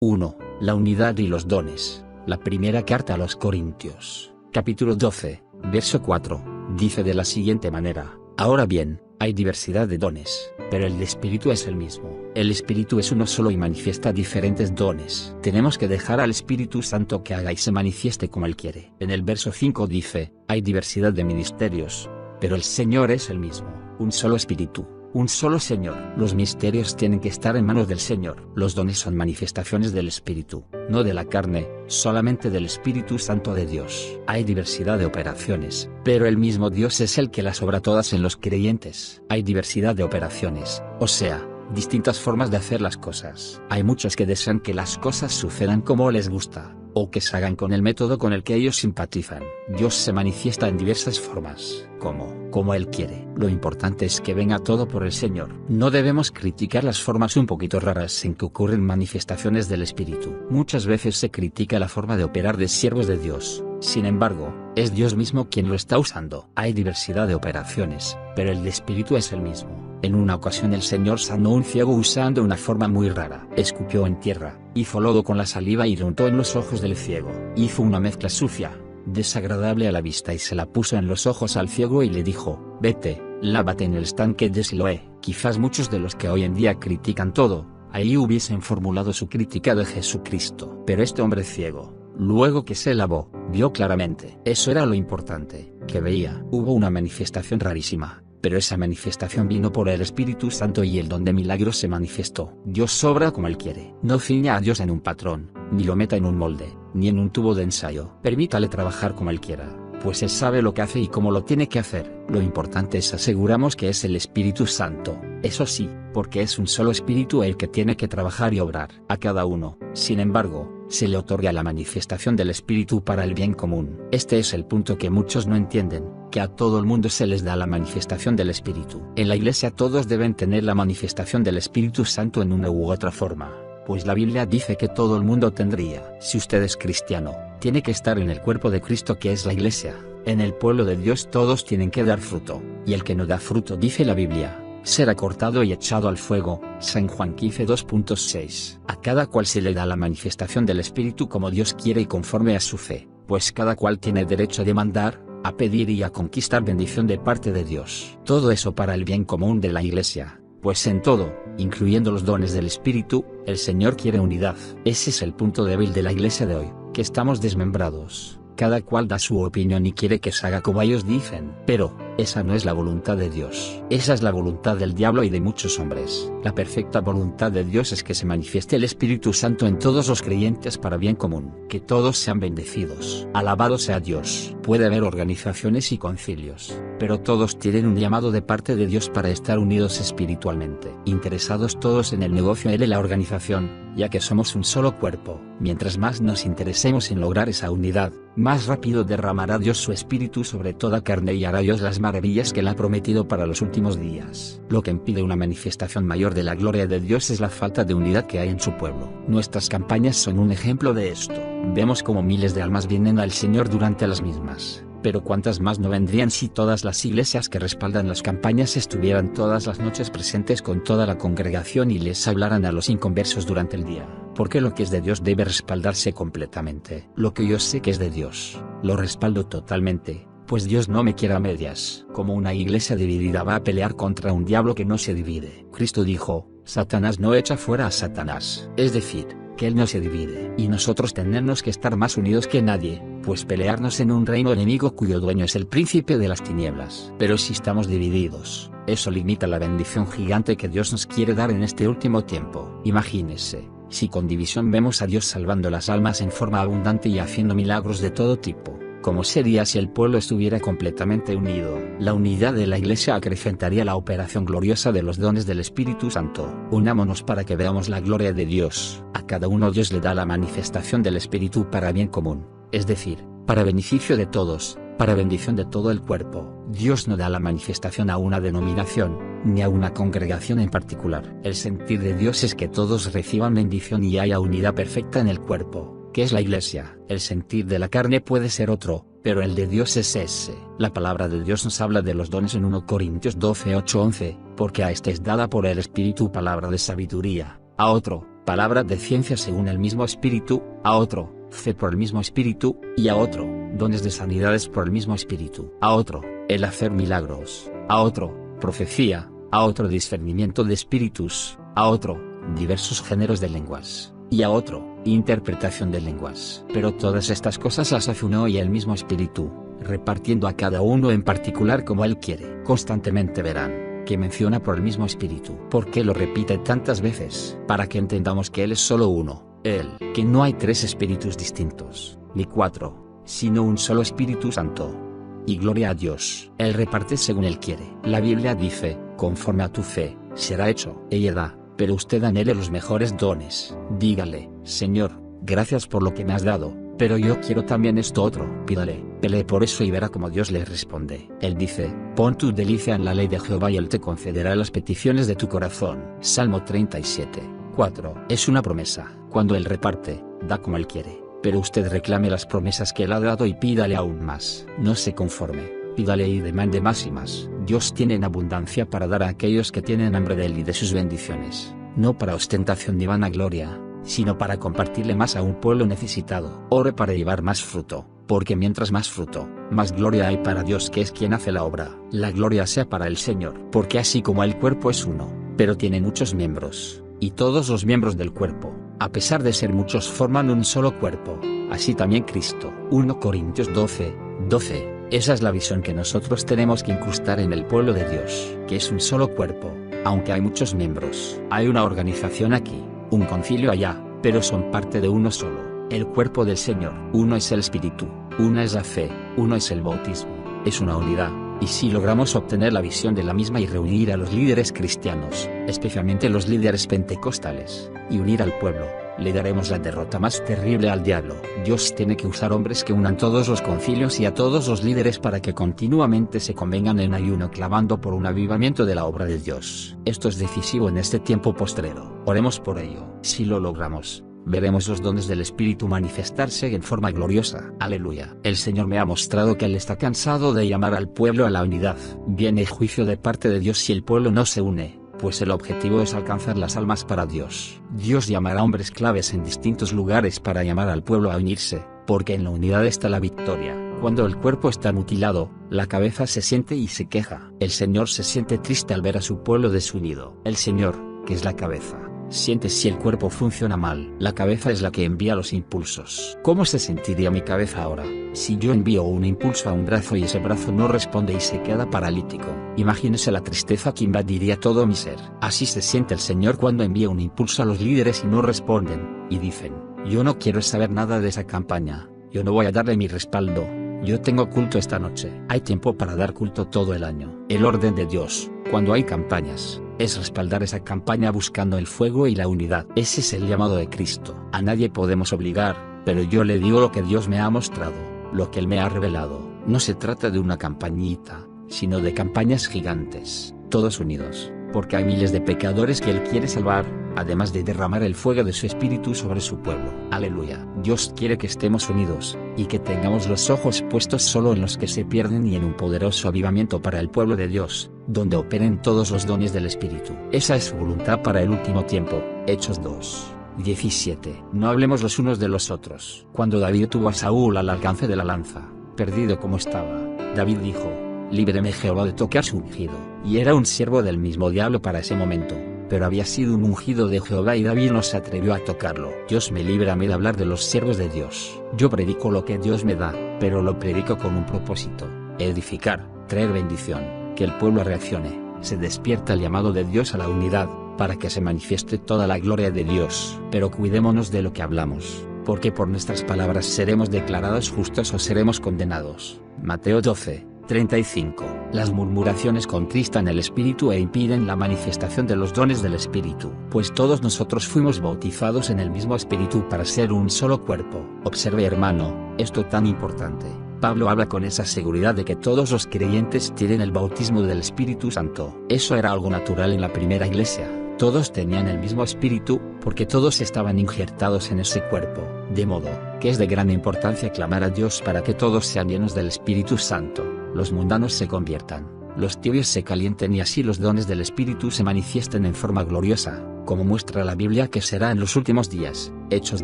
1. La unidad y los dones. La primera carta a los Corintios, capítulo 12, verso 4, dice de la siguiente manera: ahora bien, hay diversidad de dones, pero el Espíritu es el mismo. El Espíritu es uno solo y manifiesta diferentes dones. Tenemos que dejar al Espíritu Santo que haga y se manifieste como Él quiere. En el verso 5 dice, hay diversidad de ministerios, pero el Señor es el mismo, un solo Espíritu, un solo Señor. Los misterios tienen que estar en manos del Señor. Los dones son manifestaciones del Espíritu, no de la carne, solamente del Espíritu Santo de Dios. Hay diversidad de operaciones, pero el mismo Dios es el que las obra todas en los creyentes. Hay diversidad de operaciones, o sea, distintas formas de hacer las cosas. Hay muchos que desean que las cosas sucedan como les gusta, o que se hagan con el método con el que ellos simpatizan. Dios se manifiesta en diversas formas, como Él quiere. Lo importante es que venga todo por el Señor. No debemos criticar las formas un poquito raras en que ocurren manifestaciones del Espíritu. Muchas veces se critica la forma de operar de siervos de Dios. Sin embargo, es Dios mismo quien lo está usando. Hay diversidad de operaciones, pero el Espíritu es el mismo. En una ocasión el Señor sanó a un ciego usando una forma muy rara. Escupió en tierra, hizo lodo con la saliva y lo untó en los ojos del ciego. Hizo una mezcla sucia, desagradable a la vista y se la puso en los ojos al ciego y le dijo, vete, lávate en el estanque de Siloé. Quizás muchos de los que hoy en día critican todo, ahí hubiesen formulado su crítica de Jesucristo. Pero este hombre ciego, luego que se lavó, vio claramente. Eso era lo importante, que veía. Hubo una manifestación rarísima, pero esa manifestación vino por el Espíritu Santo y el don de milagros se manifestó. Dios obra como Él quiere. No ciña a Dios en un patrón, ni lo meta en un molde, ni en un tubo de ensayo. Permítale trabajar como Él quiera, pues Él sabe lo que hace y cómo lo tiene que hacer. Lo importante es asegurarnos que es el Espíritu Santo. Eso sí, porque es un solo Espíritu el que tiene que trabajar y obrar. A cada uno, sin embargo, se le otorga la manifestación del Espíritu para el bien común. Este es el punto que muchos no entienden, que a todo el mundo se les da la manifestación del Espíritu. En la Iglesia todos deben tener la manifestación del Espíritu Santo en una u otra forma, pues la Biblia dice que todo el mundo tendría. Si usted es cristiano, tiene que estar en el cuerpo de Cristo que es la Iglesia. En el pueblo de Dios todos tienen que dar fruto, y el que no da fruto, dice la Biblia, será cortado y echado al fuego. San Juan 15 2.6. A cada cual se le da la manifestación del Espíritu como Dios quiere y conforme a su fe, pues cada cual tiene derecho a demandar, a pedir y a conquistar bendición de parte de Dios. Todo eso para el bien común de la Iglesia, pues en todo, incluyendo los dones del Espíritu, el Señor quiere unidad. Ese es el punto débil de la Iglesia de hoy, que estamos desmembrados. Cada cual da su opinión y quiere que se haga como ellos dicen. Pero, esa no es la voluntad de Dios. Esa es la voluntad del diablo y de muchos hombres. La perfecta voluntad de Dios es que se manifieste el Espíritu Santo en todos los creyentes para bien común. Que todos sean bendecidos. Alabado sea Dios. Puede haber organizaciones y concilios, pero todos tienen un llamado de parte de Dios para estar unidos espiritualmente. Interesados todos en el negocio y la organización, ya que somos un solo cuerpo. Mientras más nos interesemos en lograr esa unidad, más rápido derramará Dios su Espíritu sobre toda carne y hará Dios las maravillas que Él ha prometido para los últimos días. Lo que impide una manifestación mayor de la gloria de Dios es la falta de unidad que hay en su pueblo. Nuestras campañas son un ejemplo de esto. Vemos como miles de almas vienen al Señor durante las mismas. Pero cuántas más no vendrían si todas las iglesias que respaldan las campañas estuvieran todas las noches presentes con toda la congregación y les hablaran a los inconversos durante el día. Porque lo que es de Dios debe respaldarse completamente. Lo que yo sé que es de Dios, lo respaldo totalmente, pues Dios no me quiere a medias. Como una iglesia dividida va a pelear contra un diablo que no se divide. Cristo dijo, Satanás no echa fuera a Satanás. Es decir, que Él no se divide. Y nosotros tenemos que estar más unidos que nadie, pues pelearnos en un reino enemigo cuyo dueño es el príncipe de las tinieblas. Pero si estamos divididos, eso limita la bendición gigante que Dios nos quiere dar en este último tiempo. Imagínese, si con división vemos a Dios salvando las almas en forma abundante y haciendo milagros de todo tipo, ¿cómo sería si el pueblo estuviera completamente unido? La unidad de la Iglesia acrecentaría la operación gloriosa de los dones del Espíritu Santo. Unámonos para que veamos la gloria de Dios. A cada uno Dios le da la manifestación del Espíritu para bien común, es decir, para beneficio de todos, para bendición de todo el cuerpo. Dios no da la manifestación a una denominación, ni a una congregación en particular. El sentir de Dios es que todos reciban bendición y haya unidad perfecta en el cuerpo, que es la Iglesia. El sentir de la carne puede ser otro, pero el de Dios es ese. La palabra de Dios nos habla de los dones en 1 Corintios 12:8-11, porque a este es dada por el Espíritu palabra de sabiduría, a otro, palabra de ciencia según el mismo Espíritu, a otro, fe por el mismo Espíritu, y a otro, dones de sanidades por el mismo Espíritu, a otro, el hacer milagros, a otro, profecía, a otro discernimiento de espíritus, a otro, diversos géneros de lenguas, y a otro, interpretación de lenguas. Pero todas estas cosas las hace uno y el mismo Espíritu, repartiendo a cada uno en particular como Él quiere. Constantemente verán que menciona por el mismo Espíritu. ¿Por qué lo repite tantas veces? Para que entendamos que Él es solo uno, Él, que no hay tres espíritus distintos, ni cuatro, sino un solo Espíritu Santo. Y gloria a Dios, Él reparte según Él quiere. La Biblia dice, conforme a tu fe, será hecho. Ella da, pero usted anhele los mejores dones. Dígale, Señor, gracias por lo que me has dado, pero yo quiero también esto otro. Pídale, pelee por eso y verá cómo Dios le responde. Él dice, pon tu delicia en la ley de Jehová y Él te concederá las peticiones de tu corazón. Salmo 37:4. Es una promesa. Cuando Él reparte, da como Él quiere. Pero usted reclame las promesas que Él ha dado y pídale aún más. No se conforme, pídale y demande más y más. Dios tiene en abundancia para dar a aquellos que tienen hambre de Él y de sus bendiciones, no para ostentación ni vanagloria, sino para compartirle más a un pueblo necesitado. Ore para llevar más fruto, porque mientras más fruto, más gloria hay para Dios, que es quien hace la obra. La gloria sea para el Señor, porque así como el cuerpo es uno, pero tiene muchos miembros, y todos los miembros del cuerpo, a pesar de ser muchos, forman un solo cuerpo, así también Cristo. 1 Corintios 12:12. Esa es la visión que nosotros tenemos que incrustar en el pueblo de Dios, que es un solo cuerpo, aunque hay muchos miembros. Hay una organización aquí, un concilio allá, pero son parte de uno solo, el cuerpo del Señor. Uno es el Espíritu, una es la fe, uno es el bautismo, es una unidad. Y si logramos obtener la visión de la misma y reunir a los líderes cristianos, especialmente los líderes pentecostales, y unir al pueblo, le daremos la derrota más terrible al diablo. Dios tiene que usar hombres que unan todos los concilios y a todos los líderes para que continuamente se convengan en ayuno, clamando por un avivamiento de la obra de Dios. Esto es decisivo en este tiempo postrero. Oremos por ello. Si lo logramos, veremos los dones del Espíritu manifestarse en forma gloriosa. Aleluya. El Señor me ha mostrado que Él está cansado de llamar al pueblo a la unidad. Viene juicio de parte de Dios si el pueblo no se une, pues el objetivo es alcanzar las almas para Dios. Dios llamará a hombres claves en distintos lugares para llamar al pueblo a unirse, porque en la unidad está la victoria. Cuando el cuerpo está mutilado, la cabeza se siente y se queja. El Señor se siente triste al ver a su pueblo desunido. El Señor, que es la cabeza, siente si el cuerpo funciona mal. La cabeza es la que envía los impulsos. ¿Cómo se sentiría mi cabeza ahora, si yo envío un impulso a un brazo y ese brazo no responde y se queda paralítico? Imagínese la tristeza que invadiría todo mi ser. Así se siente el Señor cuando envía un impulso a los líderes y no responden, y dicen, yo no quiero saber nada de esa campaña, yo no voy a darle mi respaldo, yo tengo culto esta noche. Hay tiempo para dar culto todo el año. El orden de Dios, cuando hay campañas, es respaldar esa campaña buscando el fuego y la unidad. Ese es el llamado de Cristo. A nadie podemos obligar, pero yo le digo lo que Dios me ha mostrado, lo que Él me ha revelado. No se trata de una campañita, sino de campañas gigantes, todos unidos, porque hay miles de pecadores que Él quiere salvar, además de derramar el fuego de su Espíritu sobre su pueblo. Aleluya. Dios quiere que estemos unidos, y que tengamos los ojos puestos solo en los que se pierden y en un poderoso avivamiento para el pueblo de Dios, donde operen todos los dones del Espíritu. Esa es su voluntad para el último tiempo. Hechos 2:17. No hablemos los unos de los otros. Cuando David tuvo a Saúl al alcance de la lanza, perdido como estaba, David dijo, líbreme Jehová de tocar su ungido. Y era un siervo del mismo diablo para ese momento, pero había sido un ungido de Jehová y David no se atrevió a tocarlo. Dios me libra a mí de hablar de los siervos de Dios. Yo predico lo que Dios me da, pero lo predico con un propósito: edificar, traer bendición, que el pueblo reaccione, se despierta el llamado de Dios a la unidad, para que se manifieste toda la gloria de Dios. Pero cuidémonos de lo que hablamos, porque por nuestras palabras seremos declarados justos o seremos condenados. Mateo 12:35. Las murmuraciones contristan el espíritu e impiden la manifestación de los dones del Espíritu. Pues todos nosotros fuimos bautizados en el mismo Espíritu para ser un solo cuerpo. Observe, hermano, esto tan importante. Pablo habla con esa seguridad de que todos los creyentes tienen el bautismo del Espíritu Santo. Eso era algo natural en la primera iglesia. Todos tenían el mismo espíritu, porque todos estaban injertados en ese cuerpo, de modo que es de gran importancia clamar a Dios para que todos sean llenos del Espíritu Santo, los mundanos se conviertan, los tibios se calienten y así los dones del Espíritu se manifiesten en forma gloriosa. como muestra la Biblia que será en los últimos días. Hechos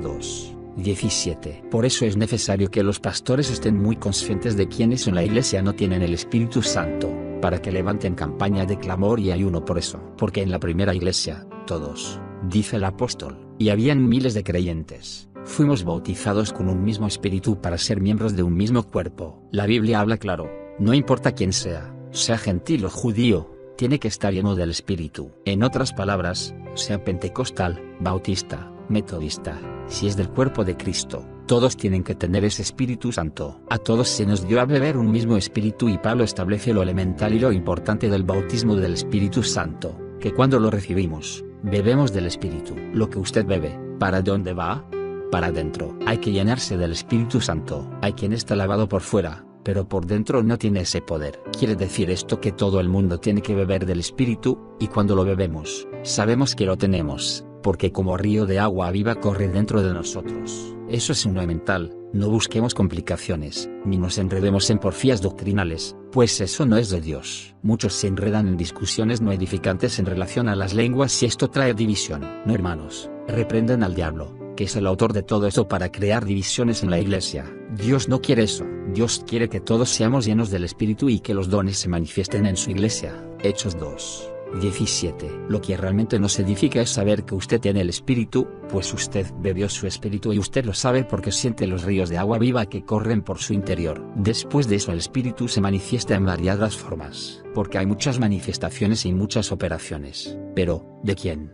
2:17. Por eso es necesario que los pastores estén muy conscientes de quienes en la iglesia no tienen el Espíritu Santo, para que levanten campaña de clamor y ayuno por eso. Porque en la primera iglesia, todos, dice el apóstol, y habían miles de creyentes, fuimos bautizados con un mismo espíritu para ser miembros de un mismo cuerpo. La Biblia habla claro, no importa quién sea gentil o judío, tiene que estar lleno del Espíritu. En otras palabras, sea pentecostal, bautista, metodista, si es del cuerpo de Cristo, todos tienen que tener ese Espíritu Santo. A todos se nos dio a beber un mismo Espíritu y Pablo establece lo elemental y lo importante del bautismo del Espíritu Santo, que cuando lo recibimos, bebemos del Espíritu. Lo que usted bebe, ¿para dónde va? Para adentro. Hay que llenarse del Espíritu Santo. Hay quien está lavado por fuera, pero por dentro no tiene ese poder. Quiere decir esto que todo el mundo tiene que beber del Espíritu, y cuando lo bebemos, sabemos que lo tenemos, porque como río de agua viva corre dentro de nosotros. Eso es fundamental. No busquemos complicaciones, ni nos enredemos en porfías doctrinales, pues eso no es de Dios. Muchos se enredan en discusiones no edificantes en relación a las lenguas y esto trae división. No, hermanos, reprendan al diablo, que es el autor de todo eso para crear divisiones en la iglesia. Dios no quiere eso. Dios quiere que todos seamos llenos del Espíritu y que los dones se manifiesten en su iglesia. Hechos 2:17. Lo que realmente nos edifica es saber que usted tiene el Espíritu, pues usted bebió su Espíritu y usted lo sabe porque siente los ríos de agua viva que corren por su interior. Después de eso el Espíritu se manifiesta en variadas formas, porque hay muchas manifestaciones y muchas operaciones. Pero, ¿de quién?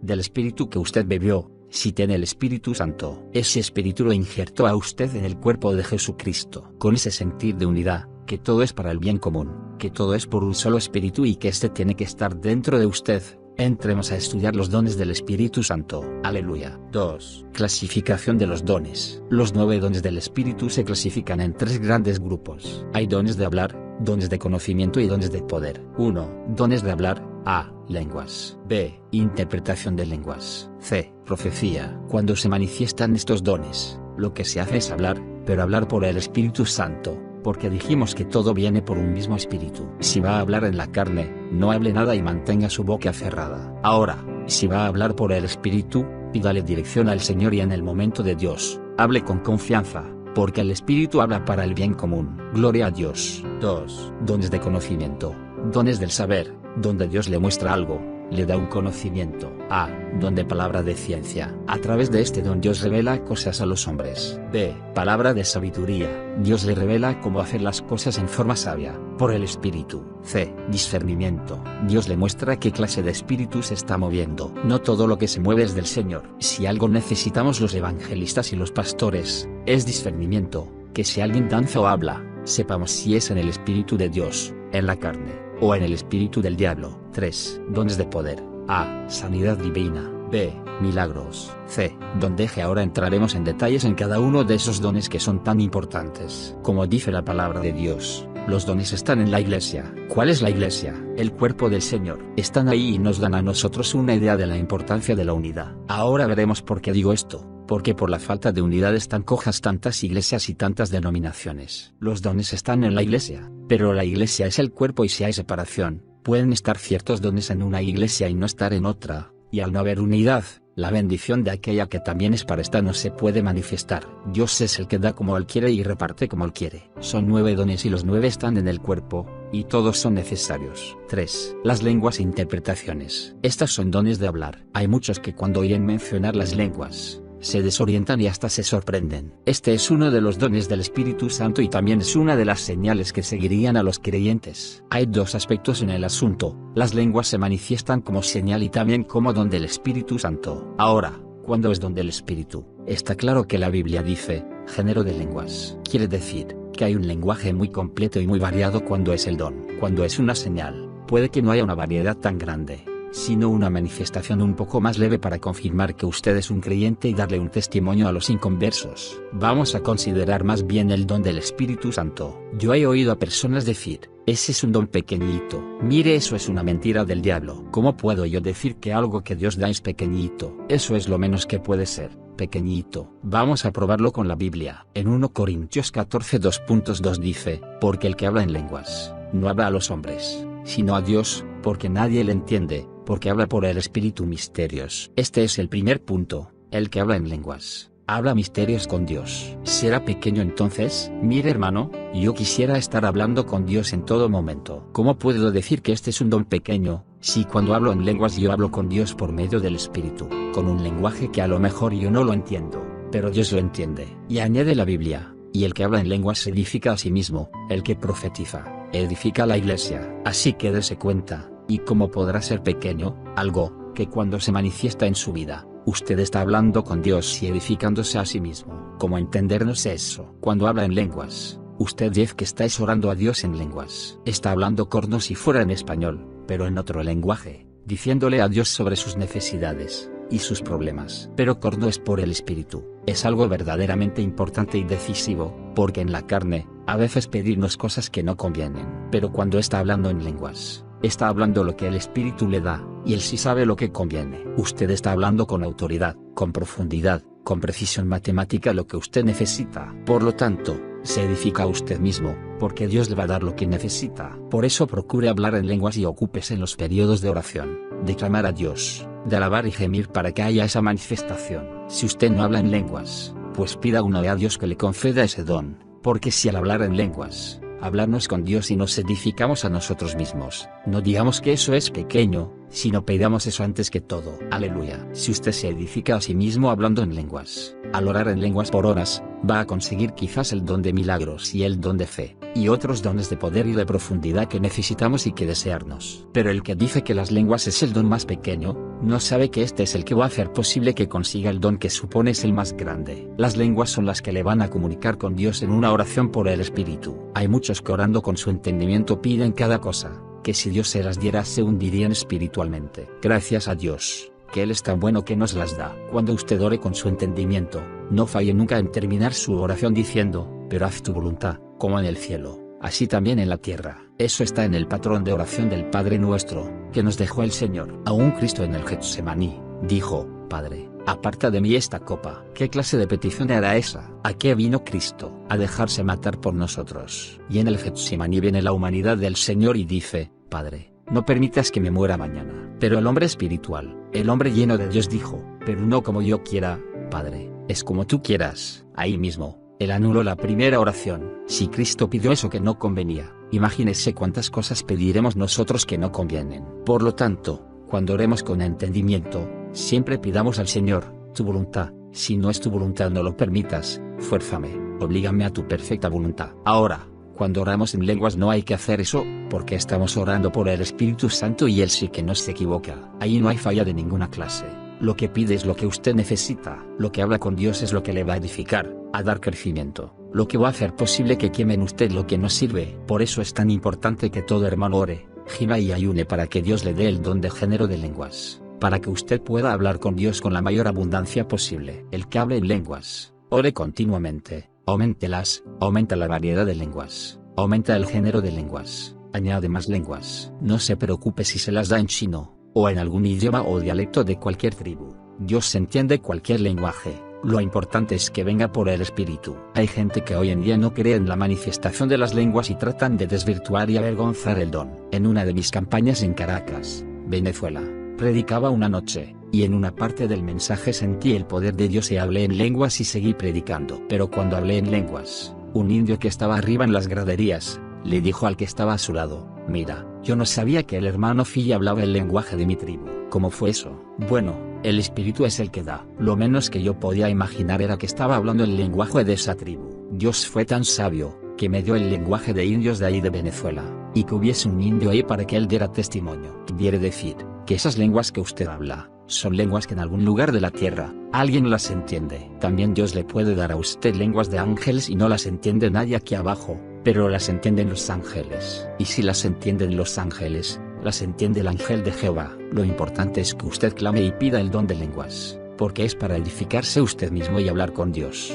Del Espíritu que usted bebió. Si tiene el Espíritu Santo, ese Espíritu lo injertó a usted en el cuerpo de Jesucristo, con ese sentir de unidad, que todo es para el bien común, que todo es por un solo Espíritu y que este tiene que estar dentro de usted. Entremos a estudiar los dones del Espíritu Santo. Aleluya. 2. Clasificación de los dones. Los 9 dones del Espíritu se clasifican en 3 grandes grupos. Hay dones de hablar, dones de conocimiento y dones de poder. 1. Dones de hablar. A. Lenguas. B. Interpretación de lenguas. C. Profecía. Cuando se manifiestan estos dones, lo que se hace es hablar, pero hablar por el Espíritu Santo, porque dijimos que todo viene por un mismo Espíritu. Si va a hablar en la carne, no hable nada y mantenga su boca cerrada. Ahora, si va a hablar por el Espíritu, pídale dirección al Señor y en el momento de Dios, hable con confianza, porque el Espíritu habla para el bien común. Gloria a Dios. 2. Dones de conocimiento. Dones del saber, donde Dios le muestra algo, le da un conocimiento. A. Don de palabra de ciencia. A través de este don Dios revela cosas a los hombres. B. Palabra de sabiduría. Dios le revela cómo hacer las cosas en forma sabia, por el Espíritu. C. Discernimiento. Dios le muestra qué clase de espíritu se está moviendo. No todo lo que se mueve es del Señor. Si algo necesitamos los evangelistas y los pastores, es discernimiento, que si alguien danza o habla, sepamos si es en el Espíritu de Dios, en la carne, o en el espíritu del diablo. 3. Dones de poder. A. Sanidad divina. B. Milagros. C. Donde ahora entraremos en detalles en cada uno de esos dones que son tan importantes. Como dice la palabra de Dios, los dones están en la iglesia. ¿Cuál es la iglesia? El cuerpo del Señor. Están ahí y nos dan a nosotros una idea de la importancia de la unidad. Ahora veremos por qué digo esto. Porque por la falta de unidad están cojas tantas iglesias y tantas denominaciones. Los dones están en la iglesia, pero la iglesia es el cuerpo y si hay separación, pueden estar ciertos dones en una iglesia y no estar en otra, y al no haber unidad, la bendición de aquella que también es para esta no se puede manifestar. Dios es el que da como Él quiere y reparte como Él quiere. Son 9 dones y los 9 están en el cuerpo, y todos son necesarios. 3. Las lenguas e interpretaciones. Estas son dones de hablar. Hay muchos que cuando oyen mencionar las lenguas, se desorientan y hasta se sorprenden. Este es uno de los dones del Espíritu Santo y también es una de las señales que seguirían a los creyentes. Hay 2 aspectos en el asunto. Las lenguas se manifiestan como señal y también como don del Espíritu Santo. Ahora, ¿cuándo es don del Espíritu? Está claro que la Biblia dice, género de lenguas. Quiere decir, que hay un lenguaje muy completo y muy variado cuando es el don. Cuando es una señal, puede que no haya una variedad tan grande, sino una manifestación un poco más leve para confirmar que usted es un creyente y darle un testimonio a los inconversos. Vamos a considerar más bien el don del Espíritu Santo. Yo he oído a personas decir, ese es un don pequeñito. Mire, eso es una mentira del diablo. ¿Cómo puedo yo decir que algo que Dios da es pequeñito? Eso es lo menos que puede ser, pequeñito. Vamos a probarlo con la Biblia. En 1 Corintios 14 2.2 dice, porque el que habla en lenguas, no habla a los hombres, sino a Dios, porque nadie le entiende, porque habla por el Espíritu misterios. Este es el primer punto, el que habla en lenguas. Habla misterios con Dios. ¿Será pequeño entonces? Mire hermano, yo quisiera estar hablando con Dios en todo momento. ¿Cómo puedo decir que este es un don pequeño, si cuando hablo en lenguas yo hablo con Dios por medio del Espíritu, con un lenguaje que a lo mejor yo no lo entiendo, pero Dios lo entiende? Y añade la Biblia, y el que habla en lenguas se edifica a sí mismo, el que profetiza, edifica a la iglesia. Así que dése cuenta, y cómo podrá ser pequeño, algo, que cuando se manifiesta en su vida, usted está hablando con Dios y edificándose a sí mismo. ¿Cómo entendernos eso? Cuando habla en lenguas, usted dice que estáis orando a Dios en lenguas. Está hablando como si fuera en español, pero en otro lenguaje, diciéndole a Dios sobre sus necesidades y sus problemas. Pero corno es por el Espíritu. Es algo verdaderamente importante y decisivo, porque en la carne, a veces pedirnos cosas que no convienen. Pero cuando está hablando en lenguas, está hablando lo que el Espíritu le da, y él sí sabe lo que conviene. Usted está hablando con autoridad, con profundidad, con precisión matemática lo que usted necesita. Por lo tanto, se edifica a usted mismo, porque Dios le va a dar lo que necesita. Por eso procure hablar en lenguas y ocúpese en los periodos de oración, de clamar a Dios, de alabar y gemir para que haya esa manifestación. Si usted no habla en lenguas, pues pida una vez a Dios que le conceda ese don, porque si al hablar en lenguas, hablarnos con Dios y nos edificamos a nosotros mismos, no digamos que eso es pequeño, sino pidamos eso antes que todo. Aleluya. Si usted se edifica a sí mismo hablando en lenguas, al orar en lenguas por horas, va a conseguir quizás el don de milagros y el don de fe, y otros dones de poder y de profundidad que necesitamos y que desearnos. Pero el que dice que las lenguas es el don más pequeño, no sabe que este es el que va a hacer posible que consiga el don que supone es el más grande. Las lenguas son las que le van a comunicar con Dios en una oración por el Espíritu. Hay muchos que orando con su entendimiento piden cada cosa, que si Dios se las diera se hundirían espiritualmente. Gracias a Dios, que Él es tan bueno que nos las da. Cuando usted ore con su entendimiento, no falle nunca en terminar su oración diciendo, pero haz tu voluntad, como en el cielo, así también en la tierra. Eso está en el patrón de oración del Padre Nuestro, que nos dejó el Señor. Aún Cristo en el Getsemaní, dijo, Padre, aparta de mí esta copa. ¿Qué clase de petición era esa? ¿A qué vino Cristo? A dejarse matar por nosotros. Y en el Getsemaní viene la humanidad del Señor y dice, Padre, no permitas que me muera mañana. Pero el hombre espiritual, el hombre lleno de Dios dijo, pero no como yo quiera, Padre, es como tú quieras. Ahí mismo, él anuló la primera oración. Si Cristo pidió eso que no convenía, imagínese cuántas cosas pediremos nosotros que no convienen. Por lo tanto, cuando oremos con entendimiento, siempre pidamos al Señor, tu voluntad, si no es tu voluntad no lo permitas, fuérzame, oblígame a tu perfecta voluntad. Ahora, cuando oramos en lenguas no hay que hacer eso, porque estamos orando por el Espíritu Santo y Él sí que no se equivoca. Ahí no hay falla de ninguna clase. Lo que pide es lo que usted necesita. Lo que habla con Dios es lo que le va a edificar, a dar crecimiento. Lo que va a hacer posible que queme en usted lo que no sirve. Por eso es tan importante que todo hermano ore, gima y ayune para que Dios le dé el don de género de lenguas, para que usted pueda hablar con Dios con la mayor abundancia posible. El que hable en lenguas, ore continuamente. Auméntelas, aumenta la variedad de lenguas, aumenta el género de lenguas, añade más lenguas. No se preocupe si se las da en chino, o en algún idioma o dialecto de cualquier tribu. Dios entiende cualquier lenguaje, lo importante es que venga por el Espíritu. Hay gente que hoy en día no cree en la manifestación de las lenguas y tratan de desvirtuar y avergonzar el don. En una de mis campañas en Caracas, Venezuela, predicaba una noche, y en una parte del mensaje sentí el poder de Dios y hablé en lenguas y seguí predicando. Pero cuando hablé en lenguas, un indio que estaba arriba en las graderías, le dijo al que estaba a su lado, mira, yo no sabía que el hermano Fili hablaba el lenguaje de mi tribu. ¿Cómo fue eso? Bueno, el Espíritu es el que da. Lo menos que yo podía imaginar era que estaba hablando el lenguaje de esa tribu. Dios fue tan sabio, que me dio el lenguaje de indios de ahí de Venezuela, y que hubiese un indio ahí para que él diera testimonio. Quiere decir, que esas lenguas que usted habla, son lenguas que en algún lugar de la tierra, alguien las entiende. También Dios le puede dar a usted lenguas de ángeles y no las entiende nadie aquí abajo, pero las entienden los ángeles. Y si las entienden los ángeles, las entiende el ángel de Jehová. Lo importante es que usted clame y pida el don de lenguas, porque es para edificarse usted mismo y hablar con Dios.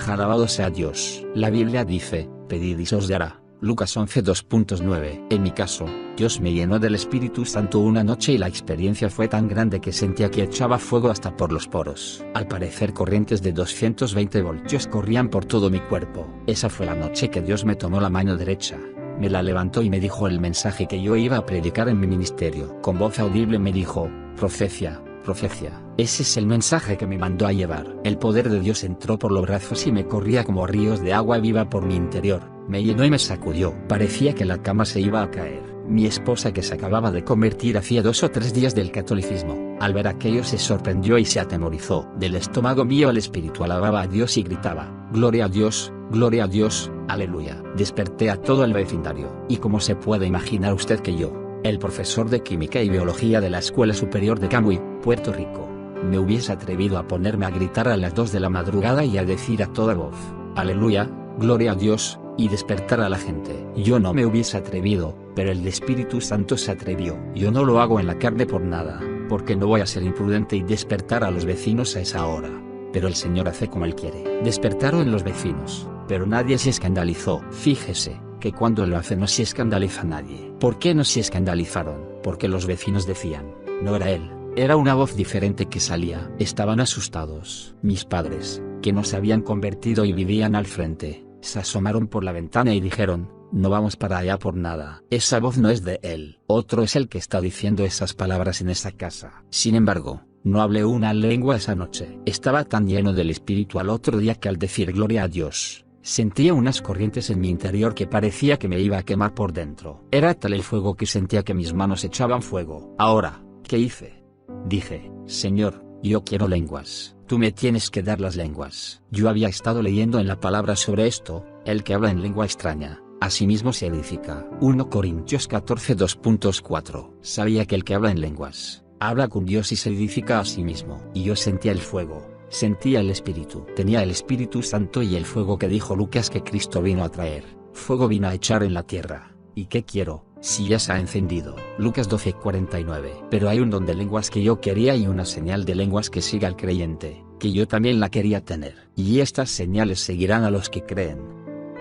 Alabado sea Dios. La Biblia dice, pedid y se os dará. Lucas 11 2.9. En mi caso, Dios me llenó del Espíritu Santo una noche y la experiencia fue tan grande que sentía que echaba fuego hasta por los poros. Al parecer corrientes de 220 voltios corrían por todo mi cuerpo. Esa fue la noche que Dios me tomó la mano derecha, me la levantó y me dijo el mensaje que yo iba a predicar en mi ministerio. Con voz audible me dijo: profecía, profecía. Ese es el mensaje que me mandó a llevar. El poder de Dios entró por los brazos y me corría como ríos de agua viva por mi interior. Me llenó y me sacudió. Parecía que la cama se iba a caer. Mi esposa, que se acababa de convertir hacía 2 o 3 días del catolicismo, al ver aquello se sorprendió y se atemorizó. Del estómago mío el espíritu alababa a Dios y gritaba: gloria a Dios, aleluya. Desperté a todo el vecindario. Y como se puede imaginar usted que yo, el profesor de química y biología de la Escuela Superior de Cambuy, Puerto Rico, me hubiese atrevido a ponerme a gritar a las 2 de la madrugada y a decir a toda voz: aleluya, gloria a Dios, y despertar a la gente. Yo no me hubiese atrevido, pero el Espíritu Santo se atrevió. Yo no lo hago en la carne por nada, porque no voy a ser imprudente y despertar a los vecinos a esa hora. Pero el Señor hace como Él quiere. Despertaron los vecinos, pero nadie se escandalizó. Fíjese, que cuando lo hace no se escandaliza nadie. ¿Por qué no se escandalizaron? Porque los vecinos decían: no era él, era una voz diferente que salía. Estaban asustados. Mis padres, que no se habían convertido y vivían al frente, se asomaron por la ventana y dijeron: no vamos para allá por nada. Esa voz no es de él. Otro es el que está diciendo esas palabras en esa casa. Sin embargo, no hablé una lengua esa noche. Estaba tan lleno del Espíritu al otro día que al decir gloria a Dios, sentía unas corrientes en mi interior que parecía que me iba a quemar por dentro. Era tal el fuego que sentía que mis manos echaban fuego. Ahora, ¿qué hice? Dije: Señor, yo quiero lenguas. Tú me tienes que dar las lenguas. Yo había estado leyendo en la palabra sobre esto: el que habla en lengua extraña, asimismo se edifica. 1 Corintios 14 2.4. Sabía que el que habla en lenguas, habla con Dios y se edifica a sí mismo. Y yo sentía el fuego, sentía el Espíritu. Tenía el Espíritu Santo y el fuego que dijo Lucas que Cristo vino a traer. Fuego vino a echar en la tierra. ¿Y qué quiero, si ya se ha encendido? Lucas 12:49. Pero hay un don de lenguas que yo quería y una señal de lenguas que siga al creyente, que yo también la quería tener. Y estas señales seguirán a los que creen.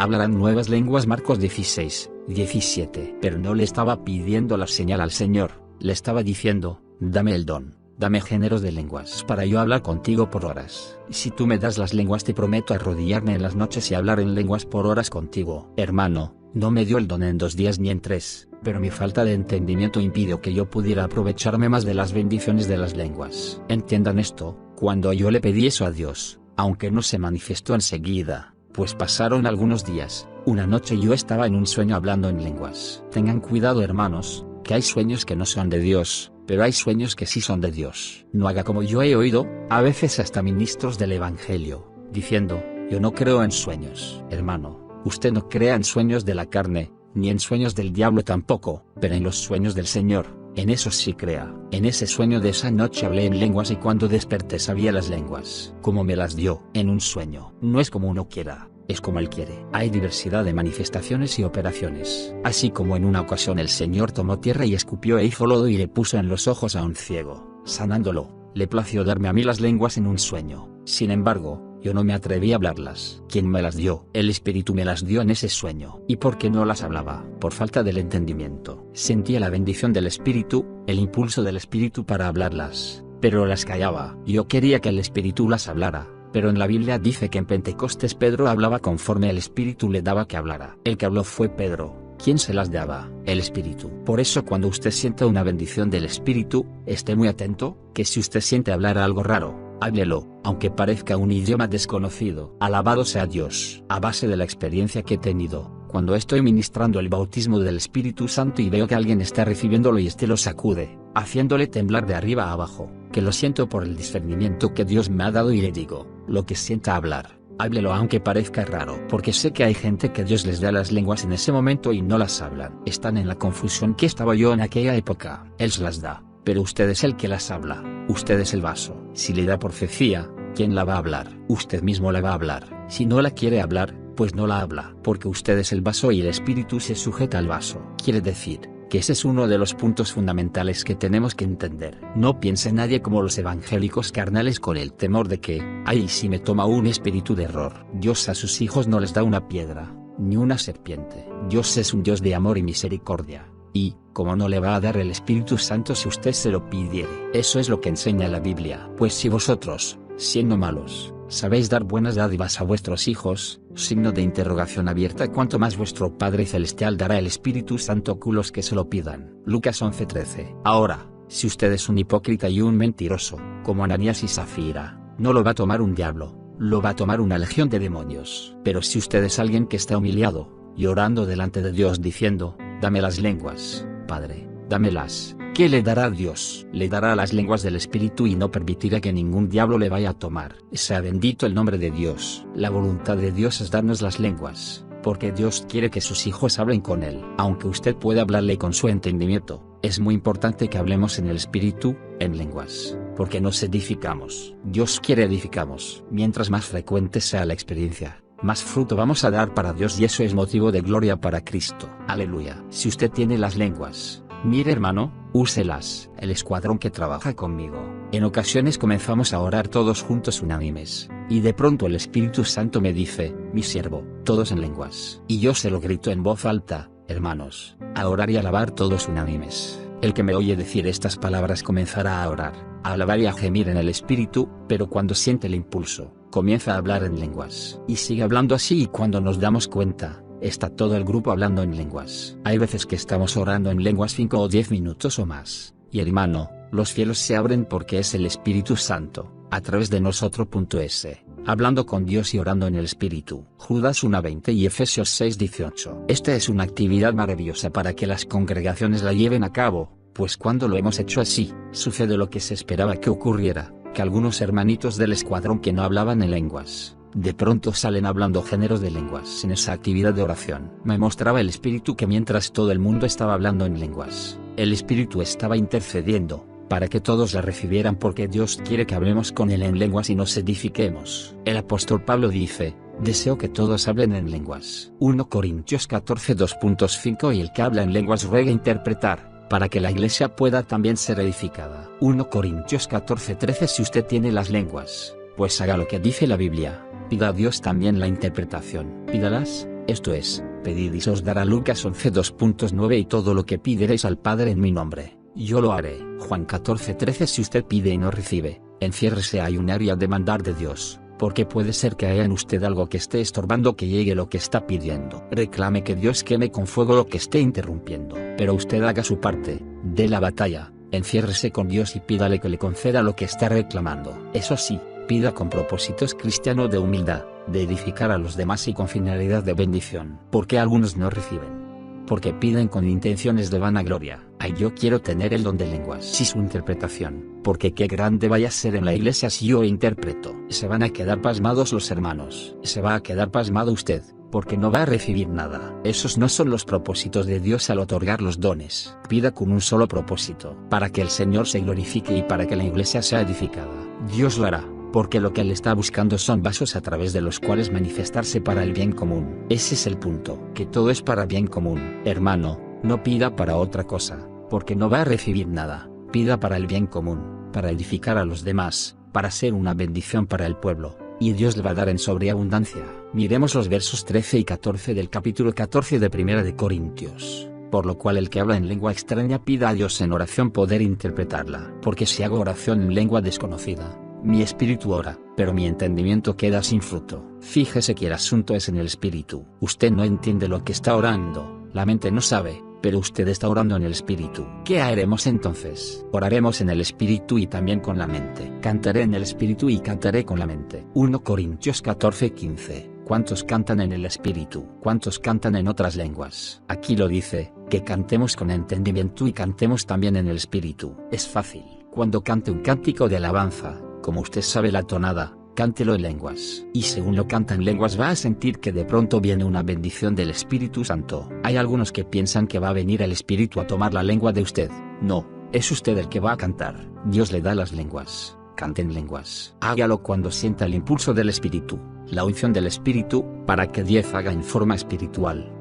Hablarán nuevas lenguas. Marcos 16:17. Pero no le estaba pidiendo la señal al Señor, le estaba diciendo: dame el don, dame géneros de lenguas para yo hablar contigo por horas. Si tú me das las lenguas te prometo arrodillarme en las noches y hablar en lenguas por horas contigo. Hermano, no me dio el don en 2 días ni en 3, pero mi falta de entendimiento impidió que yo pudiera aprovecharme más de las bendiciones de las lenguas. Entiendan esto: cuando yo le pedí eso a Dios, aunque no se manifestó enseguida, pues pasaron algunos días, una noche yo estaba en un sueño hablando en lenguas. Tengan cuidado, hermanos, que hay sueños que no son de Dios, pero hay sueños que sí son de Dios. No haga como yo he oído, a veces hasta ministros del Evangelio, diciendo: yo no creo en sueños. Hermano, usted no crea en sueños de la carne, ni en sueños del diablo tampoco, pero en los sueños del Señor, en esos sí crea. En ese sueño de esa noche hablé en lenguas y cuando desperté sabía las lenguas, como me las dio. En un sueño, no es como uno quiera, es como Él quiere. Hay diversidad de manifestaciones y operaciones. Así como en una ocasión el Señor tomó tierra y escupió e hizo lodo y le puso en los ojos a un ciego, sanándolo, le plació darme a mí las lenguas en un sueño. Sin embargo, yo no me atreví a hablarlas. ¿Quién me las dio? El Espíritu me las dio en ese sueño. ¿Y por qué no las hablaba? Por falta del entendimiento. Sentía la bendición del Espíritu, el impulso del Espíritu para hablarlas, pero las callaba. Yo quería que el Espíritu las hablara, pero en la Biblia dice que en Pentecostés Pedro hablaba conforme el Espíritu le daba que hablara. El que habló fue Pedro. ¿Quién se las daba? El Espíritu. Por eso cuando usted sienta una bendición del Espíritu, esté muy atento, que si usted siente hablar algo raro, háblelo, aunque parezca un idioma desconocido. Alabado sea Dios. A base de la experiencia que he tenido, cuando estoy ministrando el bautismo del Espíritu Santo y veo que alguien está recibiéndolo y lo sacude, haciéndole temblar de arriba a abajo, que lo siento por el discernimiento que Dios me ha dado y le digo: lo que sienta hablar, háblelo aunque parezca raro, porque sé que hay gente que Dios les da las lenguas en ese momento y no las hablan. Están en la confusión que estaba yo en aquella época. Él se las da, pero usted es el que las habla. Usted es el vaso. Si le da profecía, ¿quién la va a hablar? Usted mismo la va a hablar. Si no la quiere hablar, pues no la habla, porque usted es el vaso y el Espíritu se sujeta al vaso. Quiere decir que ese es uno de los puntos fundamentales que tenemos que entender. No piense nadie como los evangélicos carnales con el temor de que, ay, si me toma un espíritu de error. Dios a sus hijos no les da una piedra, ni una serpiente. Dios es un Dios de amor y misericordia. Y, ¿cómo no le va a dar el Espíritu Santo si usted se lo pidiere? Eso es lo que enseña la Biblia. Pues si vosotros, siendo malos, sabéis dar buenas dádivas a vuestros hijos, signo de interrogación abierta, cuanto más vuestro Padre Celestial dará el Espíritu Santo a los que se lo pidan. Lucas 11:13. Ahora, si usted es un hipócrita y un mentiroso, como Ananías y Zafira, no lo va a tomar un diablo, lo va a tomar una legión de demonios. Pero si usted es alguien que está humillado, y orando delante de Dios diciendo, dame las lenguas, Padre, dámelas, ¿qué le dará Dios? Le dará las lenguas del Espíritu y no permitirá que ningún diablo le vaya a tomar. Sea bendito el nombre de Dios. La voluntad de Dios es darnos las lenguas, porque Dios quiere que sus hijos hablen con Él. Aunque usted pueda hablarle con su entendimiento, es muy importante que hablemos en el Espíritu, en lenguas, porque nos edificamos. Dios quiere edificamos. Mientras más frecuente sea la experiencia, más fruto vamos a dar para Dios, y eso es motivo de gloria para Cristo. Aleluya. Si usted tiene las lenguas, mire hermano, úselas. El escuadrón que trabaja conmigo, en ocasiones comenzamos a orar todos juntos unánimes, y de pronto el Espíritu Santo me dice, mi siervo, todos en lenguas. Y yo se lo grito en voz alta, hermanos, a orar y alabar todos unánimes. El que me oye decir estas palabras comenzará a orar, a alabar y a gemir en el Espíritu, pero cuando siente el impulso, comienza a hablar en lenguas. Y sigue hablando así, y cuando nos damos cuenta, está todo el grupo hablando en lenguas. Hay veces que estamos orando en lenguas 5 o 10 minutos o más, y hermano, los cielos se abren porque es el Espíritu Santo, a través de nosotros.es, hablando con Dios y orando en el Espíritu. Judas 1:20 y Efesios 6:18. Esta es una actividad maravillosa para que las congregaciones la lleven a cabo, pues cuando lo hemos hecho así, sucede lo que se esperaba que ocurriera, que algunos hermanitos del escuadrón que no hablaban en lenguas, de pronto salen hablando géneros de lenguas. En esa actividad de oración, me mostraba el Espíritu que mientras todo el mundo estaba hablando en lenguas, el Espíritu estaba intercediendo, para que todos la recibieran, porque Dios quiere que hablemos con Él en lenguas y nos edifiquemos. El apóstol Pablo dice, deseo que todos hablen en lenguas. 1 Corintios 14 2.5. Y el que habla en lenguas ruega interpretar, para que la iglesia pueda también ser edificada. 1 Corintios 14:13. Si usted tiene las lenguas, pues haga lo que dice la Biblia, pida a Dios también la interpretación. Pídalas, esto es, pedid y se os dará. Lucas 11 2.9. Y todo lo que pidiereis al Padre en mi nombre, yo lo haré. Juan 14:13. Si usted pide y no recibe, enciérrese a ayunar y a demandar de Dios, porque puede ser que haya en usted algo que esté estorbando que llegue lo que está pidiendo. Reclame que Dios queme con fuego lo que esté interrumpiendo. Pero usted haga su parte, dé la batalla, enciérrese con Dios y pídale que le conceda lo que está reclamando. Eso sí, pida con propósitos cristianos de humildad, de edificar a los demás y con finalidad de bendición. ¿Por qué algunos no reciben? Porque piden con intenciones de vanagloria. Ay, yo quiero tener el don de lenguas. Sí, su interpretación, porque qué grande vaya a ser en la iglesia si yo interpreto. Se van a quedar pasmados los hermanos. Se va a quedar pasmado usted, porque no va a recibir nada. Esos no son los propósitos de Dios al otorgar los dones. Pida con un solo propósito, para que el Señor se glorifique y para que la iglesia sea edificada. Dios lo hará, porque lo que Él está buscando son vasos a través de los cuales manifestarse para el bien común. Ese es el punto, que todo es para bien común. Hermano, no pida para otra cosa, porque no va a recibir nada. Pida para el bien común, para edificar a los demás, para ser una bendición para el pueblo, y Dios le va a dar en sobreabundancia. Miremos los versos 13 y 14 del capítulo 14 de Primera de Corintios. Por lo cual el que habla en lengua extraña pida a Dios en oración poder interpretarla. Porque si hago oración en lengua desconocida, mi espíritu ora, pero mi entendimiento queda sin fruto. Fíjese que el asunto es en el espíritu. Usted no entiende lo que está orando, la mente no sabe, pero usted está orando en el espíritu. ¿Qué haremos entonces? Oraremos en el espíritu y también con la mente. Cantaré en el espíritu y cantaré con la mente. 1 Corintios 14:15. ¿Cuántos cantan en el espíritu? ¿Cuántos cantan en otras lenguas? Aquí lo dice, que cantemos con entendimiento y cantemos también en el espíritu. Es fácil. Cuando cante un cántico de alabanza, como usted sabe la tonada, cántelo en lenguas. Y según lo canta en lenguas va a sentir que de pronto viene una bendición del Espíritu Santo. Hay algunos que piensan que va a venir el Espíritu a tomar la lengua de usted. No, es usted el que va a cantar. Dios le da las lenguas. Cante en lenguas. Hágalo cuando sienta el impulso del Espíritu, la unción del Espíritu, para que Dios haga en forma espiritual.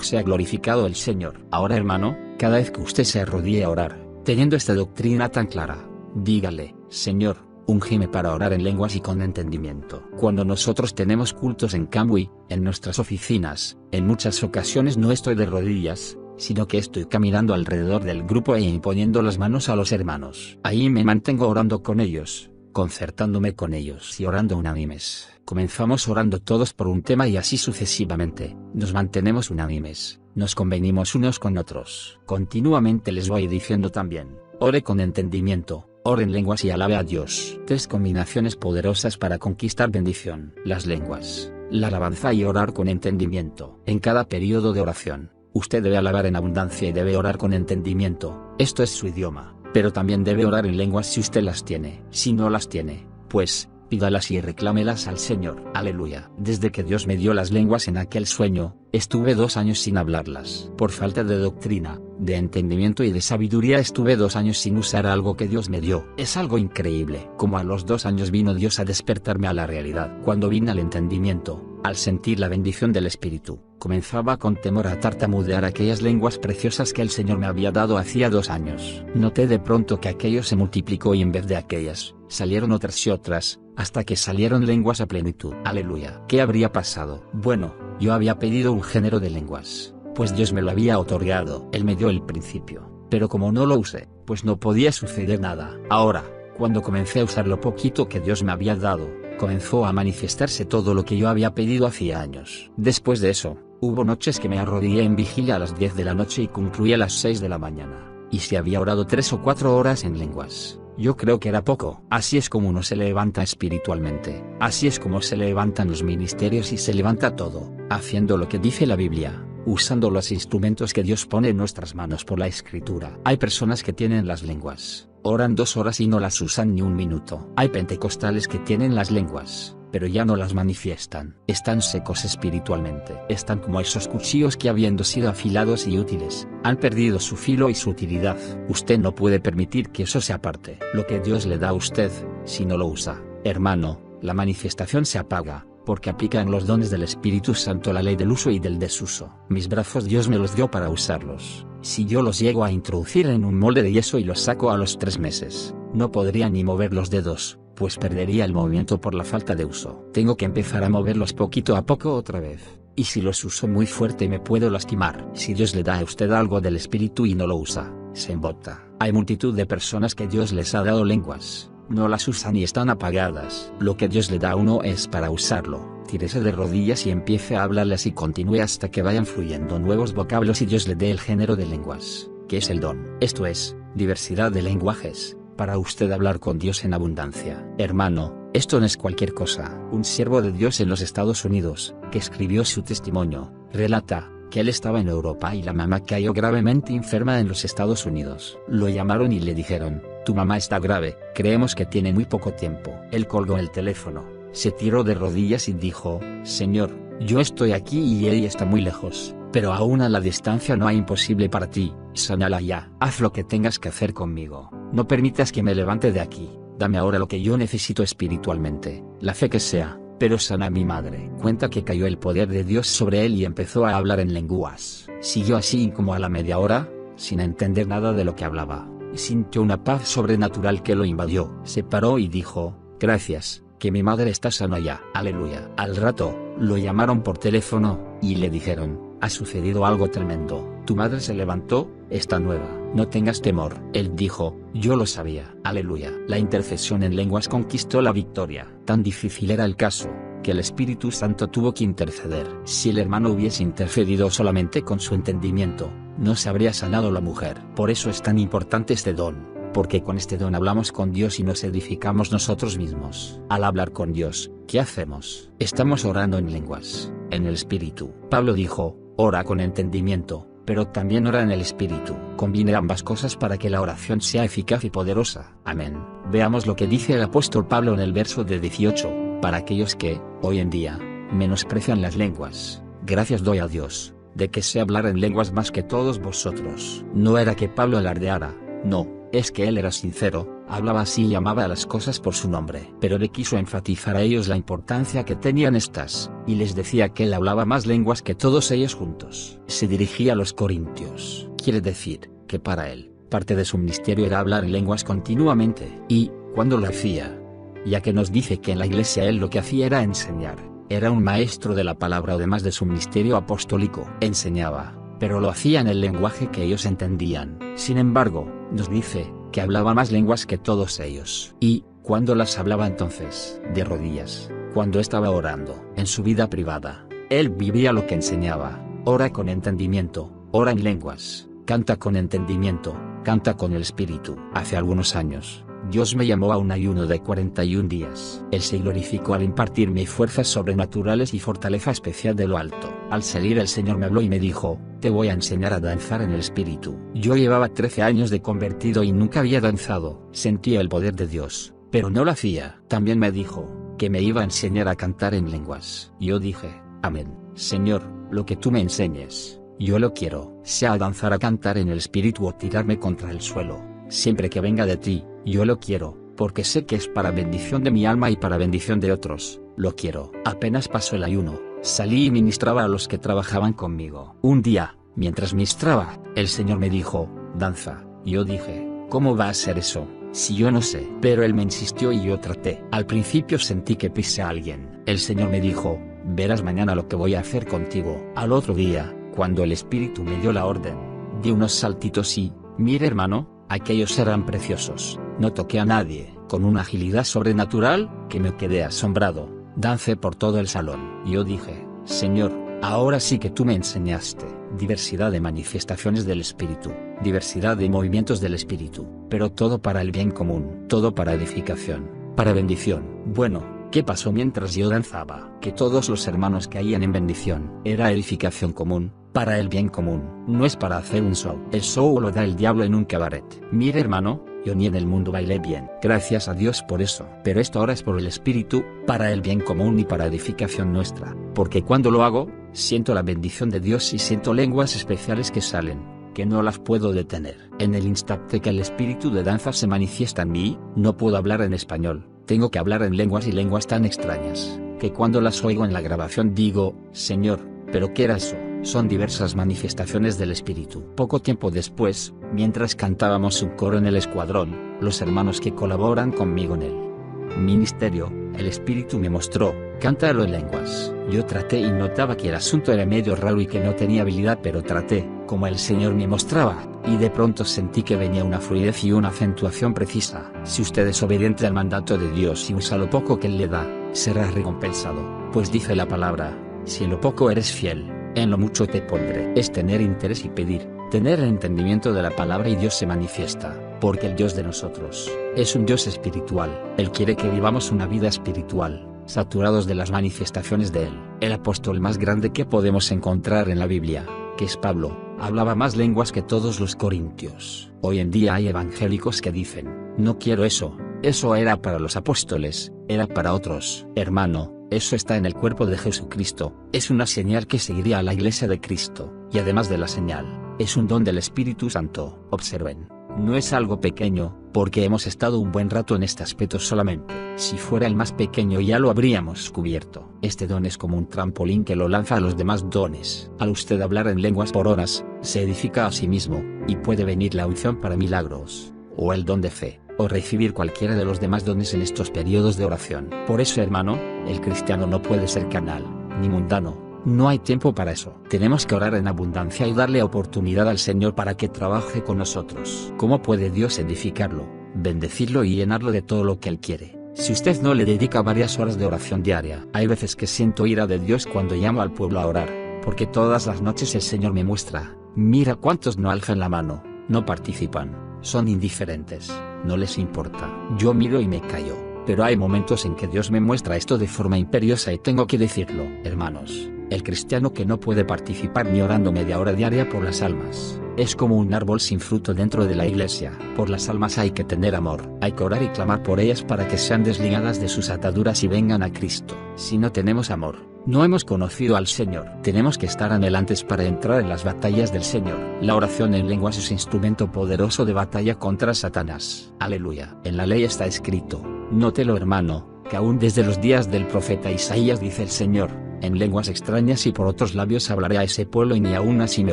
Sea glorificado el Señor. Ahora hermano, cada vez que usted se arrodille a orar, teniendo esta doctrina tan clara, dígale, Señor, úngeme para orar en lenguas y con entendimiento. Cuando nosotros tenemos cultos en Cambuy, en nuestras oficinas, en muchas ocasiones no estoy de rodillas, sino que estoy caminando alrededor del grupo e imponiendo las manos a los hermanos. Ahí me mantengo orando con ellos, concertándome con ellos y orando unánimes. Comenzamos orando todos por un tema y así sucesivamente, nos mantenemos unánimes, nos convenimos unos con otros. Continuamente les voy diciendo también, ore con entendimiento, ore en lenguas y alabe a Dios. 3 combinaciones poderosas para conquistar bendición. Las lenguas, la alabanza y orar con entendimiento. En cada periodo de oración, usted debe alabar en abundancia y debe orar con entendimiento, esto es su idioma, pero también debe orar en lenguas si usted las tiene. Si no las tiene, pues, pídalas y reclámelas al Señor. Aleluya. Desde que Dios me dio las lenguas en aquel sueño, estuve 2 años sin hablarlas. Por falta de doctrina, de entendimiento y de sabiduría estuve 2 años sin usar algo que Dios me dio. Es algo increíble. Como a los 2 años vino Dios a despertarme a la realidad. Cuando vine al entendimiento, al sentir la bendición del Espíritu, comenzaba con temor a tartamudear aquellas lenguas preciosas que el Señor me había dado hacía 2 años. Noté de pronto que aquello se multiplicó y en vez de aquellas, salieron otras y otras, hasta que salieron lenguas a plenitud. Aleluya. ¿Qué habría pasado? Bueno, yo había pedido un género de lenguas, pues Dios me lo había otorgado. Él me dio el principio, pero como no lo usé, pues no podía suceder nada. Ahora, cuando comencé a usar lo poquito que Dios me había dado, comenzó a manifestarse todo lo que yo había pedido hacía años. Después de eso, hubo noches que me arrodillé en vigilia a las 10 de la noche y concluí a las 6 de la mañana. Y si había orado 3 o 4 horas en lenguas, yo creo que era poco. Así es como uno se levanta espiritualmente. Así es como se levantan los ministerios y se levanta todo, haciendo lo que dice la Biblia, usando los instrumentos que Dios pone en nuestras manos por la Escritura. Hay personas que tienen las lenguas, oran 2 horas y no las usan ni un minuto. Hay pentecostales que tienen las lenguas, pero ya no las manifiestan. Están secos espiritualmente. Están como esos cuchillos que, habiendo sido afilados y útiles, han perdido su filo y su utilidad. Usted no puede permitir que eso se aparte. Lo que Dios le da a usted, si no lo usa, hermano, la manifestación se apaga, porque aplica en los dones del Espíritu Santo la ley del uso y del desuso. Mis brazos Dios me los dio para usarlos. Si yo los llego a introducir en un molde de yeso y los saco a los 3 meses, no podría ni mover los dedos, pues perdería el movimiento por la falta de uso. Tengo que empezar a moverlos poquito a poco otra vez, y si los uso muy fuerte me puedo lastimar. Si Dios le da a usted algo del Espíritu y no lo usa, se embota. Hay multitud de personas que Dios les ha dado lenguas, no las usan y están apagadas. Lo que Dios le da a uno es para usarlo. Tírese de rodillas y empiece a hablarles y continúe hasta que vayan fluyendo nuevos vocablos y Dios le dé el género de lenguas, que es el don. Esto es, diversidad de lenguajes, para usted hablar con Dios en abundancia. Hermano, esto no es cualquier cosa. Un siervo de Dios en los Estados Unidos, que escribió su testimonio, relata que él estaba en Europa y la mamá cayó gravemente enferma en los Estados Unidos. Lo llamaron y le dijeron, tu mamá está grave, creemos que tiene muy poco tiempo. Él colgó el teléfono, se tiró de rodillas y dijo, Señor, yo estoy aquí y ella está muy lejos, pero aún a la distancia no hay imposible para ti, sánala ya. Haz lo que tengas que hacer conmigo, no permitas que me levante de aquí, dame ahora lo que yo necesito espiritualmente, la fe que sea, pero sana a mi madre. Cuenta que cayó el poder de Dios sobre él y empezó a hablar en lenguas. Siguió así como a la media hora, sin entender nada de lo que hablaba, y sintió una paz sobrenatural que lo invadió. Se paró y dijo, gracias, que mi madre está sana ya. Aleluya. Al rato, lo llamaron por teléfono, y le dijeron, ha sucedido algo tremendo, tu madre se levantó, está nueva, no tengas temor. Él dijo, yo lo sabía. Aleluya. La intercesión en lenguas conquistó la victoria. Tan difícil era el caso, que el Espíritu Santo tuvo que interceder. Si el hermano hubiese intercedido solamente con su entendimiento, no se habría sanado la mujer. Por eso es tan importante este don, porque con este don hablamos con Dios y nos edificamos nosotros mismos. Al hablar con Dios, ¿qué hacemos? Estamos orando en lenguas, en el Espíritu. Pablo dijo, ora con entendimiento, pero también ora en el Espíritu. Combine ambas cosas para que la oración sea eficaz y poderosa. Amén. Veamos lo que dice el apóstol Pablo en el verso de 18, para aquellos que, hoy en día, menosprecian las lenguas. Gracias doy a Dios, de que sé hablar en lenguas más que todos vosotros. No era que Pablo alardeara, no, es que él era sincero, hablaba así y llamaba a las cosas por su nombre. Pero le quiso enfatizar a ellos la importancia que tenían estas, y les decía que él hablaba más lenguas que todos ellos juntos. Se dirigía a los corintios. Quiere decir, que para él, parte de su ministerio era hablar en lenguas continuamente. Y, cuando lo hacía, ya que nos dice que en la iglesia él lo que hacía era enseñar, era un maestro de la palabra además de su ministerio apostólico. Enseñaba, pero lo hacía en el lenguaje que ellos entendían. Sin embargo, nos dice, que hablaba más lenguas que todos ellos. Y, Cuando las hablaba entonces, de rodillas, cuando estaba orando, en su vida privada, él vivía lo que enseñaba, ora con entendimiento, ora en lenguas, canta con entendimiento, canta con el Espíritu. Hace algunos años, Dios me llamó a un ayuno de 41 días. Él se glorificó al impartirme fuerzas sobrenaturales y fortaleza especial de lo alto. Al salir el Señor me habló y me dijo, te voy a enseñar a danzar en el Espíritu. Yo llevaba 13 años de convertido y nunca había danzado. Sentía el poder de Dios, pero no lo hacía. También me dijo, que me iba a enseñar a cantar en lenguas. Yo dije, amén, Señor, lo que tú me enseñes, yo lo quiero. Sea a danzar, a cantar en el Espíritu o tirarme contra el suelo, siempre que venga de ti, yo lo quiero, porque sé que es para bendición de mi alma y para bendición de otros, lo quiero. Apenas pasó el ayuno, salí y ministraba a los que trabajaban conmigo. Un día, mientras ministraba, el Señor me dijo, danza. Yo dije, ¿cómo va a ser eso, si yo no sé? Pero él me insistió y yo traté. Al principio sentí que pisé a alguien. El Señor me dijo, verás mañana lo que voy a hacer contigo. Al otro día, cuando el Espíritu me dio la orden, di unos saltitos y, mire hermano, aquellos eran preciosos. No toqué a nadie. Con una agilidad sobrenatural, que me quedé asombrado, dancé por todo el salón. Yo dije, Señor, ahora sí que tú me enseñaste. Diversidad de manifestaciones del Espíritu, diversidad de movimientos del Espíritu, pero todo para el bien común, todo para edificación, para bendición. Bueno, ¿qué pasó mientras yo danzaba? Que todos los hermanos caían en bendición. Era edificación común, para el bien común. No es para hacer un show. El show lo da el diablo en un cabaret. Mire hermano, yo ni en el mundo bailé bien. Gracias a Dios por eso. Pero esto ahora es por el Espíritu, para el bien común y para edificación nuestra. Porque cuando lo hago, siento la bendición de Dios y siento lenguas especiales que salen, que no las puedo detener. En el instante que el espíritu de danza se manifiesta en mí, no puedo hablar en español. Tengo que hablar en lenguas y lenguas tan extrañas, que cuando las oigo en la grabación digo, Señor, ¿pero qué era eso? Son diversas manifestaciones del Espíritu. Poco tiempo después, mientras cantábamos un coro en el escuadrón, los hermanos que colaboran conmigo en el ministerio, el Espíritu me mostró, cántalo en lenguas. Yo traté y notaba que el asunto era medio raro y que no tenía habilidad, pero traté, como el Señor me mostraba, y de pronto sentí que venía una fluidez y una acentuación precisa. Si usted es obediente al mandato de Dios y usa lo poco que Él le da, será recompensado, pues dice la palabra, si en lo poco eres fiel, en lo mucho te pondré. Es tener interés y pedir, tener el entendimiento de la palabra y Dios se manifiesta, porque el Dios de nosotros, es un Dios espiritual. Él quiere que vivamos una vida espiritual, saturados de las manifestaciones de Él. El apóstol más grande que podemos encontrar en la Biblia, que es Pablo, hablaba más lenguas que todos los corintios. Hoy en día hay evangélicos que dicen, no quiero eso, eso era para los apóstoles, era para otros. Hermano, eso está en el cuerpo de Jesucristo, es una señal que seguiría a la iglesia de Cristo, y además de la señal, es un don del Espíritu Santo. Observen, no es algo pequeño, porque hemos estado un buen rato en este aspecto solamente. Si fuera el más pequeño ya lo habríamos cubierto. Este don es como un trampolín que lo lanza a los demás dones. Al usted hablar en lenguas por horas, se edifica a sí mismo, y puede venir la unción para milagros, o el don de fe, o recibir cualquiera de los demás dones en estos periodos de oración. Por eso hermano, el cristiano no puede ser carnal, ni mundano. No hay tiempo para eso. Tenemos que orar en abundancia y darle oportunidad al Señor para que trabaje con nosotros. ¿Cómo puede Dios edificarlo, bendecirlo y llenarlo de todo lo que Él quiere? Si usted no le dedica varias horas de oración diaria. Hay veces que siento ira de Dios cuando llamo al pueblo a orar, porque todas las noches el Señor me muestra, mira cuántos no alzan la mano, no participan, son indiferentes, no les importa. Yo miro y me callo, pero hay momentos en que Dios me muestra esto de forma imperiosa y tengo que decirlo. Hermanos, el cristiano que no puede participar ni orando media hora diaria por las almas, es como un árbol sin fruto dentro de la iglesia. Por las almas hay que tener amor, hay que orar y clamar por ellas para que sean desligadas de sus ataduras y vengan a Cristo. Si no tenemos amor, no hemos conocido al Señor. Tenemos que estar anhelantes para entrar en las batallas del Señor. La oración en lenguas es instrumento poderoso de batalla contra Satanás. Aleluya. En la ley está escrito, nótelo hermano, que aún desde los días del profeta Isaías dice el Señor, en lenguas extrañas y por otros labios hablaré a ese pueblo y ni aun así me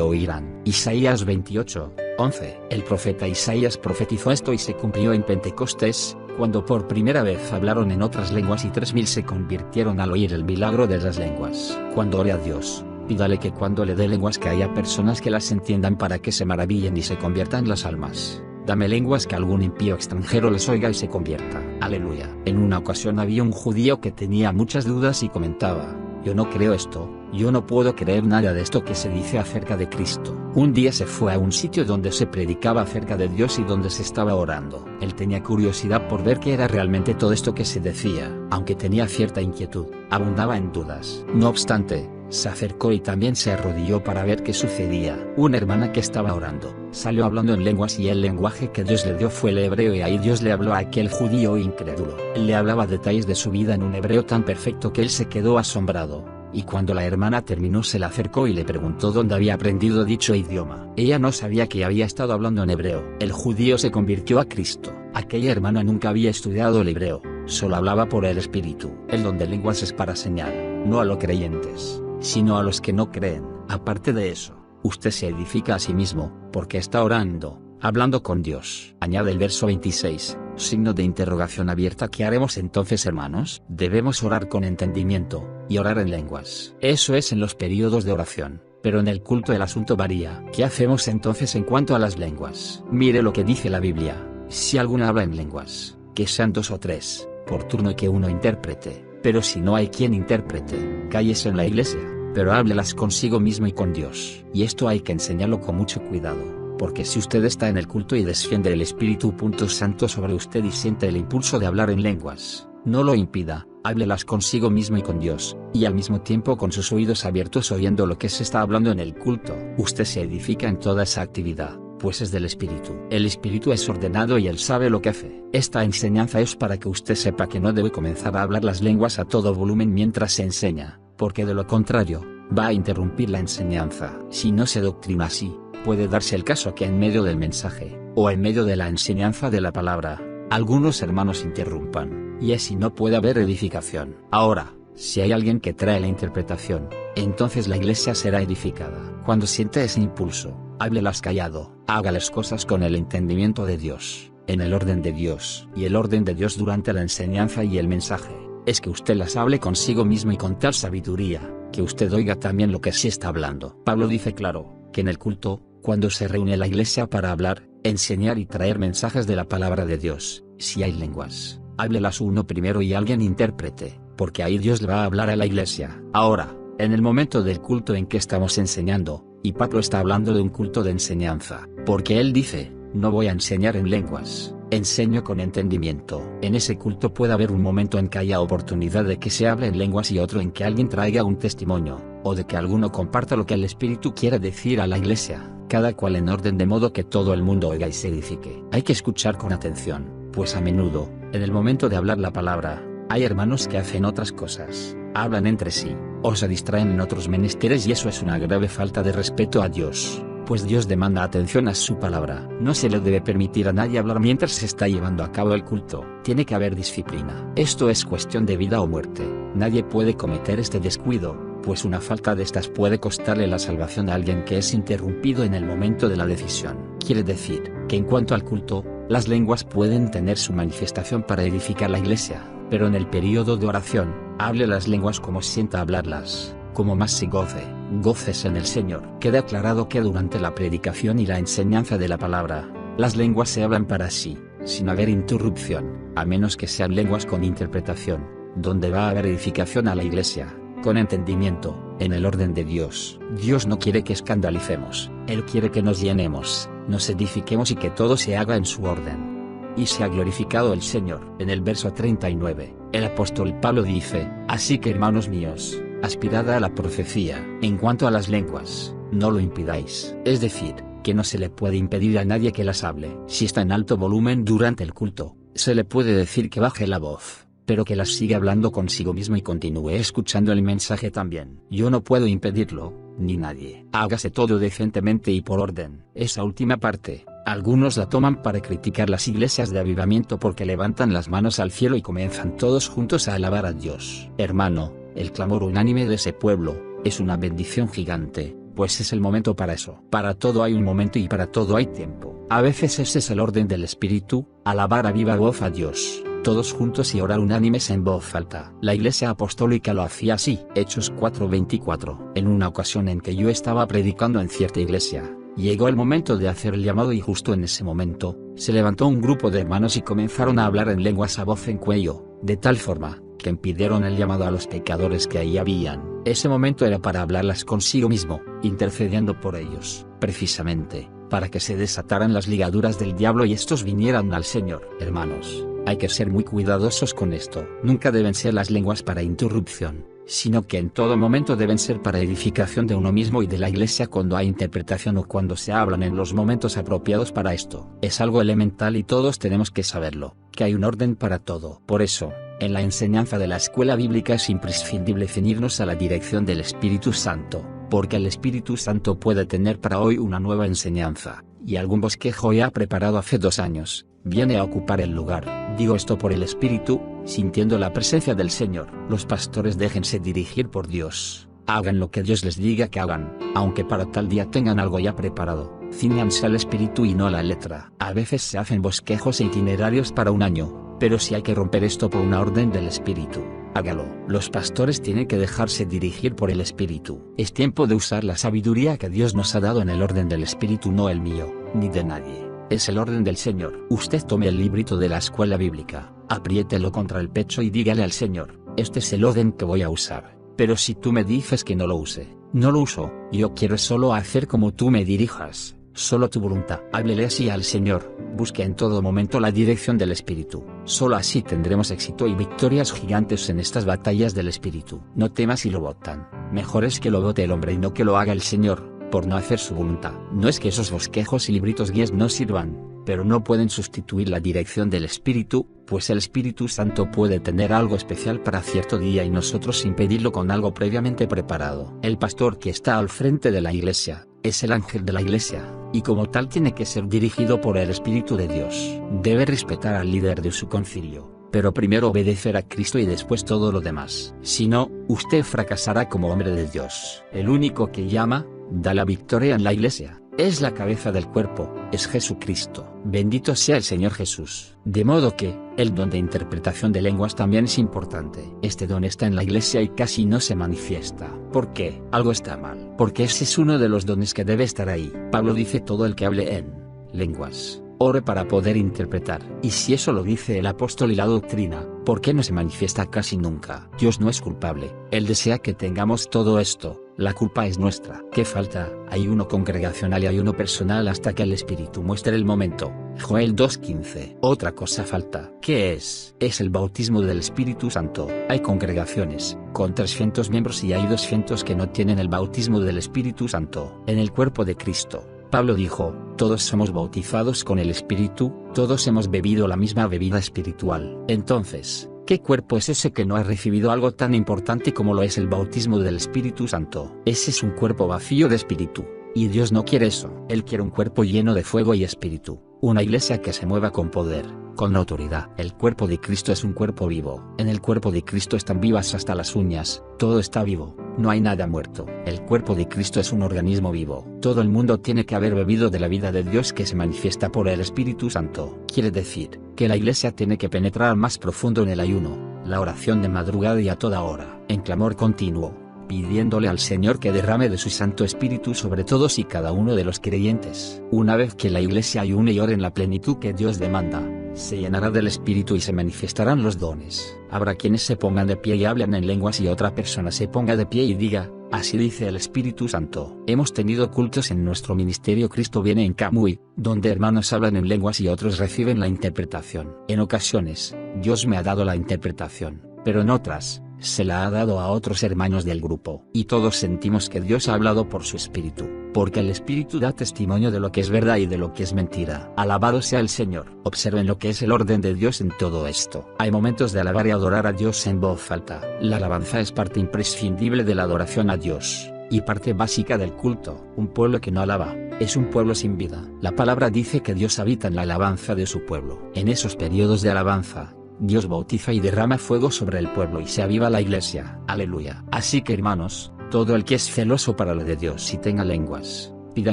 oirán. Isaías 28:11. El profeta Isaías profetizó esto y se cumplió en Pentecostés, cuando por primera vez hablaron en otras lenguas y 3000 se convirtieron al oír el milagro de las lenguas. Cuando ore a Dios, pídale que cuando le dé lenguas que haya personas que las entiendan para que se maravillen y se conviertan las almas. Dame lenguas que algún impío extranjero les oiga y se convierta. Aleluya. En una ocasión había un judío que tenía muchas dudas y comentaba: yo no creo esto, yo no puedo creer nada de esto que se dice acerca de Cristo. Un día se fue a un sitio donde se predicaba acerca de Dios y donde se estaba orando. Él tenía curiosidad por ver qué era realmente todo esto que se decía, aunque tenía cierta inquietud, abundaba en dudas. No obstante, se acercó y también se arrodilló para ver qué sucedía. Una hermana que estaba orando, salió hablando en lenguas y el lenguaje que Dios le dio fue el hebreo y ahí Dios le habló a aquel judío incrédulo. Él le hablaba detalles de su vida en un hebreo tan perfecto que él se quedó asombrado. Y cuando la hermana terminó se le acercó y le preguntó dónde había aprendido dicho idioma. Ella no sabía que había estado hablando en hebreo. El judío se convirtió a Cristo. Aquella hermana nunca había estudiado el hebreo, solo hablaba por el Espíritu. El don de lenguas es para señal, no a los creyentes, sino a los que no creen. Aparte de eso, usted se edifica a sí mismo, porque está orando, hablando con Dios. Añade el verso 26. Signo de interrogación abierta. ¿Qué haremos entonces, hermanos? Debemos orar con entendimiento, y orar en lenguas. Eso es en los periodos de oración, pero en el culto el asunto varía. ¿Qué hacemos entonces en cuanto a las lenguas? Mire lo que dice la Biblia: si alguno habla en lenguas, que sean 2 o 3, por turno y que uno interprete, pero si no hay quien interprete, cállese en la iglesia, pero háblelas consigo mismo y con Dios. Y esto hay que enseñarlo con mucho cuidado. Porque si usted está en el culto y desciende el Espíritu Santo sobre usted y siente el impulso de hablar en lenguas, no lo impida, háblelas consigo mismo y con Dios, y al mismo tiempo con sus oídos abiertos oyendo lo que se está hablando en el culto. Usted se edifica en toda esa actividad, pues es del Espíritu. El Espíritu es ordenado y Él sabe lo que hace. Esta enseñanza es para que usted sepa que no debe comenzar a hablar las lenguas a todo volumen mientras se enseña, porque de lo contrario, va a interrumpir la enseñanza. Si no se doctrina así, puede darse el caso que en medio del mensaje, o en medio de la enseñanza de la palabra, algunos hermanos interrumpan, y así no puede haber edificación. Ahora, si hay alguien que trae la interpretación, entonces la iglesia será edificada. Cuando siente ese impulso, háblelas callado, hágales cosas con el entendimiento de Dios, en el orden de Dios. Y el orden de Dios durante la enseñanza y el mensaje, es que usted las hable consigo mismo y con tal sabiduría, que usted oiga también lo que sí está hablando. Pablo dice claro, que en el culto, cuando se reúne la iglesia para hablar, enseñar y traer mensajes de la palabra de Dios, si hay lenguas, háblelas uno primero y alguien interprete, porque ahí Dios le va a hablar a la iglesia. Ahora, en el momento del culto en que estamos enseñando, y Pablo está hablando de un culto de enseñanza, porque él dice: no voy a enseñar en lenguas, enseño con entendimiento. En ese culto puede haber un momento en que haya oportunidad de que se hable en lenguas y otro en que alguien traiga un testimonio, o de que alguno comparta lo que el Espíritu quiere decir a la iglesia, cada cual en orden de modo que todo el mundo oiga y se edifique. Hay que escuchar con atención, pues a menudo, en el momento de hablar la palabra, hay hermanos que hacen otras cosas, hablan entre sí, o se distraen en otros menesteres y eso es una grave falta de respeto a Dios, pues Dios demanda atención a su palabra. No se le debe permitir a nadie hablar mientras se está llevando a cabo el culto. Tiene que haber disciplina. Esto es cuestión de vida o muerte. Nadie puede cometer este descuido, pues una falta de estas puede costarle la salvación a alguien que es interrumpido en el momento de la decisión. Quiere decir, que en cuanto al culto, las lenguas pueden tener su manifestación para edificar la iglesia, pero en el período de oración, hable las lenguas como sienta hablarlas, como más se goce, goces en el Señor. Queda aclarado que durante la predicación y la enseñanza de la palabra, las lenguas se hablan para sí, sin haber interrupción, a menos que sean lenguas con interpretación, donde va a haber edificación a la iglesia, con entendimiento, en el orden de Dios. Dios no quiere que escandalicemos, Él quiere que nos llenemos, nos edifiquemos y que todo se haga en su orden. Y se ha glorificado el Señor. En el verso 39, el apóstol Pablo dice: así que hermanos míos, aspirad a la profecía. En cuanto a las lenguas, no lo impidáis. Es decir, que no se le puede impedir a nadie que las hable. Si está en alto volumen durante el culto, se le puede decir que baje la voz, pero que las siga hablando consigo mismo y continúe escuchando el mensaje también. Yo no puedo impedirlo, ni nadie. Hágase todo decentemente y por orden. Esa última parte, algunos la toman para criticar las iglesias de avivamiento porque levantan las manos al cielo y comienzan todos juntos a alabar a Dios. Hermano, el clamor unánime de ese pueblo, es una bendición gigante, pues es el momento para eso. Para todo hay un momento y para todo hay tiempo. A veces ese es el orden del Espíritu, alabar a viva voz a Dios, todos juntos y orar unánimes en voz alta. La iglesia apostólica lo hacía así. Hechos 4:24. En una ocasión en que yo estaba predicando en cierta iglesia, Llegó el momento de hacer el llamado y justo en ese momento, se levantó un grupo de hermanos y comenzaron a hablar en lenguas a voz en cuello, de tal forma, que impidieron el llamado a los pecadores que ahí habían. Ese momento era para hablarlas consigo mismo, intercediendo por ellos, precisamente, para que se desataran las ligaduras del diablo y estos vinieran al Señor. Hermanos, hay que ser muy cuidadosos con esto. Nunca deben ser las lenguas para interrupción, sino que en todo momento deben ser para edificación de uno mismo y de la iglesia cuando hay interpretación o cuando se hablan en los momentos apropiados para esto. Es algo elemental y todos tenemos que saberlo, que hay un orden para todo. Por eso, en la enseñanza de la escuela bíblica es imprescindible ceñirnos a la dirección del Espíritu Santo, porque el Espíritu Santo puede tener para hoy una nueva enseñanza, y algún bosquejo ya preparado hace 2 años, viene a ocupar el lugar. Digo esto por el Espíritu, sintiendo la presencia del Señor. Los pastores déjense dirigir por Dios, hagan lo que Dios les diga que hagan, aunque para tal día tengan algo ya preparado, cíñanse al Espíritu y no a la letra. A veces se hacen bosquejos e itinerarios para un año, pero si hay que romper esto por una orden del Espíritu, hágalo. Los pastores tienen que dejarse dirigir por el Espíritu. Es tiempo de usar la sabiduría que Dios nos ha dado en el orden del Espíritu, no el mío, ni de nadie. Es el orden del Señor. Usted tome el librito de la escuela bíblica, apriételo contra el pecho y dígale al Señor, este es el orden que voy a usar. Pero si tú me dices que no lo use, no lo uso. Yo quiero solo hacer como tú me dirijas, solo tu voluntad. Háblele así al Señor, busque en todo momento la dirección del Espíritu. Solo así tendremos éxito y victorias gigantes en estas batallas del Espíritu. No temas si lo votan. Mejor es que lo vote el hombre y no que lo haga el Señor, por no hacer su voluntad. No es que esos bosquejos y libritos guías no sirvan, pero no pueden sustituir la dirección del Espíritu, pues el Espíritu Santo puede tener algo especial para cierto día y nosotros impedirlo con algo previamente preparado. El pastor que está al frente de la iglesia, es el ángel de la iglesia, y como tal tiene que ser dirigido por el Espíritu de Dios. Debe respetar al líder de su concilio, pero primero obedecer a Cristo y después todo lo demás. Si no, usted fracasará como hombre de Dios. El único que llama, da la victoria en la iglesia, es la cabeza del cuerpo, es Jesucristo. Bendito sea el Señor Jesús. De modo que, el don de interpretación de lenguas también es importante. Este don está en la iglesia y casi no se manifiesta. ¿Por qué? Algo está mal. Porque ese es uno de los dones que debe estar ahí. Pablo dice todo el que hable en lenguas, ore para poder interpretar. Y si eso lo dice el apóstol y la doctrina, ¿por qué no se manifiesta casi nunca? Dios no es culpable. Él desea que tengamos todo esto. La culpa es nuestra. ¿Qué falta? Hay uno congregacional y hay uno personal hasta que el Espíritu muestre el momento. Joel 2:15. Otra cosa falta. ¿Qué es? Es el bautismo del Espíritu Santo. Hay congregaciones con 300 miembros y hay 200 que no tienen el bautismo del Espíritu Santo. En el cuerpo de Cristo, Pablo dijo, todos somos bautizados con el Espíritu, todos hemos bebido la misma bebida espiritual. Entonces, ¿qué cuerpo es ese que no ha recibido algo tan importante como lo es el bautismo del Espíritu Santo? Ese es un cuerpo vacío de espíritu, y Dios no quiere eso. Él quiere un cuerpo lleno de fuego y espíritu, una iglesia que se mueva con poder, con autoridad. El cuerpo de Cristo es un cuerpo vivo. En el cuerpo de Cristo están vivas hasta las uñas, todo está vivo, no hay nada muerto. El cuerpo de Cristo es un organismo vivo. Todo el mundo tiene que haber bebido de la vida de Dios que se manifiesta por el Espíritu Santo. Quiere decir, que la iglesia tiene que penetrar más profundo en el ayuno, la oración de madrugada y a toda hora, en clamor continuo, pidiéndole al Señor que derrame de su Santo Espíritu sobre todos y cada uno de los creyentes. Una vez que la iglesia ayune y ore en la plenitud que Dios demanda, se llenará del Espíritu y se manifestarán los dones. Habrá quienes se pongan de pie y hablen en lenguas y otra persona se ponga de pie y diga, así dice el Espíritu Santo. Hemos tenido cultos en nuestro ministerio Cristo viene en Camuy, donde hermanos hablan en lenguas y otros reciben la interpretación. En ocasiones, Dios me ha dado la interpretación, pero en otras, se la ha dado a otros hermanos del grupo. Y todos sentimos que Dios ha hablado por su Espíritu, porque el Espíritu da testimonio de lo que es verdad y de lo que es mentira. Alabado sea el Señor. Observen lo que es el orden de Dios en todo esto. Hay momentos de alabar y adorar a Dios en voz alta. La alabanza es parte imprescindible de la adoración a Dios, y parte básica del culto. Un pueblo que no alaba, es un pueblo sin vida. La palabra dice que Dios habita en la alabanza de su pueblo. En esos periodos de alabanza, Dios bautiza y derrama fuego sobre el pueblo y se aviva la iglesia. Aleluya. Así que hermanos, todo el que es celoso para lo de Dios y tenga lenguas, pida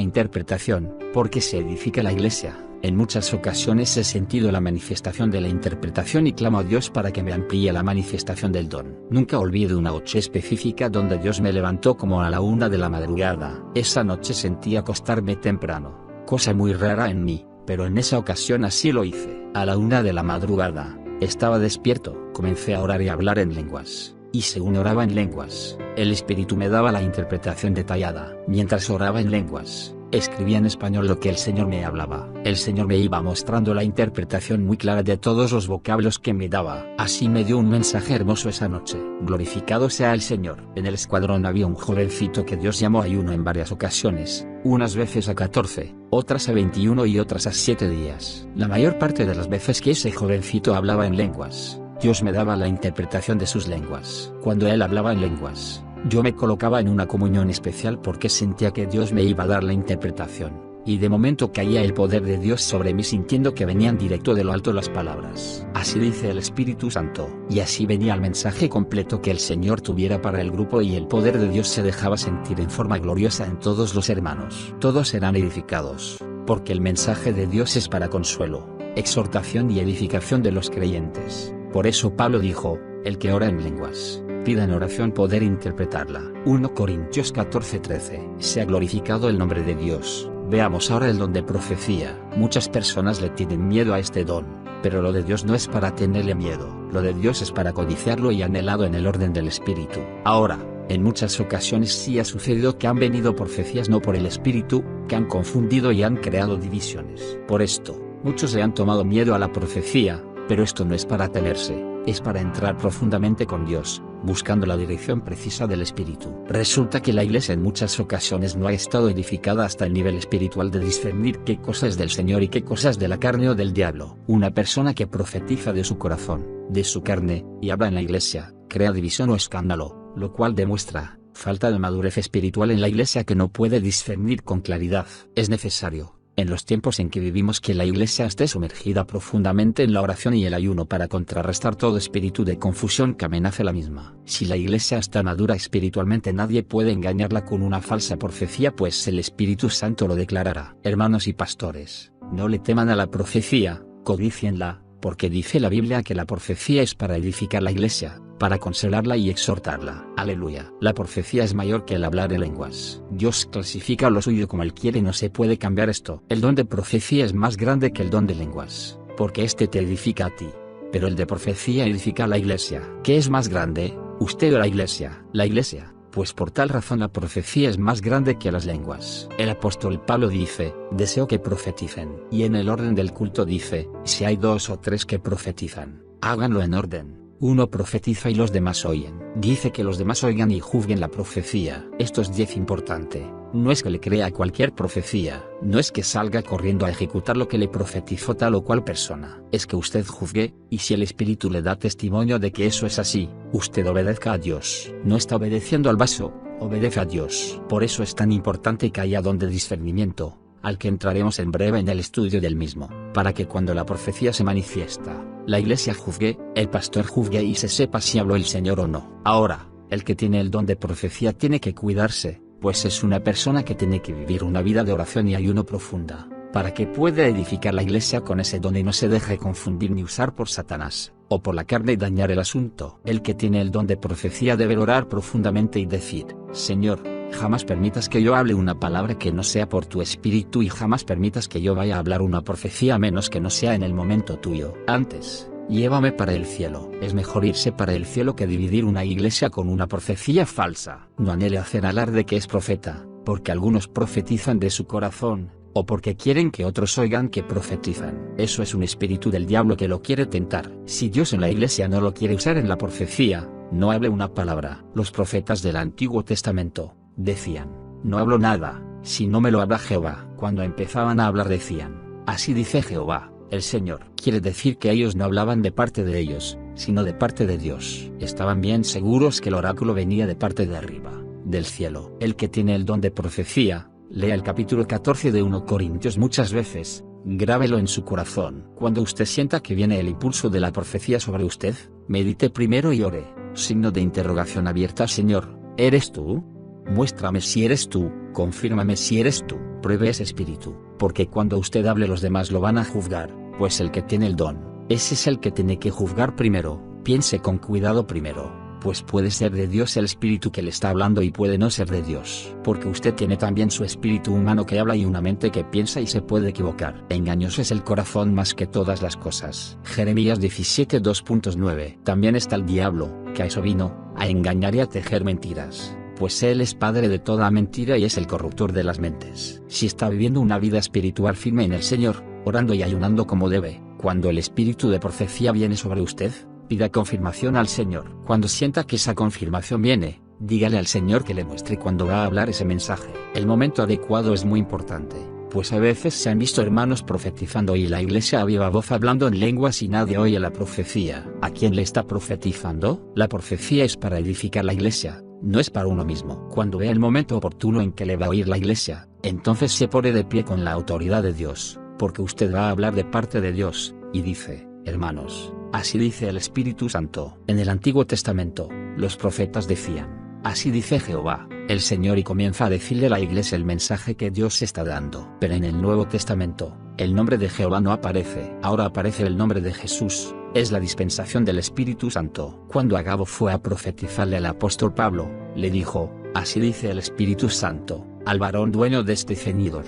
interpretación, porque se edifica la iglesia. En muchas ocasiones he sentido la manifestación de la interpretación y clamo a Dios para que me amplíe la manifestación del don. Nunca olvido una noche específica donde Dios me levantó como a la 1 de la madrugada. Esa noche sentí acostarme temprano, cosa muy rara en mí, pero en esa ocasión así lo hice. A la 1 de la madrugada, estaba despierto, comencé a orar y a hablar en lenguas. Y según oraba en lenguas, el Espíritu me daba la interpretación detallada. Mientras oraba en lenguas, escribía en español lo que el Señor me hablaba. El Señor me iba mostrando la interpretación muy clara de todos los vocablos que me daba. Así me dio un mensaje hermoso esa noche. Glorificado sea el Señor. En el escuadrón había un jovencito que Dios llamó ayuno en varias ocasiones, unas veces a 14, otras a 21 y otras a 7 días. La mayor parte de las veces que ese jovencito hablaba en lenguas, Dios me daba la interpretación de sus lenguas. Cuando él hablaba en lenguas, yo me colocaba en una comunión especial porque sentía que Dios me iba a dar la interpretación, y de momento caía el poder de Dios sobre mí sintiendo que venían directo de lo alto las palabras. Así dice el Espíritu Santo, y así venía el mensaje completo que el Señor tuviera para el grupo y el poder de Dios se dejaba sentir en forma gloriosa en todos los hermanos. Todos serán edificados, porque el mensaje de Dios es para consuelo, exhortación y edificación de los creyentes. Por eso Pablo dijo, el que ora en lenguas, pida en oración poder interpretarla. 1 Corintios 14:13. Sea glorificado el nombre de Dios. Veamos ahora el don de profecía. Muchas personas le tienen miedo a este don, pero lo de Dios no es para tenerle miedo, lo de Dios es para codiciarlo y anhelado en el orden del Espíritu. Ahora, en muchas ocasiones sí ha sucedido que han venido profecías no por el Espíritu, que han confundido y han creado divisiones. Por esto, muchos le han tomado miedo a la profecía, pero esto no es para temerse, es para entrar profundamente con Dios, buscando la dirección precisa del Espíritu. Resulta que la Iglesia en muchas ocasiones no ha estado edificada hasta el nivel espiritual de discernir qué cosa es del Señor y qué cosa es de la carne o del diablo. Una persona que profetiza de su corazón, de su carne, y habla en la Iglesia, crea división o escándalo, lo cual demuestra falta de madurez espiritual en la Iglesia que no puede discernir con claridad. Es necesario, en los tiempos en que vivimos, que la Iglesia esté sumergida profundamente en la oración y el ayuno para contrarrestar todo espíritu de confusión que amenace la misma. Si la Iglesia está madura espiritualmente, nadie puede engañarla con una falsa profecía, pues el Espíritu Santo lo declarará. Hermanos y pastores, no le teman a la profecía, codícienla, porque dice la Biblia que la profecía es para edificar la Iglesia, para consolarla y exhortarla. Aleluya. La profecía es mayor que el hablar en lenguas. Dios clasifica lo suyo como Él quiere y no se puede cambiar esto. El don de profecía es más grande que el don de lenguas, porque este te edifica a ti, pero el de profecía edifica a la Iglesia. ¿Qué es más grande, usted o la Iglesia? La Iglesia. Pues por tal razón la profecía es más grande que las lenguas. El apóstol Pablo dice, deseo que profeticen. Y en el orden del culto dice, si hay 2 o 3 que profetizan, háganlo en orden. Uno profetiza y los demás oyen. Dice que los demás oigan y juzguen la profecía. Esto es 10 importante. No es que le crea a cualquier profecía, no es que salga corriendo a ejecutar lo que le profetizó tal o cual persona. Es que usted juzgue, y si el Espíritu le da testimonio de que eso es así, usted obedezca a Dios. No está obedeciendo al vaso, obedece a Dios. Por eso es tan importante que haya don de discernimiento, al que entraremos en breve en el estudio del mismo, para que cuando la profecía se manifiesta, la Iglesia juzgue, el pastor juzgue y se sepa si habló el Señor o no. Ahora, el que tiene el don de profecía tiene que cuidarse, pues es una persona que tiene que vivir una vida de oración y ayuno profunda, para que pueda edificar la Iglesia con ese don y no se deje confundir ni usar por Satanás, o por la carne y dañar el asunto. El que tiene el don de profecía debe orar profundamente y decir, Señor, jamás permitas que yo hable una palabra que no sea por tu Espíritu y jamás permitas que yo vaya a hablar una profecía a menos que no sea en el momento tuyo. Antes, llévame para el cielo. Es mejor irse para el cielo que dividir una iglesia con una profecía falsa. No anhele hacer alarde que es profeta, porque algunos profetizan de su corazón, o porque quieren que otros oigan que profetizan. Eso es un espíritu del diablo que lo quiere tentar. Si Dios en la iglesia no lo quiere usar en la profecía, no hable una palabra. Los profetas del Antiguo Testamento decían, no hablo nada, si no me lo habla Jehová. Cuando empezaban a hablar decían, así dice Jehová, el Señor. Quiere decir que ellos no hablaban de parte de ellos, sino de parte de Dios. Estaban bien seguros que el oráculo venía de parte de arriba, del cielo. El que tiene el don de profecía, lea el capítulo 14 de 1 Corintios muchas veces, grábelo en su corazón. Cuando usted sienta que viene el impulso de la profecía sobre usted, medite primero y ore, signo de interrogación abierta. Señor, ¿eres tú? Muéstrame si eres tú, confírmame si eres tú. pruebe ese espíritu, porque cuando usted hable los demás lo van a juzgar, pues el que tiene el don, ese es el que tiene que juzgar primero. Piense con cuidado primero, pues puede ser de Dios el espíritu que le está hablando y puede no ser de Dios, porque usted tiene también su espíritu humano que habla y una mente que piensa y se puede equivocar. Engañoso es el corazón más que todas las cosas. Jeremías 17:2.9. También está el diablo, que a eso vino, a engañar y a tejer mentiras, pues él es padre de toda mentira y es el corruptor de las mentes. Si está viviendo una vida espiritual firme en el Señor, orando y ayunando como debe, cuando el espíritu de profecía viene sobre usted, pida confirmación al Señor. Cuando sienta que esa confirmación viene, dígale al Señor que le muestre cuándo va a hablar ese mensaje. El momento adecuado es muy importante, pues a veces se han visto hermanos profetizando y la iglesia a viva voz hablando en lenguas y nadie oye la profecía. ¿A quién le está profetizando? La profecía es para edificar la iglesia, no es para uno mismo. Cuando vea el momento oportuno en que le va a oír la iglesia, entonces se pone de pie con la autoridad de Dios, porque usted va a hablar de parte de Dios, y dice: hermanos, así dice el Espíritu Santo. En el Antiguo Testamento, los profetas decían: así dice Jehová, el Señor, y comienza a decirle a la iglesia el mensaje que Dios está dando. Pero en el Nuevo Testamento, el nombre de Jehová no aparece. Ahora aparece el nombre de Jesús, es la dispensación del Espíritu Santo. Cuando Agabo fue a profetizarle al apóstol Pablo, le dijo: así dice el Espíritu Santo, al varón dueño de este ceñidor.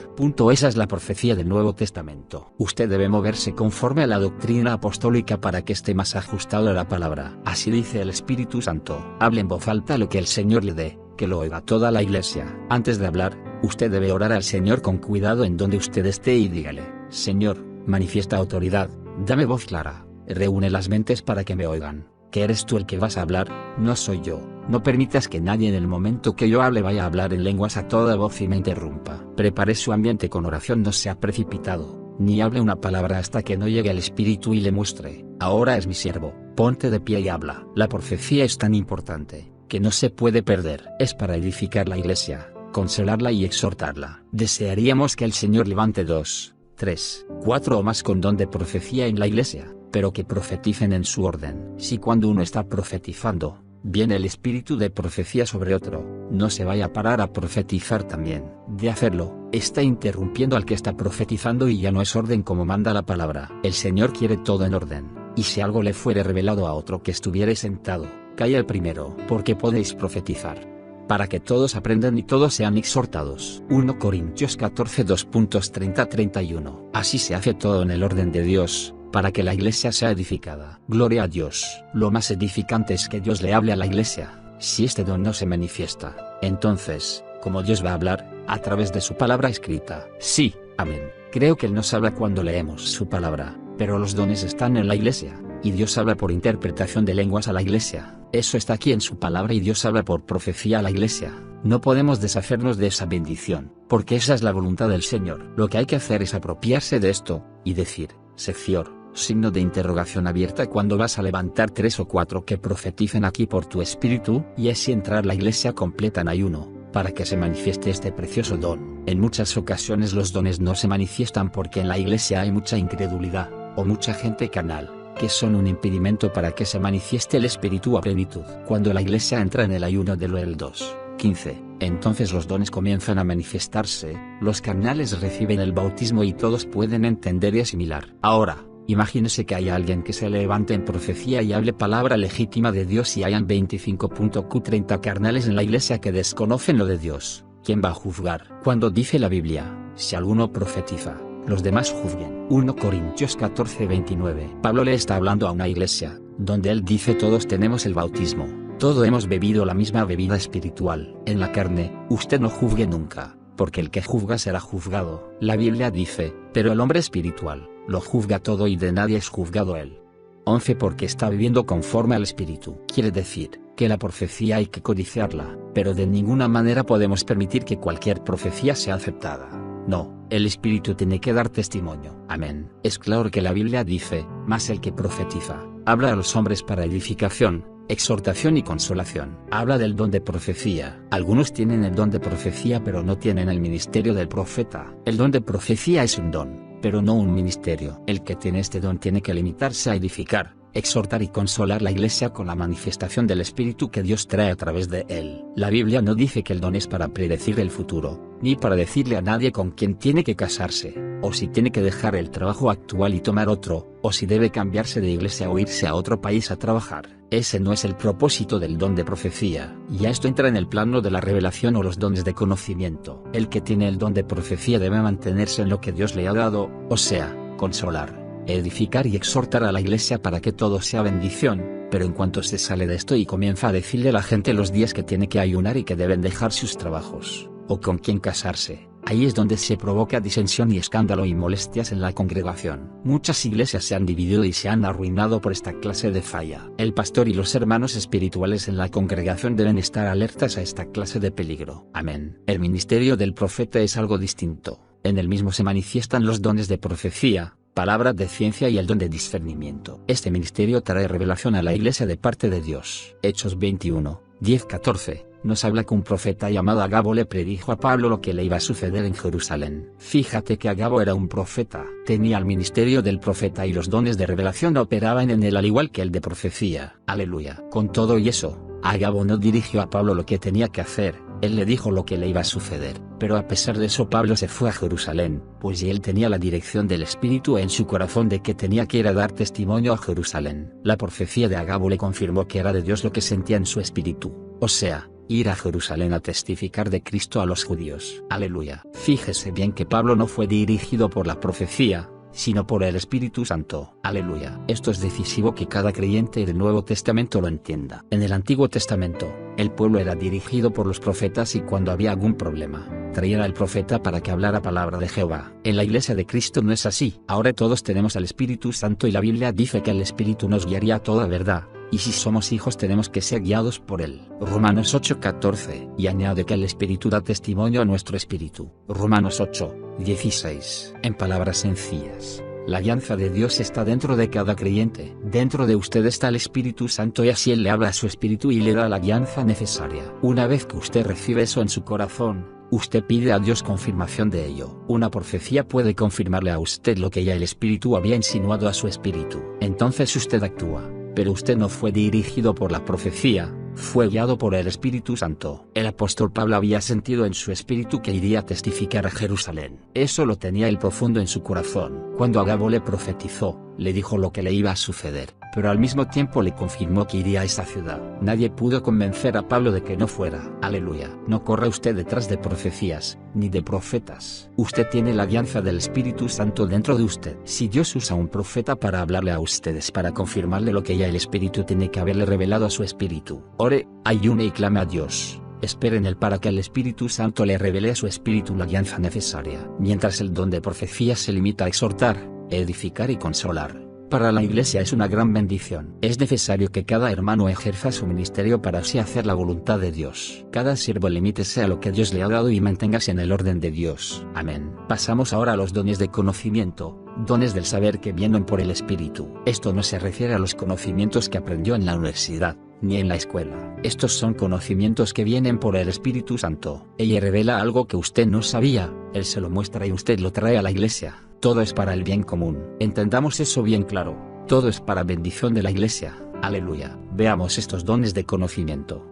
Esa es la profecía del Nuevo Testamento. Usted debe moverse conforme a la doctrina apostólica para que esté más ajustado a la palabra. Así dice el Espíritu Santo. Hable en voz alta lo que el Señor le dé, que lo oiga toda la iglesia. Antes de hablar, usted debe orar al Señor con cuidado en donde usted esté y dígale: Señor, manifiesta autoridad, dame voz clara, reúne las mentes para que me oigan, que eres tú el que vas a hablar, no soy yo. No permitas que nadie en el momento que yo hable vaya a hablar en lenguas a toda voz y me interrumpa. Prepare su ambiente con oración, no sea precipitado, ni hable una palabra hasta que no llegue al Espíritu y le muestre: ahora es mi siervo, ponte de pie y habla. La profecía es tan importante, que no se puede perder. Es para edificar la iglesia, consolarla y exhortarla. Desearíamos que el Señor levante 2, 3, 4 o más con don de profecía en la iglesia, pero que profeticen en su orden. Si cuando uno está profetizando, viene el espíritu de profecía sobre otro, no se vaya a parar a profetizar también. De hacerlo, está interrumpiendo al que está profetizando y ya no es orden como manda la palabra. El Señor quiere todo en orden, y si algo le fuere revelado a otro que estuviere sentado, calla el primero, porque podéis profetizar, para que todos aprendan y todos sean exhortados. 1 Corintios 14 2.30-31. Así se hace todo en el orden de Dios, para que la iglesia sea edificada. Gloria a Dios. Lo más edificante es que Dios le hable a la iglesia. Si este don no se manifiesta, entonces, ¿cómo Dios va a hablar? A través de su palabra escrita. Sí, amén. Creo que Él nos habla cuando leemos su palabra, pero los dones están en la iglesia, y Dios habla por interpretación de lenguas a la iglesia. Eso está aquí en su palabra y Dios habla por profecía a la iglesia. No podemos deshacernos de esa bendición, porque esa es la voluntad del Señor. Lo que hay que hacer es apropiarse de esto, y decir: Señor, signo de interrogación abierta cuando vas a levantar 3 o 4 que profeticen aquí por tu espíritu, y así entrar la iglesia completa en ayuno, para que se manifieste este precioso don. En muchas ocasiones los dones no se manifiestan porque en la iglesia hay mucha incredulidad, o mucha gente carnal, que son un impedimento para que se manifieste el espíritu a plenitud. Cuando la iglesia entra en el ayuno del 2:15, entonces los dones comienzan a manifestarse, los carnales reciben el bautismo y todos pueden entender y asimilar. Ahora, imagínese que haya alguien que se levante en profecía y hable palabra legítima de Dios y hayan 25.30 carnales en la iglesia que desconocen lo de Dios. ¿Quién va a juzgar? Cuando dice la Biblia: si alguno profetiza, los demás juzguen. 1 Corintios 14:29. Pablo le está hablando a una iglesia, donde él dice: todos tenemos el bautismo, todos hemos bebido la misma bebida espiritual. En la carne, usted no juzgue nunca, porque el que juzga será juzgado. La Biblia dice: pero el hombre espiritual, lo juzga todo y de nadie es juzgado él. 11 Porque está viviendo conforme al Espíritu. Quiere decir, que la profecía hay que codiciarla, pero de ninguna manera podemos permitir que cualquier profecía sea aceptada. No, el Espíritu tiene que dar testimonio. Amén. Es claro que la Biblia dice: mas el que profetiza, habla a los hombres para edificación, exhortación y consolación. Habla del don de profecía. Algunos tienen el don de profecía pero no tienen el ministerio del profeta. El don de profecía es un don, pero no un ministerio. El que tiene este don tiene que limitarse a edificar, exhortar y consolar la iglesia con la manifestación del Espíritu que Dios trae a través de él. La Biblia no dice que el don es para predecir el futuro, ni para decirle a nadie con quién tiene que casarse, o si tiene que dejar el trabajo actual y tomar otro, o si debe cambiarse de iglesia o irse a otro país a trabajar. Ese no es el propósito del don de profecía. Ya esto entra en el plano de la revelación o los dones de conocimiento. El que tiene el don de profecía debe mantenerse en lo que Dios le ha dado, o sea, consolar, edificar y exhortar a la iglesia para que todo sea bendición, pero en cuanto se sale de esto y comienza a decirle a la gente los días que tiene que ayunar y que deben dejar sus trabajos, o con quién casarse, ahí es donde se provoca disensión y escándalo y molestias en la congregación. Muchas iglesias se han dividido y se han arruinado por esta clase de falla. El pastor y los hermanos espirituales en la congregación deben estar alertas a esta clase de peligro. Amén. El ministerio del profeta es algo distinto. En el mismo se manifiestan los dones de profecía, palabras de ciencia y el don de discernimiento. Este ministerio trae revelación a la iglesia de parte de Dios. Hechos 21, 10-14, nos habla que un profeta llamado Agabo le predijo a Pablo lo que le iba a suceder en Jerusalén. Fíjate que Agabo era un profeta, tenía el ministerio del profeta y los dones de revelación operaban en él al igual que el de profecía. Aleluya. Con todo y eso, Agabo no dirigió a Pablo lo que tenía que hacer, él le dijo lo que le iba a suceder. Pero a pesar de eso Pablo se fue a Jerusalén, pues él tenía la dirección del Espíritu en su corazón de que tenía que ir a dar testimonio a Jerusalén. La profecía de Agabo le confirmó que era de Dios lo que sentía en su espíritu, o sea, ir a Jerusalén a testificar de Cristo a los judíos. Aleluya. Fíjese bien que Pablo no fue dirigido por la profecía, sino por el Espíritu Santo. Aleluya. Esto es decisivo que cada creyente del Nuevo Testamento lo entienda. En el Antiguo Testamento, el pueblo era dirigido por los profetas y cuando había algún problema, traían al profeta para que hablara palabra de Jehová. En la iglesia de Cristo no es así. Ahora todos tenemos al Espíritu Santo y la Biblia dice que el Espíritu nos guiaría a toda verdad. Y si somos hijos tenemos que ser guiados por él. Romanos 8:14. Y añade que el Espíritu da testimonio a nuestro espíritu. Romanos 8:16. En palabras sencillas, la guianza de Dios está dentro de cada creyente. Dentro de usted está el Espíritu Santo y así él le habla a su espíritu y le da la guianza necesaria. Una vez que usted recibe eso en su corazón, usted pide a Dios confirmación de ello. Una profecía puede confirmarle a usted lo que ya el Espíritu había insinuado a su espíritu. Entonces usted actúa. Pero usted no fue dirigido por la profecía, fue guiado por el Espíritu Santo. El apóstol Pablo había sentido en su espíritu que iría a testificar a Jerusalén. Eso lo tenía él profundo en su corazón. Cuando Agabo le profetizó, le dijo lo que le iba a suceder, pero al mismo tiempo le confirmó que iría a esa ciudad. Nadie pudo convencer a Pablo de que no fuera. Aleluya. No corra usted detrás de profecías, ni de profetas. Usted tiene la guianza del Espíritu Santo dentro de usted. Si Dios usa un profeta para hablarle a ustedes para confirmarle lo que ya el Espíritu tiene que haberle revelado a su espíritu, ore, ayune y clame a Dios. Espere en él para que el Espíritu Santo le revele a su espíritu la guianza necesaria. Mientras el don de profecía se limita a exhortar, edificar y consolar, para la iglesia es una gran bendición. Es necesario que cada hermano ejerza su ministerio para así hacer la voluntad de Dios. Cada siervo limítese a lo que Dios le ha dado y manténgase en el orden de Dios. Amén. Pasamos ahora a los dones de conocimiento, dones del saber que vienen por el Espíritu. Esto no se refiere a los conocimientos que aprendió en la universidad, ni en la escuela. Estos son conocimientos que vienen por el Espíritu Santo. Ella revela algo que usted no sabía, él se lo muestra y usted lo trae a la iglesia. Todo es para el bien común. Entendamos eso bien claro. Todo es para bendición de la iglesia. Aleluya. Veamos estos dones de conocimiento.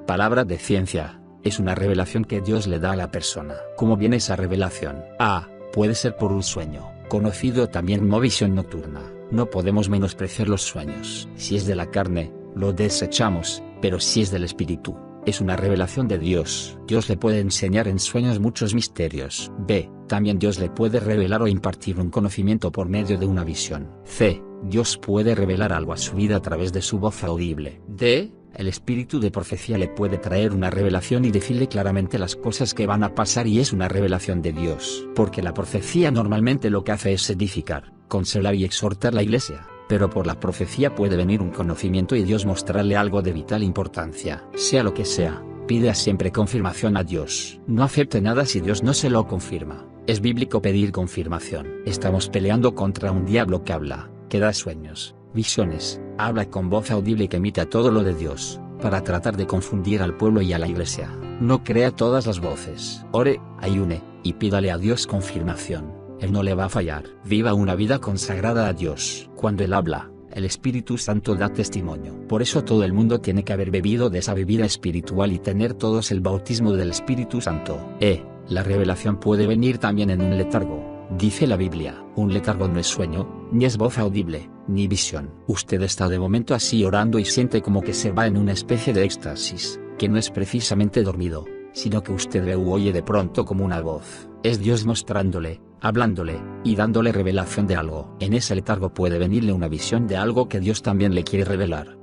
Palabra de ciencia. Es una revelación que Dios le da a la persona. ¿Cómo viene esa revelación? Puede ser por un sueño, conocido también como visión nocturna. No podemos menospreciar los sueños. Si es de la carne, lo desechamos, pero si es del Espíritu, es una revelación de Dios. Dios le puede enseñar en sueños muchos misterios. También Dios le puede revelar o impartir un conocimiento por medio de una visión. Dios puede revelar algo a su vida a través de su voz audible. El espíritu de profecía le puede traer una revelación y decirle claramente las cosas que van a pasar y es una revelación de Dios. Porque la profecía normalmente lo que hace es edificar, consolar y exhortar la iglesia. Pero por la profecía puede venir un conocimiento y Dios mostrarle algo de vital importancia. Sea lo que sea, pida siempre confirmación a Dios. No acepte nada si Dios no se lo confirma. Es bíblico pedir confirmación. Estamos peleando contra un diablo que habla, que da sueños, visiones, habla con voz audible y que imita todo lo de Dios, para tratar de confundir al pueblo y a la iglesia. No crea todas las voces. Ore, ayune, y pídale a Dios confirmación. Él no le va a fallar. Viva una vida consagrada a Dios. Cuando Él habla, El Espíritu Santo da testimonio. Por eso todo el mundo tiene que haber bebido de esa bebida espiritual y tener todos el bautismo del Espíritu Santo. La revelación puede venir también en un letargo. Dice la Biblia, un letargo no es sueño, ni es voz audible, ni visión. Usted está de momento así orando y siente como que se va en una especie de éxtasis, que no es precisamente dormido, sino que usted ve u oye de pronto como una voz. Es Dios mostrándole, hablándole, y dándole revelación de algo. En ese letargo puede venirle una visión de algo que Dios también le quiere revelar.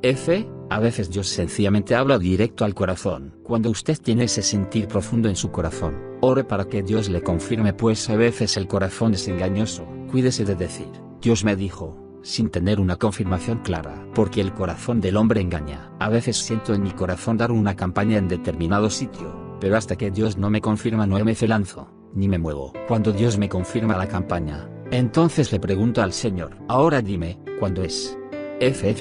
A veces Dios sencillamente habla directo al corazón. Cuando usted tiene ese sentir profundo en su corazón, ore para que Dios le confirme, pues a veces el corazón es engañoso. Cuídese de decir, Dios me dijo, sin tener una confirmación clara, porque el corazón del hombre engaña. A veces siento en mi corazón dar una campaña en determinado sitio, pero hasta que Dios no me confirma no me lanzo, ni me muevo. Cuando Dios me confirma la campaña, entonces le pregunto al Señor, ahora dime, ¿cuándo es?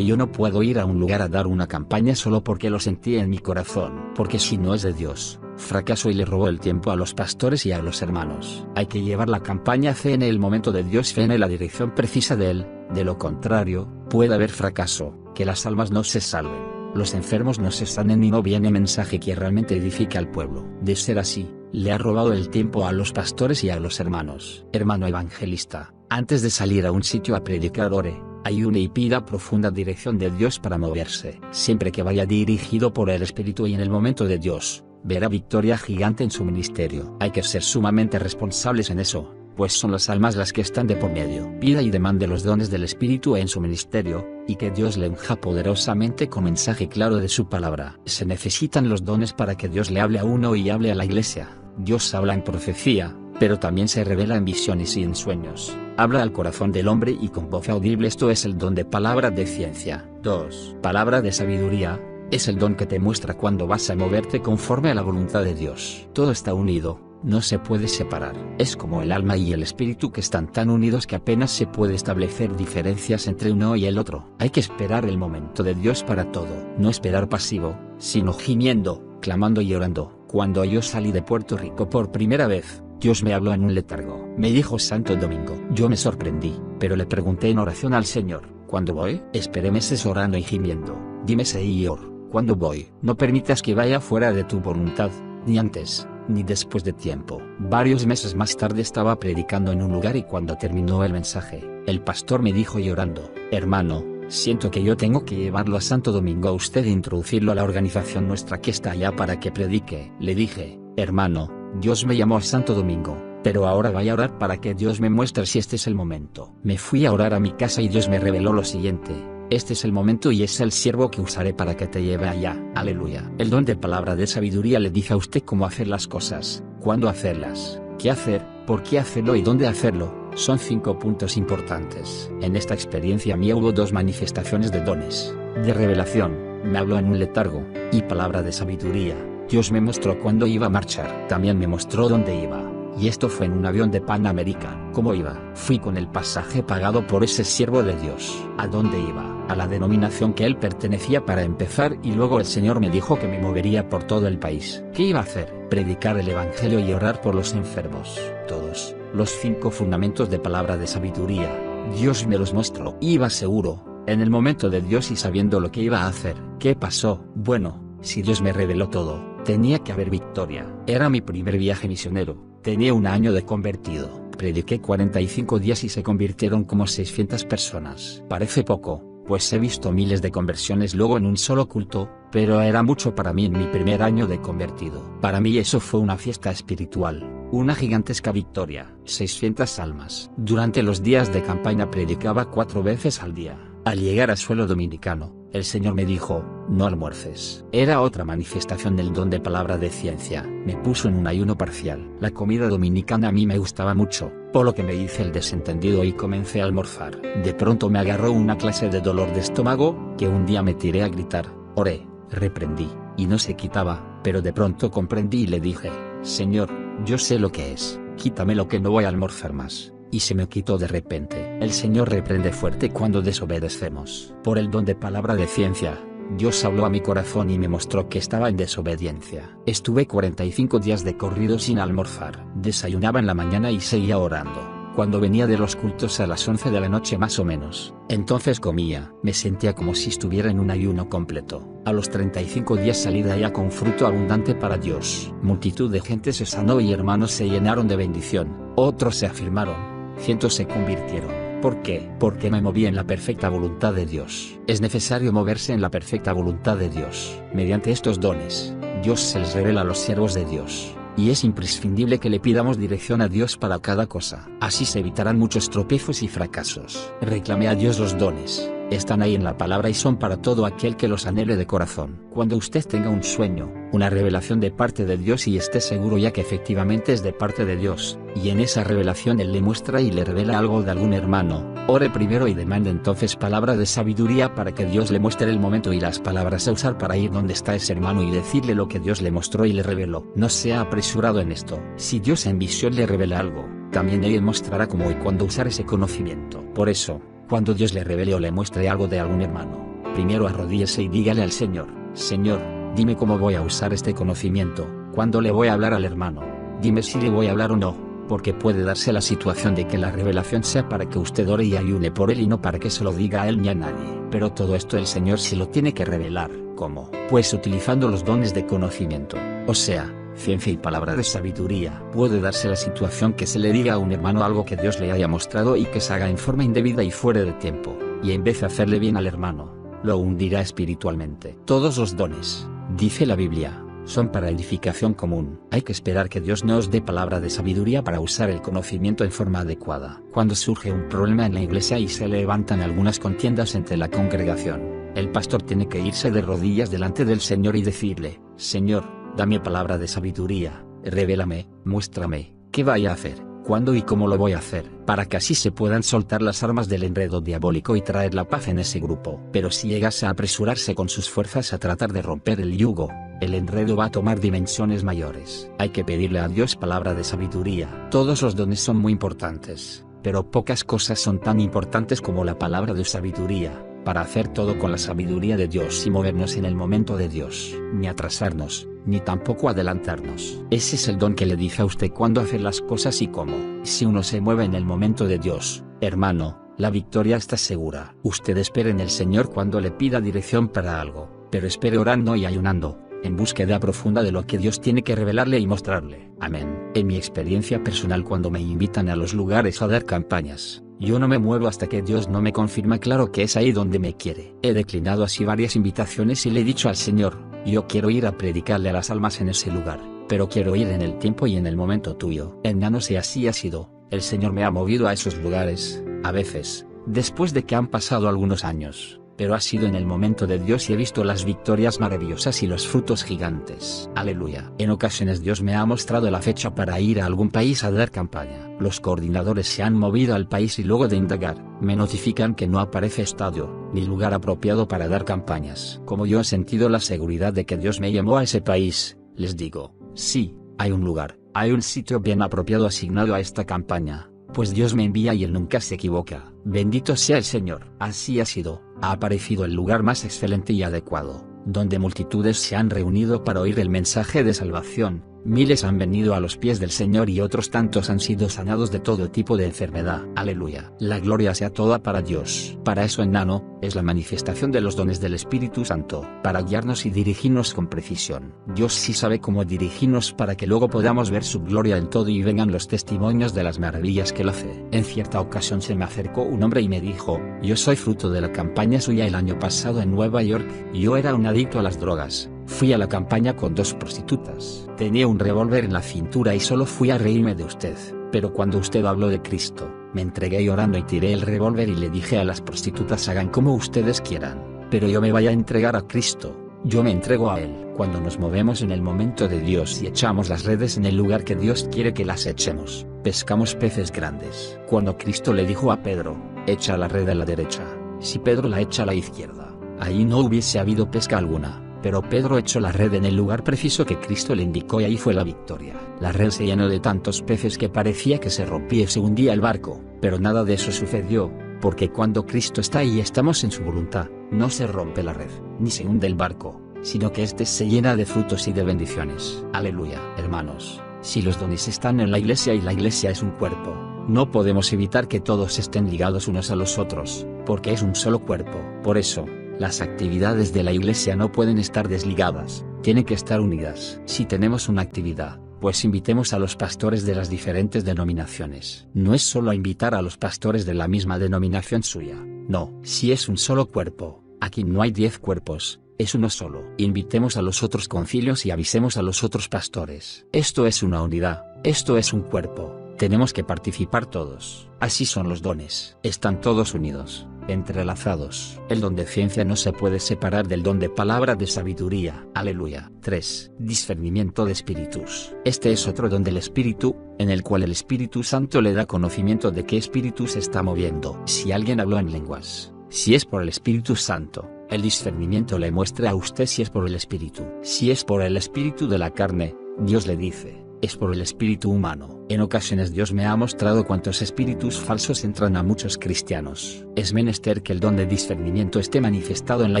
Yo no puedo ir a un lugar a dar una campaña solo porque lo sentí en mi corazón, porque si no es de Dios, fracaso y le robo el tiempo a los pastores y a los hermanos. Hay que llevar la campaña fe en el momento de Dios, fe en la dirección precisa de Él, de lo contrario, puede haber fracaso, que las almas no se salven, los enfermos no se sanen y no viene mensaje que realmente edifique al pueblo. De ser así, le ha robado el tiempo a los pastores y a los hermanos. Hermano evangelista, antes de salir a un sitio a predicar ore, ayune y pida profunda dirección de Dios para moverse. Siempre que vaya dirigido por el Espíritu y en el momento de Dios, verá victoria gigante en su ministerio. Hay que ser sumamente responsables en eso, pues son las almas las que están de por medio. Pida y demande los dones del Espíritu en su ministerio, y que Dios le unja poderosamente con mensaje claro de su palabra. Se necesitan los dones para que Dios le hable a uno y hable a la iglesia. Dios habla en profecía, pero también se revela en visiones y en sueños. Habla al corazón del hombre y con voz audible. Esto es el don de palabra de ciencia. 2. Palabra de sabiduría. Es el don que te muestra cuando vas a moverte conforme a la voluntad de Dios. Todo está unido, no se puede separar. Es como el alma y el espíritu, que están tan unidos que apenas se puede establecer diferencias entre uno y el otro. Hay que esperar el momento de Dios para todo. No esperar pasivo, sino gimiendo, clamando y orando. Cuando yo salí de Puerto Rico por primera vez, Dios me habló en un letargo. Me dijo Santo Domingo. Yo me sorprendí, pero le pregunté en oración al Señor, ¿cuándo voy? Esperé meses orando y gimiendo. Dime, Señor, ¿cuándo voy? No permitas que vaya fuera de tu voluntad, ni antes, ni después de tiempo. Varios meses más tarde estaba predicando en un lugar y cuando terminó el mensaje, el pastor me dijo llorando, hermano, siento que yo tengo que llevarlo a Santo Domingo a usted e introducirlo a la organización nuestra que está allá para que predique. Le dije, hermano, Dios me llamó a Santo Domingo, pero ahora voy a orar para que Dios me muestre si este es el momento. Me fui a orar a mi casa y Dios me reveló lo siguiente: este es el momento y es el siervo que usaré para que te lleve allá. Aleluya. El don de palabra de sabiduría le dice a usted cómo hacer las cosas, cuándo hacerlas, qué hacer, por qué hacerlo y dónde hacerlo. Son 5 puntos importantes. En esta experiencia mía hubo 2 manifestaciones de dones, de revelación, me habló en un letargo, y palabra de sabiduría. Dios me mostró cuándo iba a marchar. También me mostró dónde iba. Y esto fue en un avión de Pan American. ¿Cómo iba? Fui con el pasaje pagado por ese siervo de Dios. ¿A dónde iba? A la denominación que él pertenecía para empezar, y luego el Señor me dijo que me movería por todo el país. ¿Qué iba a hacer? Predicar el Evangelio y orar por los enfermos. Todos los 5 fundamentos de palabra de sabiduría, Dios me los mostró. Iba seguro, en el momento de Dios y sabiendo lo que iba a hacer. ¿Qué pasó? Bueno, si Dios me reveló todo, tenía que haber victoria. Era mi primer viaje misionero. Tenía 1 año de convertido. Prediqué 45 días y se convirtieron como 600 personas. Parece poco, pues he visto miles de conversiones luego en un solo culto, pero era mucho para mí en mi primer año de convertido. Para mí eso fue una fiesta espiritual, una gigantesca victoria. 600 almas. Durante los días de campaña predicaba 4 veces al día. Al llegar a suelo dominicano, el Señor me dijo, no almuerces. Era otra manifestación del don de palabra de ciencia. Me puso en un ayuno parcial. La comida dominicana a mí me gustaba mucho, por lo que me hice el desentendido y comencé a almorzar. De pronto me agarró una clase de dolor de estómago, que un día me tiré a gritar. Oré, reprendí, y no se quitaba, pero de pronto comprendí y le dije, Señor, yo sé lo que es, quítame lo que no voy a almorzar más. Y se me quitó de repente. El Señor reprende fuerte cuando desobedecemos. Por el don de palabra de ciencia, Dios habló a mi corazón y me mostró que estaba en desobediencia. Estuve 45 días de corrido sin almorzar. Desayunaba en la mañana y seguía orando. cuando venía de los cultos a las 11 de la noche más o menos. Entonces comía, me sentía como si estuviera en un ayuno completo. A los 35 días salí de allá con fruto abundante para Dios. Multitud de gente se sanó y hermanos se llenaron de bendición. Otros se afirmaron. Cientos se convirtieron. ¿Por qué? Porque me moví en la perfecta voluntad de Dios. Es necesario moverse en la perfecta voluntad de Dios. Mediante estos dones, Dios se les revela a los siervos de Dios. Y es imprescindible que le pidamos dirección a Dios para cada cosa. Así se evitarán muchos tropiezos y fracasos. Reclame a Dios los dones. Están ahí en la palabra y son para todo aquel que los anhele de corazón. Cuando usted tenga un sueño, una revelación de parte de Dios y esté seguro ya que efectivamente es de parte de Dios, y en esa revelación Él le muestra y le revela algo de algún hermano, ore primero y demande entonces palabra de sabiduría para que Dios le muestre el momento y las palabras a usar para ir donde está ese hermano y decirle lo que Dios le mostró y le reveló. No sea apresurado en esto. Si Dios en visión le revela algo, también Él mostrará cómo y cuándo usar ese conocimiento. Por eso, cuando Dios le revele o le muestre algo de algún hermano, primero arrodíllese y dígale al Señor: Señor, dime cómo voy a usar este conocimiento, cuándo le voy a hablar al hermano, dime si le voy a hablar o no, porque puede darse la situación de que la revelación sea para que usted ore y ayune por él y no para que se lo diga a él ni a nadie. Pero todo esto el Señor sí lo tiene que revelar. ¿Cómo? Pues utilizando los dones de conocimiento, o sea, ciencia y palabra de sabiduría. Puede darse la situación que se le diga a un hermano algo que Dios le haya mostrado y que se haga en forma indebida y fuera de tiempo, y en vez de hacerle bien al hermano, lo hundirá espiritualmente. Todos los dones, dice la Biblia, son para edificación común. Hay que esperar que Dios nos dé palabra de sabiduría para usar el conocimiento en forma adecuada. Cuando surge un problema en la iglesia y se levantan algunas contiendas entre la congregación, el pastor tiene que irse de rodillas delante del Señor y decirle: Señor, dame palabra de sabiduría, revélame, muéstrame, qué vaya a hacer, cuándo y cómo lo voy a hacer, para que así se puedan soltar las armas del enredo diabólico y traer la paz en ese grupo. Pero si llegase a apresurarse con sus fuerzas a tratar de romper el yugo, el enredo va a tomar dimensiones mayores. Hay que pedirle a Dios palabra de sabiduría. Todos los dones son muy importantes, pero pocas cosas son tan importantes como la palabra de sabiduría, para hacer todo con la sabiduría de Dios y movernos en el momento de Dios, ni atrasarnos, ni tampoco adelantarnos. Ese es el don que le dice a usted cuándo hacer las cosas y cómo. Si uno se mueve en el momento de Dios, hermano, la victoria está segura. Usted espere en el Señor cuando le pida dirección para algo, pero espere orando y ayunando, en búsqueda profunda de lo que Dios tiene que revelarle y mostrarle. Amén. En mi experiencia personal, cuando me invitan a los lugares a dar campañas, yo no me muevo hasta que Dios no me confirma claro que es ahí donde me quiere. He declinado así varias invitaciones y le he dicho al Señor: yo quiero ir a predicarle a las almas en ese lugar, pero quiero ir en el tiempo y en el momento tuyo. En Nanos y así ha sido. El Señor me ha movido a esos lugares, a veces, después de que han pasado algunos años, pero ha sido en el momento de Dios y he visto las victorias maravillosas y los frutos gigantes. Aleluya. En ocasiones Dios me ha mostrado la fecha para ir a algún país a dar campaña. Los coordinadores se han movido al país y luego de indagar, me notifican que no aparece estadio, ni lugar apropiado para dar campañas. Como yo he sentido la seguridad de que Dios me llamó a ese país, les digo: sí, hay un lugar, hay un sitio bien apropiado asignado a esta campaña, pues Dios me envía y Él nunca se equivoca. Bendito sea el Señor. Así ha sido. Ha aparecido el lugar más excelente y adecuado, donde multitudes se han reunido para oír el mensaje de salvación. Miles han venido a los pies del Señor y otros tantos han sido sanados de todo tipo de enfermedad. Aleluya. La gloria sea toda para Dios. Para eso en Nano, es la manifestación de los dones del Espíritu Santo, para guiarnos y dirigirnos con precisión. Dios sí sabe cómo dirigirnos para que luego podamos ver su gloria en todo y vengan los testimonios de las maravillas que Él hace. En cierta ocasión se me acercó un hombre y me dijo: yo soy fruto de la campaña suya el año pasado en Nueva York. Yo era un adicto a las drogas. Fui a la campaña con 2 prostitutas. Tenía un revólver en la cintura y solo fui a reírme de usted. Pero cuando usted habló de Cristo, me entregué llorando y tiré el revólver y le dije a las prostitutas: hagan como ustedes quieran, pero yo me voy a entregar a Cristo. Yo me entrego a Él. Cuando nos movemos en el momento de Dios y echamos las redes en el lugar que Dios quiere que las echemos, pescamos peces grandes. Cuando Cristo le dijo a Pedro: echa la red a la derecha, si Pedro la echa a la izquierda, ahí no hubiese habido pesca alguna. Pero Pedro echó la red en el lugar preciso que Cristo le indicó y ahí fue la victoria. La red se llenó de tantos peces que parecía que se rompía y se hundía el barco, pero nada de eso sucedió, porque cuando Cristo está ahí y estamos en su voluntad, no se rompe la red, ni se hunde el barco, sino que éste se llena de frutos y de bendiciones. Aleluya. Hermanos, si los dones están en la iglesia y la iglesia es un cuerpo, No podemos evitar que todos estén ligados unos a los otros, porque es un solo cuerpo. Por eso, las actividades de la iglesia no pueden estar desligadas, tienen que estar unidas. Si tenemos una actividad, pues invitemos a los pastores de las diferentes denominaciones. No es solo invitar a los pastores de la misma denominación suya, no. Si es un solo cuerpo, aquí no hay 10 cuerpos, es uno solo. Invitemos a los otros concilios y avisemos a los otros pastores. Esto es una unidad, esto es un cuerpo, tenemos que participar todos. Así son los dones, están todos unidos, entrelazados. El don de ciencia no se puede separar del don de palabra de sabiduría. Aleluya. 3. Discernimiento de espíritus. Este es otro don del Espíritu, en el cual el Espíritu Santo le da conocimiento de qué espíritu se está moviendo. Si alguien habló en lenguas, si es por el Espíritu Santo, el discernimiento le muestra a usted si es por el Espíritu. Si es por el espíritu de la carne, Dios le dice, es por el espíritu humano. En ocasiones Dios me ha mostrado cuántos espíritus falsos entran a muchos cristianos. Es menester que el don de discernimiento esté manifestado en la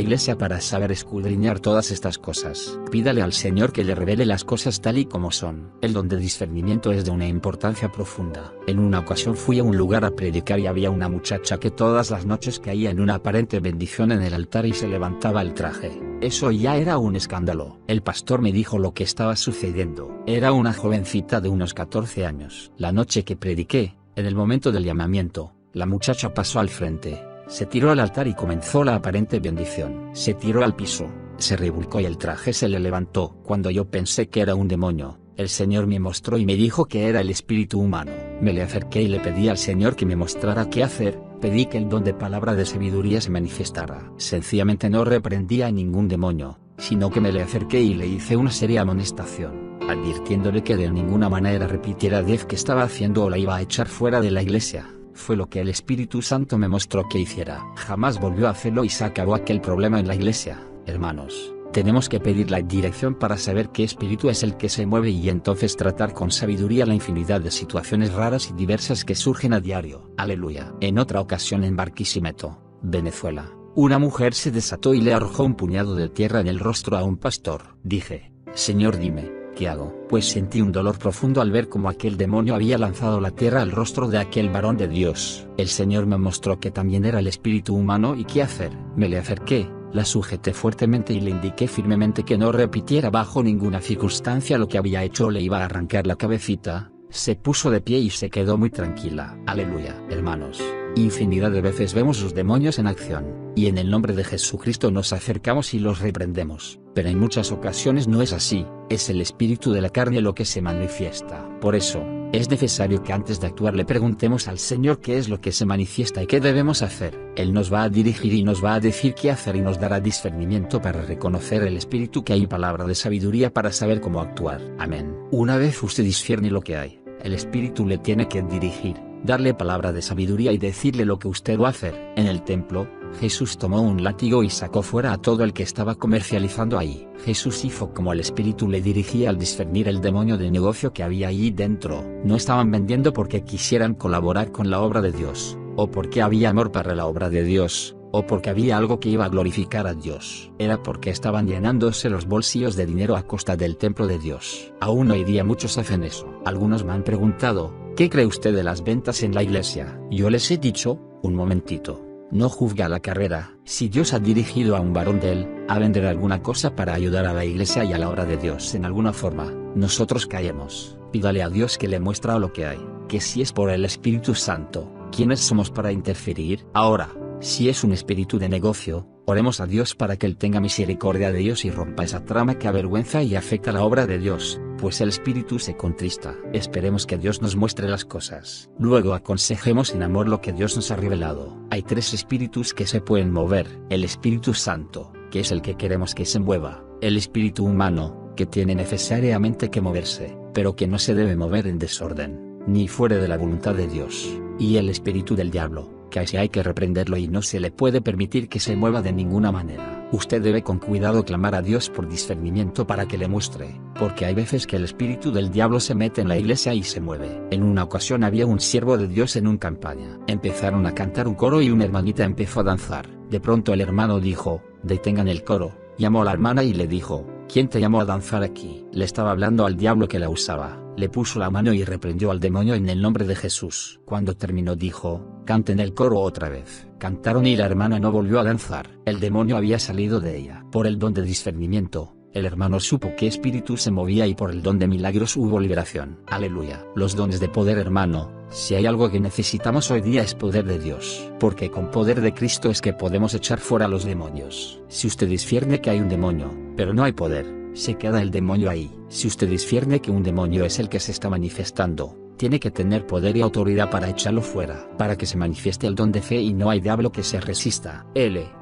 iglesia para saber escudriñar todas estas cosas. Pídale al Señor que le revele las cosas tal y como son. El don de discernimiento es de una importancia profunda. En una ocasión fui a un lugar a predicar y había una muchacha que todas las noches caía en una aparente bendición en el altar y se levantaba el traje. Eso ya era un escándalo. El pastor me dijo lo que estaba sucediendo. Era una jovencita de unos 14 años. La noche que prediqué, en el momento del llamamiento, la muchacha pasó al frente, se tiró al altar y comenzó la aparente bendición. Se tiró al piso, se revolcó y el traje se le levantó. Cuando yo pensé que era un demonio, el Señor me mostró y me dijo que era el espíritu humano. Me le acerqué y le pedí al Señor que me mostrara qué hacer. Pedí que el don de palabra de sabiduría se manifestara. Sencillamente no reprendí a ningún demonio, sino que me le acerqué y le hice una seria amonestación, advirtiéndole que de ninguna manera repitiera 10 que estaba haciendo o la iba a echar fuera de la iglesia. Fue lo que el Espíritu Santo me mostró que hiciera. Jamás volvió a hacerlo y se acabó aquel problema en la iglesia. Hermanos, tenemos que pedir la dirección para saber qué espíritu es el que se mueve y entonces tratar con sabiduría la infinidad de situaciones raras y diversas que surgen a diario. Aleluya. En otra ocasión en Barquisimeto, Venezuela, una mujer se desató y le arrojó un puñado de tierra en el rostro a un pastor. Dije, Señor, dime, ¿qué hago? Pues sentí un dolor profundo al ver cómo aquel demonio había lanzado la tierra al rostro de aquel varón de Dios. El Señor me mostró que también era el espíritu humano y qué hacer. Me le acerqué, la sujeté fuertemente y le indiqué firmemente que no repitiera bajo ninguna circunstancia lo que había hecho o le iba a arrancar la cabecita. Se puso de pie y se quedó muy tranquila. Aleluya. Hermanos, infinidad de veces vemos los demonios en acción, y en el nombre de Jesucristo nos acercamos y los reprendemos, pero en muchas ocasiones no es así, es el espíritu de la carne lo que se manifiesta. Por eso, es necesario que antes de actuar le preguntemos al Señor qué es lo que se manifiesta y qué debemos hacer. Él nos va a dirigir y nos va a decir qué hacer y nos dará discernimiento para reconocer el espíritu que hay, palabra de sabiduría para saber cómo actuar. Amén. Una vez usted discierne lo que hay, el espíritu le tiene que dirigir, darle palabra de sabiduría y decirle lo que usted va a hacer. En el templo, Jesús tomó un látigo y sacó fuera a todo el que estaba comercializando ahí. Jesús hizo como el espíritu le dirigía al discernir el demonio de negocio que había allí dentro. No estaban vendiendo porque quisieran colaborar con la obra de Dios, o porque había amor para la obra de Dios, o porque había algo que iba a glorificar a Dios. Era porque estaban llenándose los bolsillos de dinero a costa del templo de Dios. Aún hoy día muchos hacen eso. Algunos me han preguntado, ¿qué cree usted de las ventas en la iglesia? Yo les he dicho, un momentito. No juzga la carrera. Si Dios ha dirigido a un varón de él a vender alguna cosa para ayudar a la iglesia y a la obra de Dios en alguna forma, nosotros caemos. Pídale a Dios que le muestre lo que hay, que si es por el Espíritu Santo, ¿quiénes somos para interferir? Ahora, si es un espíritu de negocio, oremos a Dios para que Él tenga misericordia de ellos y rompa esa trama que avergüenza y afecta la obra de Dios, pues el espíritu se contrista. Esperemos que Dios nos muestre las cosas. Luego aconsejemos en amor lo que Dios nos ha revelado. Hay 3 espíritus que se pueden mover: el Espíritu Santo, que es el que queremos que se mueva; el espíritu humano, que tiene necesariamente que moverse, pero que no se debe mover en desorden, ni fuera de la voluntad de Dios; y el espíritu del diablo, que a ese hay que reprenderlo y no se le puede permitir que se mueva de ninguna manera. Usted debe con cuidado clamar a Dios por discernimiento para que le muestre, porque hay veces que el espíritu del diablo se mete en la iglesia y se mueve. En una ocasión había un siervo de Dios en una campaña. Empezaron a cantar un coro y una hermanita empezó a danzar. De pronto el hermano dijo, detengan el coro. Llamó a la hermana y le dijo, ¿Quién te llamó a danzar aquí? Le estaba hablando al diablo que la usaba. Le puso la mano y reprendió al demonio en el nombre de Jesús. Cuando terminó dijo, canten el coro otra vez. Cantaron y la hermana no volvió a danzar. El demonio había salido de ella. Por el don de discernimiento, el hermano supo qué espíritu se movía y por el don de milagros hubo liberación. Aleluya. Los dones de poder, hermano. Si hay algo que necesitamos hoy día es poder de Dios. Porque con poder de Cristo es que podemos echar fuera a los demonios. Si usted discierne que hay un demonio, pero no hay poder, se queda el demonio ahí. Si usted discierne que un demonio es el que se está manifestando, tiene que tener poder y autoridad para echarlo fuera, para que se manifieste el don de fe y no hay diablo que se resista.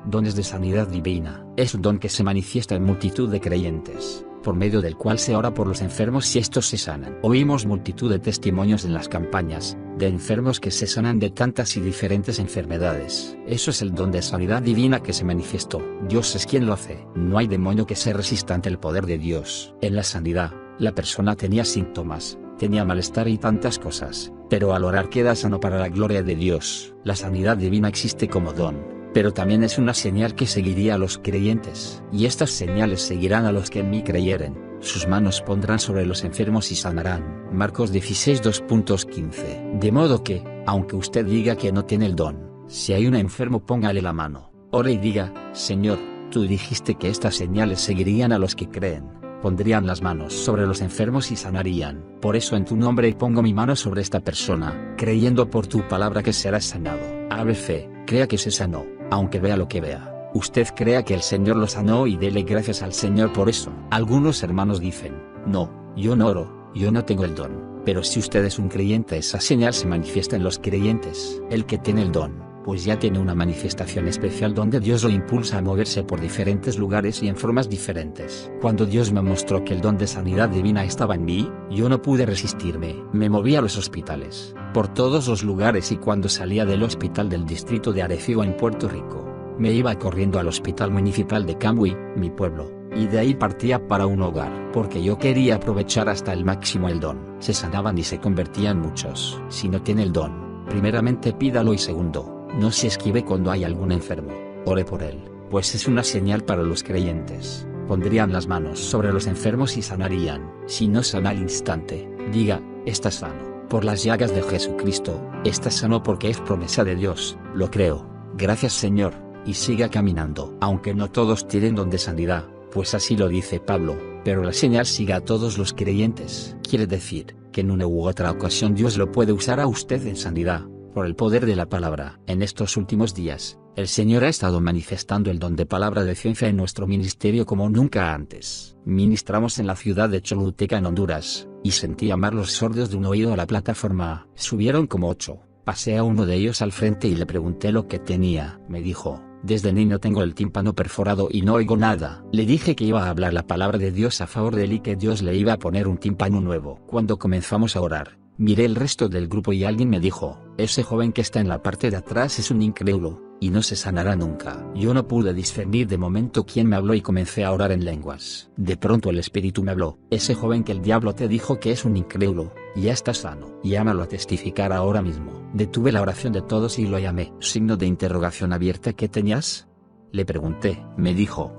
Dones de sanidad divina. Es un don que se manifiesta en multitud de creyentes, por medio del cual se ora por los enfermos y estos se sanan. Oímos multitud de testimonios en las campañas, de enfermos que se sanan de tantas y diferentes enfermedades. Eso es el don de sanidad divina que se manifestó. Dios es quien lo hace. No hay demonio que se resista ante el poder de Dios. En la sanidad, la persona tenía síntomas, tenía malestar y tantas cosas, pero al orar queda sano para la gloria de Dios. La sanidad divina existe como don, pero también es una señal que seguiría a los creyentes. Y estas señales seguirán a los que en mí creyeren. Sus manos pondrán sobre los enfermos y sanarán. Marcos 16 2.15. De modo que, aunque usted diga que no tiene el don, si hay un enfermo póngale la mano, ore y diga, Señor, tú dijiste que estas señales seguirían a los que creen. Pondrían las manos sobre los enfermos y sanarían. Por eso en tu nombre pongo mi mano sobre esta persona, creyendo por tu palabra que será sanado. Ave fe, crea que se sanó, aunque vea lo que vea. Usted crea que el Señor lo sanó y dele gracias al Señor por eso. Algunos hermanos dicen, no, yo no oro, yo no tengo el don. Pero si usted es un creyente, esa señal se manifiesta en los creyentes. El que tiene el don, pues ya tiene una manifestación especial donde Dios lo impulsa a moverse por diferentes lugares y en formas diferentes. Cuando Dios me mostró que el don de sanidad divina estaba en mí, yo no pude resistirme. Me moví a los hospitales, por todos los lugares, y cuando salía del hospital del distrito de Arecibo en Puerto Rico, me iba corriendo al hospital municipal de Cambuy, mi pueblo, y de ahí partía para un hogar, porque yo quería aprovechar hasta el máximo el don. Se sanaban y se convertían muchos. Si no tiene el don, primeramente pídalo y segundo, no se esquive cuando hay algún enfermo, ore por él, pues es una señal para los creyentes. Pondrían las manos sobre los enfermos y sanarían. Si no sana al instante, diga, está sano, por las llagas de Jesucristo, está sano porque es promesa de Dios, lo creo, gracias Señor, y siga caminando. Aunque no todos tienen don de sanidad, pues así lo dice Pablo, pero la señal siga a todos los creyentes. Quiere decir, que en una u otra ocasión Dios lo puede usar a usted en sanidad, por el poder de la palabra. En estos últimos días, el Señor ha estado manifestando el don de palabra de ciencia en nuestro ministerio como nunca antes. Ministramos en la ciudad de Choluteca en Honduras, y sentí llamar los sordos de un oído a la plataforma. Subieron como 8, pasé a uno de ellos al frente y le pregunté lo que tenía. Me dijo, desde niño tengo el tímpano perforado y no oigo nada. Le dije que iba a hablar la palabra de Dios a favor de él y que Dios le iba a poner un tímpano nuevo. Cuando comenzamos a orar, miré el resto del grupo y alguien me dijo, ese joven que está en la parte de atrás es un incrédulo, y no se sanará nunca. Yo no pude discernir de momento quién me habló y comencé a orar en lenguas. De pronto el Espíritu me habló, ese joven que el diablo te dijo que es un incrédulo, ya está sano. Llámalo a testificar ahora mismo. Detuve la oración de todos y lo llamé. Signo de interrogación abierta. ¿Qué tenías? Le pregunté. Me dijo,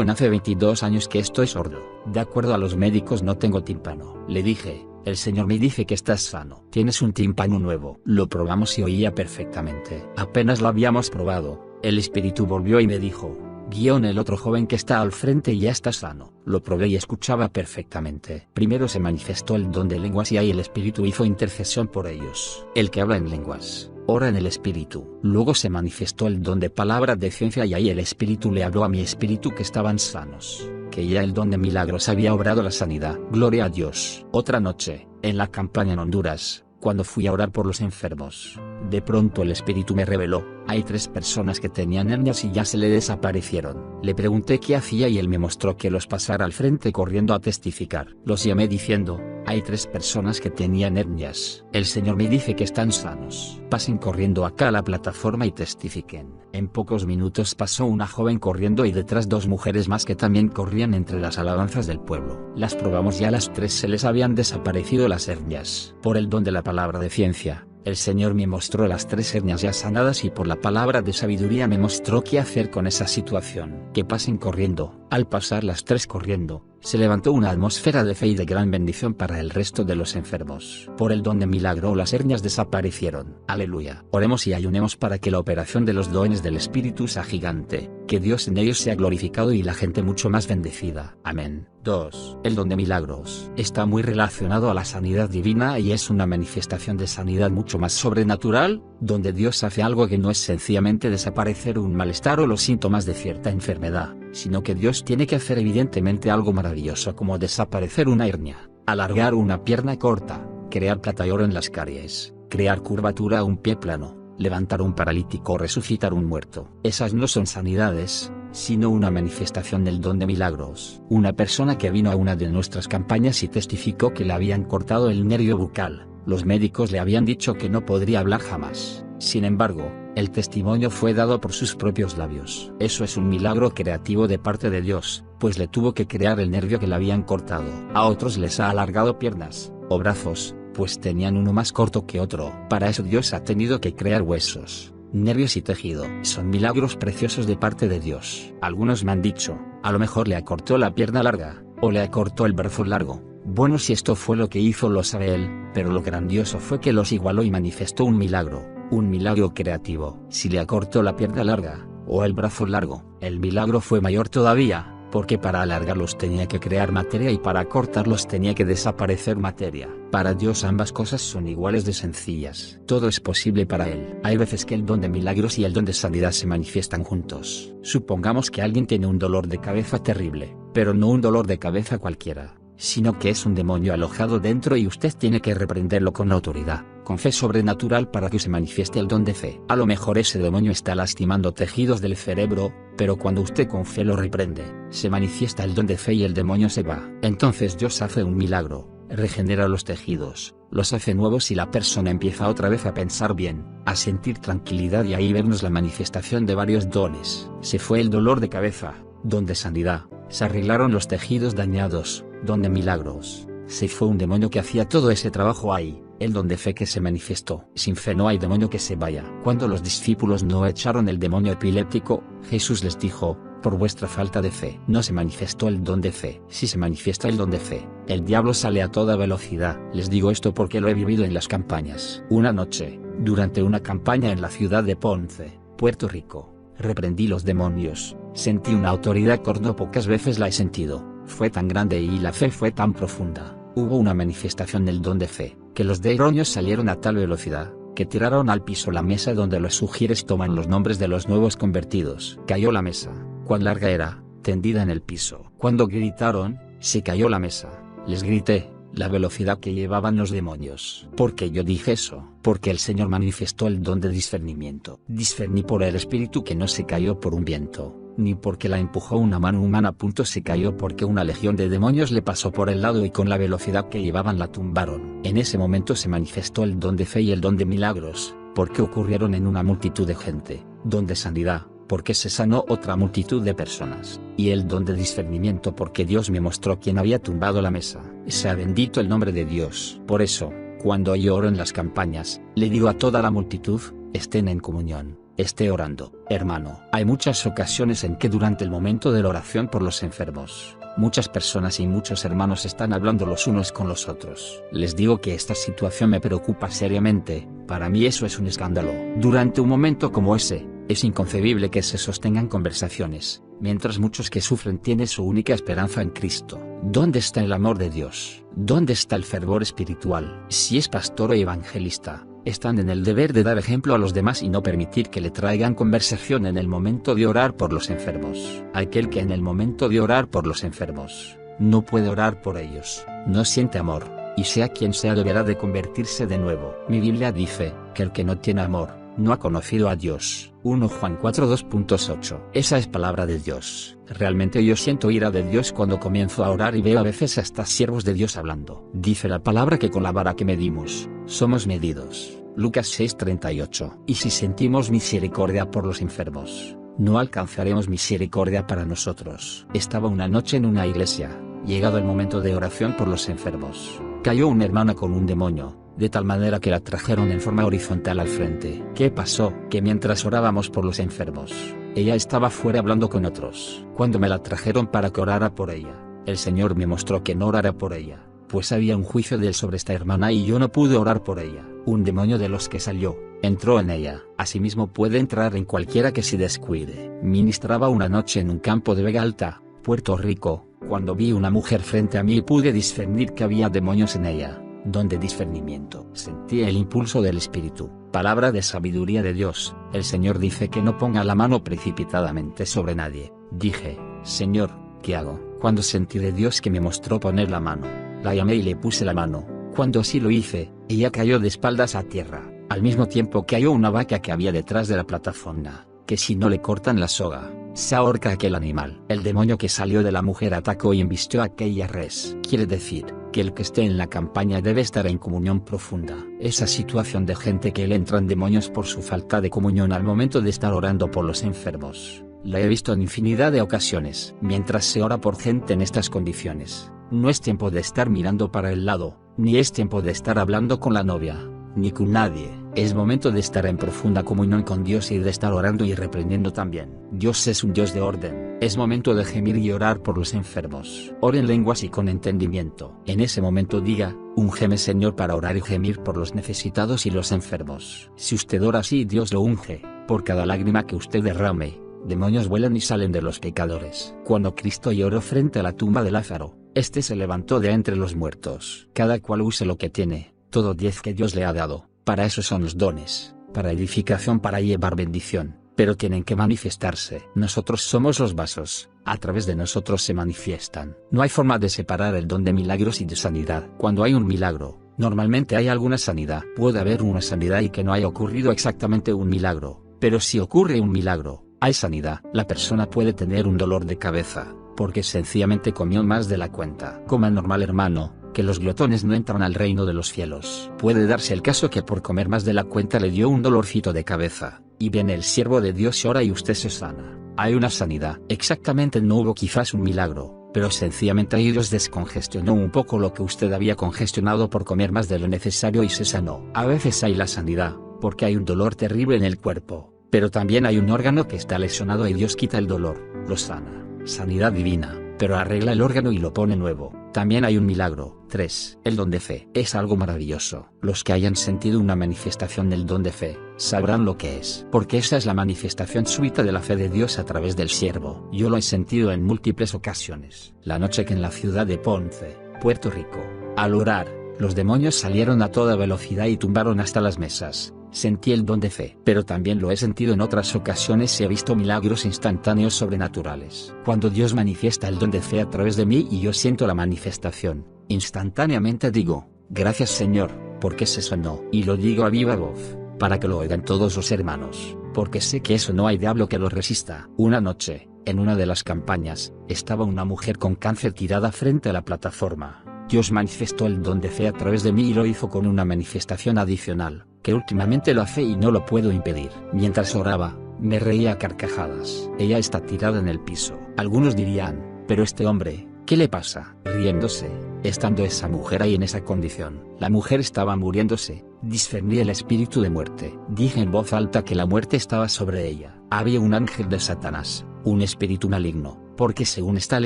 hace 22 años que estoy sordo. De acuerdo a los médicos no tengo tímpano. Le dije, el Señor me dice que estás sano. Tienes un tímpano nuevo. Lo probamos y oía perfectamente. Apenas lo habíamos probado, el Espíritu volvió y me dijo, el otro joven que está al frente ya está sano. Lo probé y escuchaba perfectamente. Primero se manifestó el don de lenguas y ahí el Espíritu hizo intercesión por ellos. El que habla en lenguas, ora en el Espíritu. Luego se manifestó el don de palabra de ciencia y ahí el Espíritu le habló a mi espíritu que estaban sanos, que ya el don de milagros había obrado la sanidad. Gloria a Dios. Otra noche, en la campaña en Honduras, cuando fui a orar por los enfermos, de pronto el Espíritu me reveló, hay 3 personas que tenían hernias y ya se le desaparecieron. Le pregunté qué hacía y él me mostró que los pasara al frente corriendo a testificar. Los llamé diciendo, hay 3 personas que tenían hernias. El Señor me dice que están sanos. Pasen corriendo acá a la plataforma y testifiquen. En pocos minutos pasó una joven corriendo y detrás 2 mujeres más que también corrían entre las alabanzas del pueblo. Las probamos y a las 3 se les habían desaparecido las hernias. Por el don de la palabra de ciencia, El Señor me mostró las 3 hernias ya sanadas y por la palabra de sabiduría me mostró qué hacer con esa situación. Que pasen corriendo. Al pasar las 3 corriendo, se levantó una atmósfera de fe y de gran bendición para el resto de los enfermos. Por el don de milagro las hernias desaparecieron. Aleluya. Oremos y ayunemos para que la operación de los dones del Espíritu sea gigante, que Dios en ellos sea glorificado y la gente mucho más bendecida. Amén. 2. El don de milagros está muy relacionado a la sanidad divina y es una manifestación de sanidad mucho más sobrenatural, donde Dios hace algo que no es sencillamente desaparecer un malestar o los síntomas de cierta enfermedad, sino que Dios tiene que hacer evidentemente algo maravilloso como desaparecer una hernia, alargar una pierna corta, crear plata y oro en las caries, crear curvatura a un pie plano, levantar un paralítico o resucitar un muerto. Esas no son sanidades, sino una manifestación del don de milagros. Una persona que vino a una de nuestras campañas y testificó que le habían cortado el nervio bucal. Los médicos le habían dicho que no podría hablar jamás. Sin embargo, el testimonio fue dado por sus propios labios. Eso es un milagro creativo de parte de Dios, pues le tuvo que crear el nervio que le habían cortado. A otros les ha alargado piernas o brazos, pues tenían uno más corto que otro. Para eso Dios ha tenido que crear huesos, nervios y tejido. Son milagros preciosos de parte de Dios. Algunos me han dicho, a lo mejor le acortó la pierna larga, o le acortó el brazo largo. Bueno, si esto fue lo que hizo lo sabe él, pero lo grandioso fue que los igualó y manifestó un milagro creativo. Si le acortó la pierna larga, o el brazo largo, el milagro fue mayor todavía, porque para alargarlos tenía que crear materia y para cortarlos tenía que desaparecer materia. Para Dios ambas cosas son iguales de sencillas. Todo es posible para Él. Hay veces que el don de milagros y el don de sanidad se manifiestan juntos. Supongamos que alguien tiene un dolor de cabeza terrible, pero no un dolor de cabeza cualquiera, sino que es un demonio alojado dentro y usted tiene que reprenderlo con autoridad, con fe sobrenatural para que se manifieste el don de fe. A lo mejor ese demonio está lastimando tejidos del cerebro, pero cuando usted con fe lo reprende, se manifiesta el don de fe y el demonio se va. Entonces Dios hace un milagro, regenera los tejidos, los hace nuevos y la persona empieza otra vez a pensar bien, a sentir tranquilidad y ahí vernos la manifestación de varios dones. Se fue el dolor de cabeza, don de sanidad, se arreglaron los tejidos dañados, don de milagros, se fue un demonio que hacía todo ese trabajo ahí, el don de fe que se manifestó. Sin fe no hay demonio que se vaya. Cuando los discípulos no echaron el demonio epiléptico, Jesús les dijo, por vuestra falta de fe no se manifestó el don de fe. Si se manifiesta el don de fe, el diablo sale a toda velocidad. Les digo esto porque lo he vivido en las campañas. Una noche, durante una campaña en la ciudad de Ponce, Puerto Rico, reprendí los demonios, sentí una autoridad que no pocas veces la he sentido. Fue tan grande y la fe fue tan profunda, hubo una manifestación del don de fe, que los demonios salieron a tal velocidad, que tiraron al piso la mesa donde los sugieres toman los nombres de los nuevos convertidos. Cayó la mesa, cuán larga era, tendida en el piso. Cuando gritaron, se cayó la mesa, les grité, la velocidad que llevaban los demonios. ¿Por qué yo dije eso? Porque el Señor manifestó el don de discernimiento. Discerní por el Espíritu que no se cayó por un viento, ni porque la empujó una mano humana. Se cayó porque una legión de demonios le pasó por el lado y con la velocidad que llevaban la tumbaron. En ese momento se manifestó el don de fe y el don de milagros, porque ocurrieron en una multitud de gente. Don de sanidad, porque se sanó otra multitud de personas, y el don de discernimiento porque Dios me mostró quién había tumbado la mesa. Sea bendito el nombre de Dios. Por eso, cuando yo oro en las campañas, le digo a toda la multitud, estén en comunión, esté orando. Hermano, hay muchas ocasiones en que durante el momento de la oración por los enfermos, muchas personas y muchos hermanos están hablando los unos con los otros. Les digo que esta situación me preocupa seriamente, para mí eso es un escándalo. Durante un momento como ese, es inconcebible que se sostengan conversaciones, mientras muchos que sufren tienen su única esperanza en Cristo. ¿Dónde está el amor de Dios? ¿Dónde está el fervor espiritual? Si es pastor o evangelista, están en el deber de dar ejemplo a los demás y no permitir que le traigan conversación en el momento de orar por los enfermos. Aquel que en el momento de orar por los enfermos, no puede orar por ellos, no siente amor, y sea quien sea deberá de convertirse de nuevo. Mi Biblia dice, que el que no tiene amor, no ha conocido a Dios. 1 Juan 4:2.8. Esa es palabra de Dios. Realmente yo siento ira de Dios cuando comienzo a orar y veo a veces hasta siervos de Dios hablando. Dice la palabra que con la vara que medimos, somos medidos. Lucas 6:38. Y si sentimos misericordia por los enfermos, no alcanzaremos misericordia para nosotros. Estaba una noche en una iglesia, llegado el momento de oración por los enfermos, cayó una hermana con un demonio, de tal manera que la trajeron en forma horizontal al frente. ¿Qué pasó? Que mientras orábamos por los enfermos, ella estaba fuera hablando con otros. Cuando me la trajeron para que orara por ella, el Señor me mostró que no orara por ella, pues había un juicio de él sobre esta hermana y yo no pude orar por ella. Un demonio de los que salió, entró en ella. Asimismo puede entrar en cualquiera que se descuide. Ministraba una noche en un campo de Vega Alta, Puerto Rico, cuando vi una mujer frente a mí y pude discernir que había demonios en ella. Don de discernimiento. Sentí el impulso del Espíritu. Palabra de sabiduría de Dios. El Señor dice que no ponga la mano precipitadamente sobre nadie. Dije, Señor, ¿qué hago? Cuando sentí de Dios que me mostró poner la mano, la llamé y le puse la mano. Cuando así lo hice, ella cayó de espaldas a tierra. Al mismo tiempo cayó una vaca que había detrás de la plataforma, que si no le cortan la soga, se ahorca aquel animal. El demonio que salió de la mujer atacó y embistió a aquella res. Quiere decir que el que esté en la campaña debe estar en comunión profunda. Esa situación de gente que le entran demonios por su falta de comunión al momento de estar orando por los enfermos, la he visto en infinidad de ocasiones. Mientras se ora por gente en estas condiciones, no es tiempo de estar mirando para el lado, ni es tiempo de estar hablando con la novia, ni con nadie. Es momento de estar en profunda comunión con Dios y de estar orando y reprendiendo también. Dios es un Dios de orden. Es momento de gemir y orar por los enfermos. Ore en lenguas y con entendimiento. En ese momento diga, úngeme Señor para orar y gemir por los necesitados y los enfermos. Si usted ora así, Dios lo unge. Por cada lágrima que usted derrame, demonios vuelan y salen de los pecadores. Cuando Cristo lloró frente a la tumba de Lázaro, este se levantó de entre los muertos. Cada cual use lo que tiene, todo 10 que Dios le ha dado. Para eso son los dones, para edificación, para llevar bendición, pero tienen que manifestarse. Nosotros somos los vasos, a través de nosotros se manifiestan. No hay forma de separar el don de milagros y de sanidad. Cuando hay un milagro, normalmente hay alguna sanidad. Puede haber una sanidad y que no haya ocurrido exactamente un milagro, pero si ocurre un milagro, hay sanidad. La persona puede tener un dolor de cabeza, porque sencillamente comió más de la cuenta. Coma normal, hermano, que los glotones no entran al reino de los cielos. Puede darse el caso que por comer más de la cuenta le dio un dolorcito de cabeza, y viene el siervo de Dios y ora y usted se sana. Hay una sanidad. Exactamente no hubo quizás un milagro, pero sencillamente ahí Dios descongestionó un poco lo que usted había congestionado por comer más de lo necesario y se sanó. A veces hay la sanidad, porque hay un dolor terrible en el cuerpo, pero también hay un órgano que está lesionado y Dios quita el dolor, lo sana. Sanidad divina, pero arregla el órgano y lo pone nuevo. También hay un milagro. 3. El don de fe. Es algo maravilloso. Los que hayan sentido una manifestación del don de fe, sabrán lo que es. Porque esa es la manifestación súbita de la fe de Dios a través del siervo. Yo lo he sentido en múltiples ocasiones. La noche que en la ciudad de Ponce, Puerto Rico, al orar, los demonios salieron a toda velocidad y tumbaron hasta las mesas. Sentí el don de fe, pero también lo he sentido en otras ocasiones y he visto milagros instantáneos sobrenaturales. Cuando Dios manifiesta el don de fe a través de mí y yo siento la manifestación, instantáneamente digo, gracias Señor, porque se sanó. Y lo digo a viva voz, para que lo oigan todos los hermanos, porque sé que eso no hay diablo que lo resista. Una noche, en una de las campañas, estaba una mujer con cáncer tirada frente a la plataforma. Dios manifestó el don de fe a través de mí y lo hizo con una manifestación adicional, que últimamente lo hace y no lo puedo impedir. Mientras oraba, me reía a carcajadas. Ella está tirada en el piso. Algunos dirían, pero este hombre, ¿qué le pasa? Riéndose, estando esa mujer ahí en esa condición. La mujer estaba muriéndose, discerní el espíritu de muerte. Dije en voz alta que la muerte estaba sobre ella. Había un ángel de Satanás, un espíritu maligno, porque según está el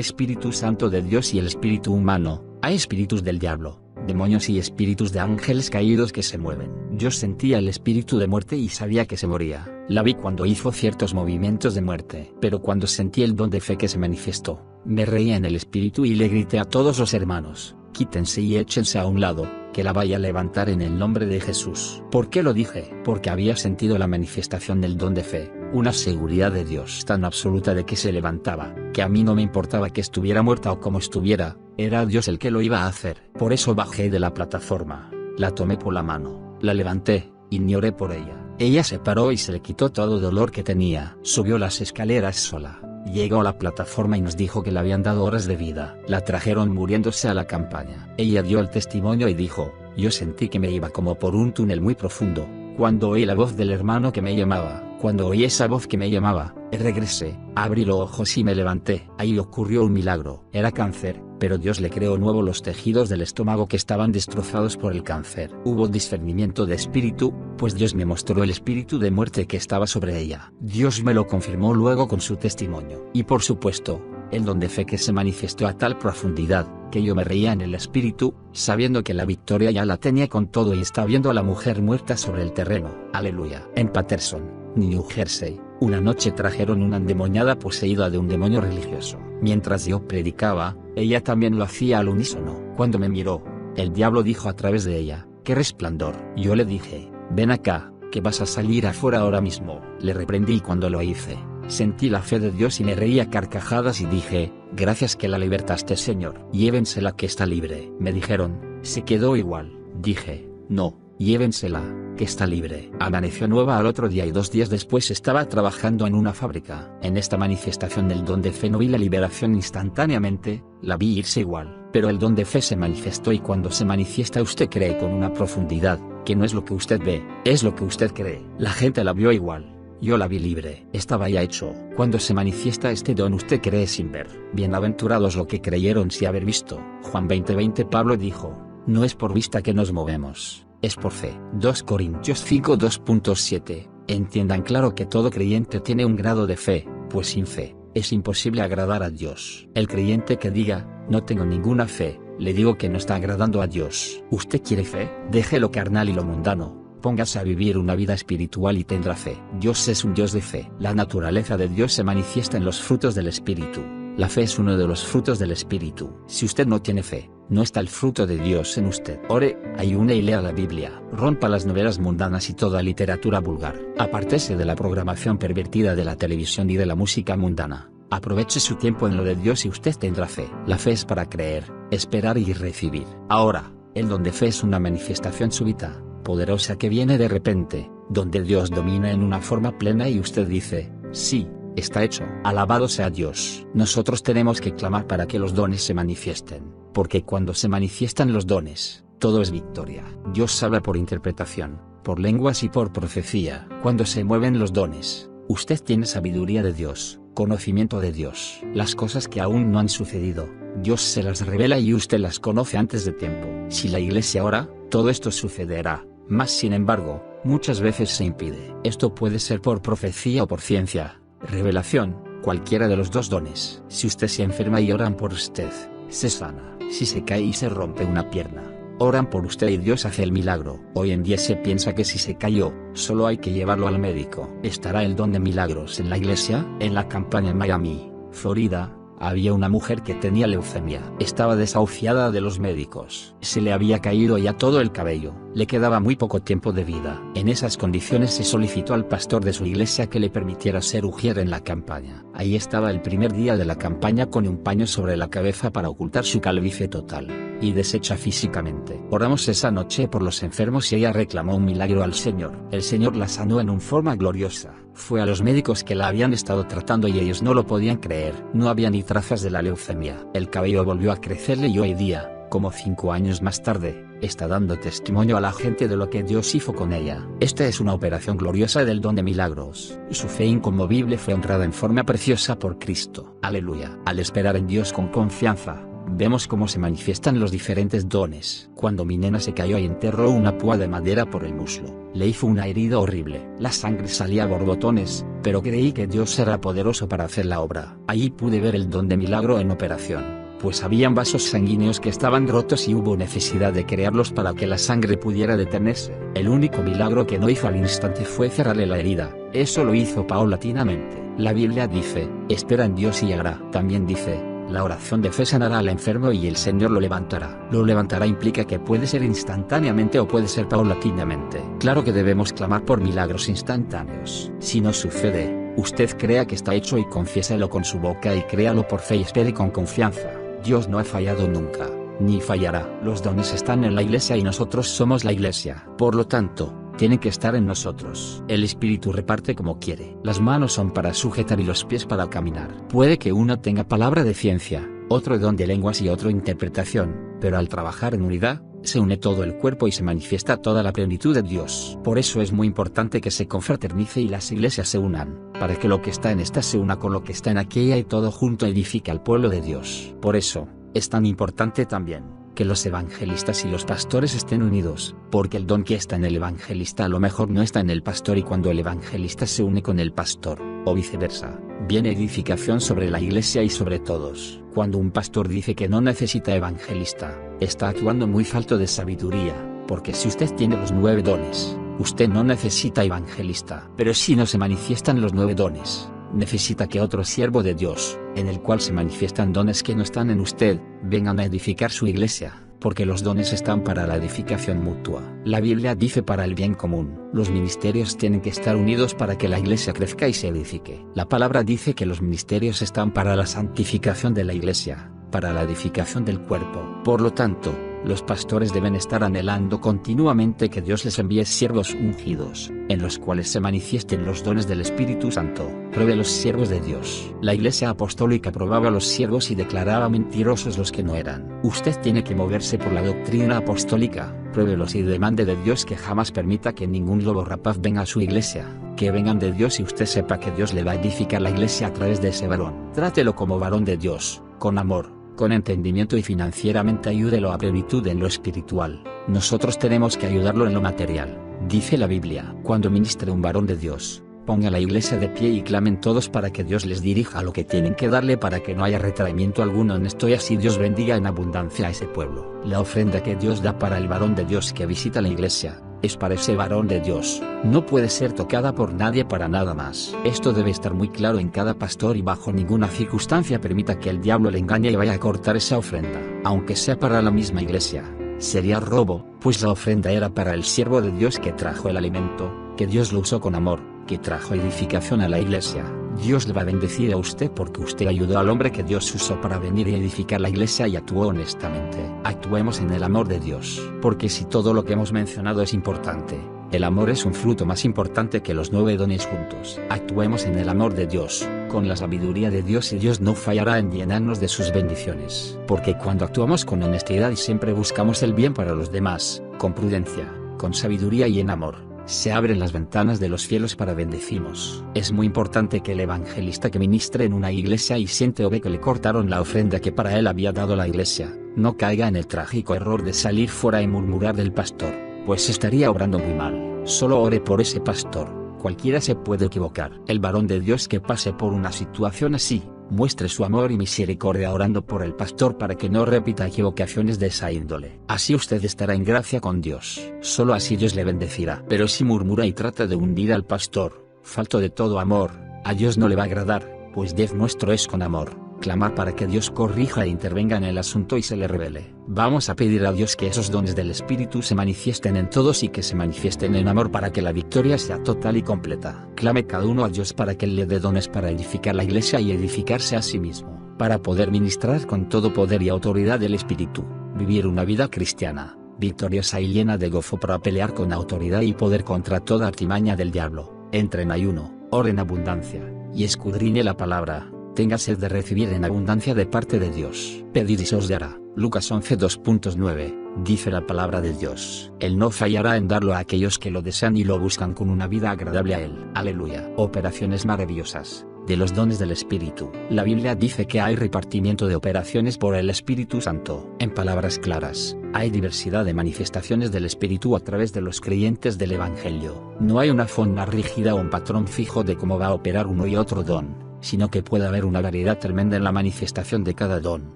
Espíritu Santo de Dios y el espíritu humano, hay espíritus del diablo, demonios y espíritus de ángeles caídos que se mueven. Yo sentía el espíritu de muerte y sabía que se moría. La vi cuando hizo ciertos movimientos de muerte. Pero cuando sentí el don de fe que se manifestó, me reía en el espíritu y le grité a todos los hermanos, quítense y échense a un lado, que la vaya a levantar en el nombre de Jesús. ¿Por qué lo dije? Porque había sentido la manifestación del don de fe, una seguridad de Dios tan absoluta de que se levantaba, que a mí no me importaba que estuviera muerta o como estuviera, era Dios el que lo iba a hacer. Por eso bajé de la plataforma, la tomé por la mano, la levanté, y ni oré por ella. Ella se paró y se le quitó todo dolor que tenía. Subió las escaleras sola, llegó a la plataforma y nos dijo que le habían dado horas de vida. La trajeron muriéndose a la campaña. Ella dio el testimonio y dijo, yo sentí que me iba como por un túnel muy profundo, cuando oí la voz del hermano que me llamaba. Cuando oí esa voz que me llamaba, Regresé, abrí los ojos y me levanté. Ahí ocurrió un milagro. Era cáncer, pero Dios le creó nuevo los tejidos del estómago que estaban destrozados por el cáncer. Hubo discernimiento de espíritu, pues Dios me mostró el espíritu de muerte que estaba sobre ella. Dios me lo confirmó luego con su testimonio. Y por supuesto, el don de fe que se manifestó a tal profundidad, que yo me reía en el espíritu, sabiendo que la victoria ya la tenía con todo y estaba viendo a la mujer muerta sobre el terreno. Aleluya. En Patterson, New Jersey, una noche trajeron una endemoniada poseída de un demonio religioso. Mientras yo predicaba, ella también lo hacía al unísono. Cuando me miró, el diablo dijo a través de ella, ¡qué resplandor! Yo le dije, ven acá, que vas a salir afuera ahora mismo. Le reprendí y cuando lo hice, sentí la fe de Dios y me reí a carcajadas y dije, gracias que la libertaste, Señor. Llévensela que está libre. Me dijeron, se quedó igual. Dije, no, llévensela, que está libre. Amaneció nueva al otro día y 2 días después estaba trabajando en una fábrica. En esta manifestación del don de fe no vi la liberación instantáneamente, la vi irse igual. Pero el don de fe se manifestó y cuando se manifiesta usted cree con una profundidad, que no es lo que usted ve, es lo que usted cree. La gente la vio igual. Yo la vi libre. Estaba ya hecho. Cuando se manifiesta este don usted cree sin ver. Bienaventurados los que creyeron sin haber visto. Juan 20:20. Pablo dijo, no es por vista que nos movemos, es por fe. 2 Corintios 5 2.7. Entiendan claro que todo creyente tiene un grado de fe, pues sin fe, es imposible agradar a Dios. El creyente que diga, no tengo ninguna fe, le digo que no está agradando a Dios. ¿Usted quiere fe? Deje lo carnal y lo mundano. Póngase a vivir una vida espiritual y tendrá fe. Dios es un Dios de fe. La naturaleza de Dios se manifiesta en los frutos del Espíritu. La fe es uno de los frutos del Espíritu. Si usted no tiene fe, no está el fruto de Dios en usted. Ore, ayune y lea la Biblia. Rompa las novelas mundanas y toda literatura vulgar. Apártese de la programación pervertida de la televisión y de la música mundana. Aproveche su tiempo en lo de Dios y usted tendrá fe. La fe es para creer, esperar y recibir. Ahora, el don de fe es una manifestación súbita, poderosa que viene de repente, donde Dios domina en una forma plena y usted dice, sí, está hecho. Alabado sea Dios. Nosotros tenemos que clamar para que los dones se manifiesten, porque cuando se manifiestan los dones, todo es victoria. Dios habla por interpretación, por lenguas y por profecía. Cuando se mueven los dones, usted tiene sabiduría de Dios, conocimiento de Dios. Las cosas que aún no han sucedido, Dios se las revela y usted las conoce antes de tiempo. Si la iglesia ora, todo esto sucederá. Mas sin embargo, muchas veces se impide. Esto puede ser por profecía o por ciencia, revelación, cualquiera de los dos dones. Si usted se enferma y oran por usted, se sana. Si se cae y se rompe una pierna, oran por usted y Dios hace el milagro. Hoy en día se piensa que si se cayó, solo hay que llevarlo al médico. ¿Estará el don de milagros en la iglesia? En la campaña en Miami, Florida, había una mujer que tenía leucemia. Estaba desahuciada de los médicos. Se le había caído ya todo el cabello. Le quedaba muy poco tiempo de vida. En esas condiciones se solicitó al pastor de su iglesia que le permitiera ser ujier en la campaña. Ahí estaba el primer día de la campaña con un paño sobre la cabeza para ocultar su calvicie total y deshecha físicamente. Oramos esa noche por los enfermos y ella reclamó un milagro al Señor. El Señor la sanó en una forma gloriosa. Fue a los médicos que la habían estado tratando y ellos no lo podían creer. No había ni trazas de la leucemia. El cabello volvió a crecerle y hoy día, como 5 años más tarde, está dando testimonio a la gente de lo que Dios hizo con ella. Esta es una operación gloriosa del don de milagros. Su fe inconmovible fue honrada en forma preciosa por Cristo. Aleluya. Al esperar en Dios con confianza, vemos cómo se manifiestan los diferentes dones. Cuando mi nena se cayó y enterró una púa de madera por el muslo, le hizo una herida horrible. La sangre salía a borbotones, pero creí que Dios era poderoso para hacer la obra. Allí pude ver el don de milagro en operación, pues habían vasos sanguíneos que estaban rotos y hubo necesidad de crearlos para que la sangre pudiera detenerse. El único milagro que no hizo al instante fue cerrarle la herida. Eso lo hizo paulatinamente. La Biblia dice, espera en Dios y hará. También dice, la oración de fe sanará al enfermo y el Señor lo levantará. Lo levantará implica que puede ser instantáneamente o puede ser paulatinamente. Claro que debemos clamar por milagros instantáneos. Si no sucede, usted crea que está hecho y confiéselo con su boca y créalo por fe y espere con confianza. Dios no ha fallado nunca, ni fallará. Los dones están en la iglesia y nosotros somos la iglesia. Por lo tanto, tienen que estar en nosotros. El Espíritu reparte como quiere. Las manos son para sujetar y los pies para caminar. Puede que uno tenga palabra de ciencia, otro don de lenguas y otro interpretación, pero al trabajar en unidad, se une todo el cuerpo y se manifiesta toda la plenitud de Dios. Por eso es muy importante que se confraternice y las iglesias se unan, para que lo que está en esta se una con lo que está en aquella y todo junto edifique al pueblo de Dios. Por eso, es tan importante también que los evangelistas y los pastores estén unidos, porque el don que está en el evangelista a lo mejor no está en el pastor, y cuando el evangelista se une con el pastor, o viceversa, viene edificación sobre la iglesia y sobre todos. Cuando un pastor dice que no necesita evangelista, está actuando muy falto de sabiduría, porque si usted tiene los 9 dones, usted no necesita evangelista. Pero si no se manifiestan los 9 dones, necesita que otro siervo de Dios, en el cual se manifiestan dones que no están en usted, vengan a edificar su iglesia, porque los dones están para la edificación mutua. La Biblia dice para el bien común. Los ministerios tienen que estar unidos para que la iglesia crezca y se edifique. La palabra dice que los ministerios están para la santificación de la iglesia, para la edificación del cuerpo. Por lo tanto, los pastores deben estar anhelando continuamente que Dios les envíe siervos ungidos, en los cuales se manifiesten los dones del Espíritu Santo. Pruebe los siervos de Dios. La Iglesia apostólica probaba a los siervos y declaraba mentirosos los que no eran. Usted tiene que moverse por la doctrina apostólica. Pruébelos y demande de Dios que jamás permita que ningún lobo rapaz venga a su iglesia. Que vengan de Dios y usted sepa que Dios le va a edificar la iglesia a través de ese varón. Trátelo como varón de Dios, con amor, con entendimiento, y financieramente ayúdelo a plenitud en lo espiritual. Nosotros tenemos que ayudarlo en lo material. Dice la Biblia: cuando ministre un varón de Dios, ponga la iglesia de pie y clamen todos para que Dios les dirija lo que tienen que darle para que no haya retraimiento alguno en esto, y así Dios bendiga en abundancia a ese pueblo. La ofrenda que Dios da para el varón de Dios que visita la iglesia, es para ese varón de Dios. No puede ser tocada por nadie para nada más. Esto debe estar muy claro en cada pastor, y bajo ninguna circunstancia permita que el diablo le engañe y vaya a cortar esa ofrenda, aunque sea para la misma iglesia. Sería robo, pues la ofrenda era para el siervo de Dios que trajo el alimento, que Dios lo usó con amor, que trajo edificación a la iglesia. Dios le va a bendecir a usted porque usted ayudó al hombre que Dios usó para venir y edificar la iglesia y actuó honestamente. Actuemos en el amor de Dios, porque si todo lo que hemos mencionado es importante, el amor es un fruto más importante que los 9 dones juntos. Actuemos en el amor de Dios, con la sabiduría de Dios, y Dios no fallará en llenarnos de sus bendiciones. Porque cuando actuamos con honestidad y siempre buscamos el bien para los demás, con prudencia, con sabiduría y en amor, se abren las ventanas de los cielos para bendecirnos. Es muy importante que el evangelista que ministre en una iglesia y siente o ve que le cortaron la ofrenda que para él había dado la iglesia, no caiga en el trágico error de salir fuera y murmurar del pastor, pues estaría obrando muy mal. Solo ore por ese pastor. Cualquiera se puede equivocar. El varón de Dios que pase por una situación así, muestre su amor y misericordia orando por el pastor para que no repita equivocaciones de esa índole. Así usted estará en gracia con Dios. Solo así Dios le bendecirá. Pero si murmura y trata de hundir al pastor, falto de todo amor, a Dios no le va a agradar, pues Dios nuestro es con amor. Clamar para que Dios corrija e intervenga en el asunto y se le revele. Vamos a pedir a Dios que esos dones del Espíritu se manifiesten en todos y que se manifiesten en amor para que la victoria sea total y completa. Clame cada uno a Dios para que Él le dé dones para edificar la iglesia y edificarse a sí mismo, para poder ministrar con todo poder y autoridad del Espíritu, vivir una vida cristiana, victoriosa y llena de gozo para pelear con autoridad y poder contra toda artimaña del diablo. Entre en ayuno, ore en abundancia, y escudriñe la palabra. Tenga sed de recibir en abundancia de parte de Dios. Pedid y se os dará. Lucas 11:2.9, dice la palabra de Dios. Él no fallará en darlo a aquellos que lo desean y lo buscan con una vida agradable a Él. Aleluya. Operaciones maravillosas de los dones del Espíritu. La Biblia dice que hay repartimiento de operaciones por el Espíritu Santo. En palabras claras, hay diversidad de manifestaciones del Espíritu a través de los creyentes del Evangelio. No hay una forma rígida o un patrón fijo de cómo va a operar uno y otro don, sino que puede haber una variedad tremenda en la manifestación de cada don.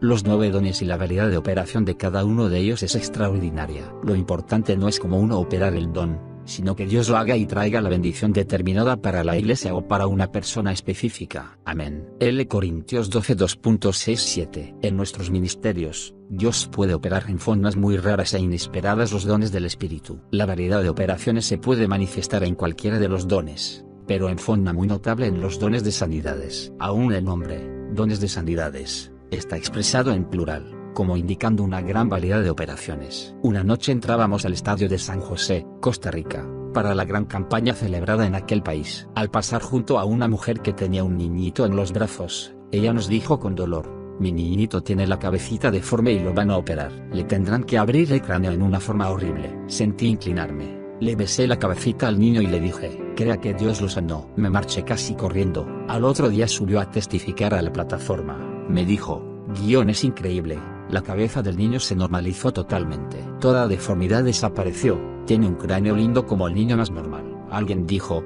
Los 9 dones y la variedad de operación de cada uno de ellos es extraordinaria. Lo importante no es cómo uno operar el don, sino que Dios lo haga y traiga la bendición determinada para la iglesia o para una persona específica. Amén. L. Corintios 12:2.6-7. En nuestros ministerios, Dios puede operar en formas muy raras e inesperadas los dones del Espíritu. La variedad de operaciones se puede manifestar en cualquiera de los dones, pero en forma muy notable en los dones de sanidades. Aún el nombre, dones de sanidades, está expresado en plural, como indicando una gran variedad de operaciones. Una noche entrábamos al estadio de San José, Costa Rica, para la gran campaña celebrada en aquel país. Al pasar junto a una mujer que tenía un niñito en los brazos, ella nos dijo con dolor: mi niñito tiene la cabecita deforme y lo van a operar. Le tendrán que abrir el cráneo en una forma horrible. Sentí inclinarme. Le besé la cabecita al niño y le dije, crea que Dios lo sanó. Me marché casi corriendo. Al otro día subió a testificar a la plataforma. Me dijo, es increíble. La cabeza del niño se normalizó totalmente. Toda deformidad desapareció. Tiene un cráneo lindo como el niño más normal. Alguien dijo,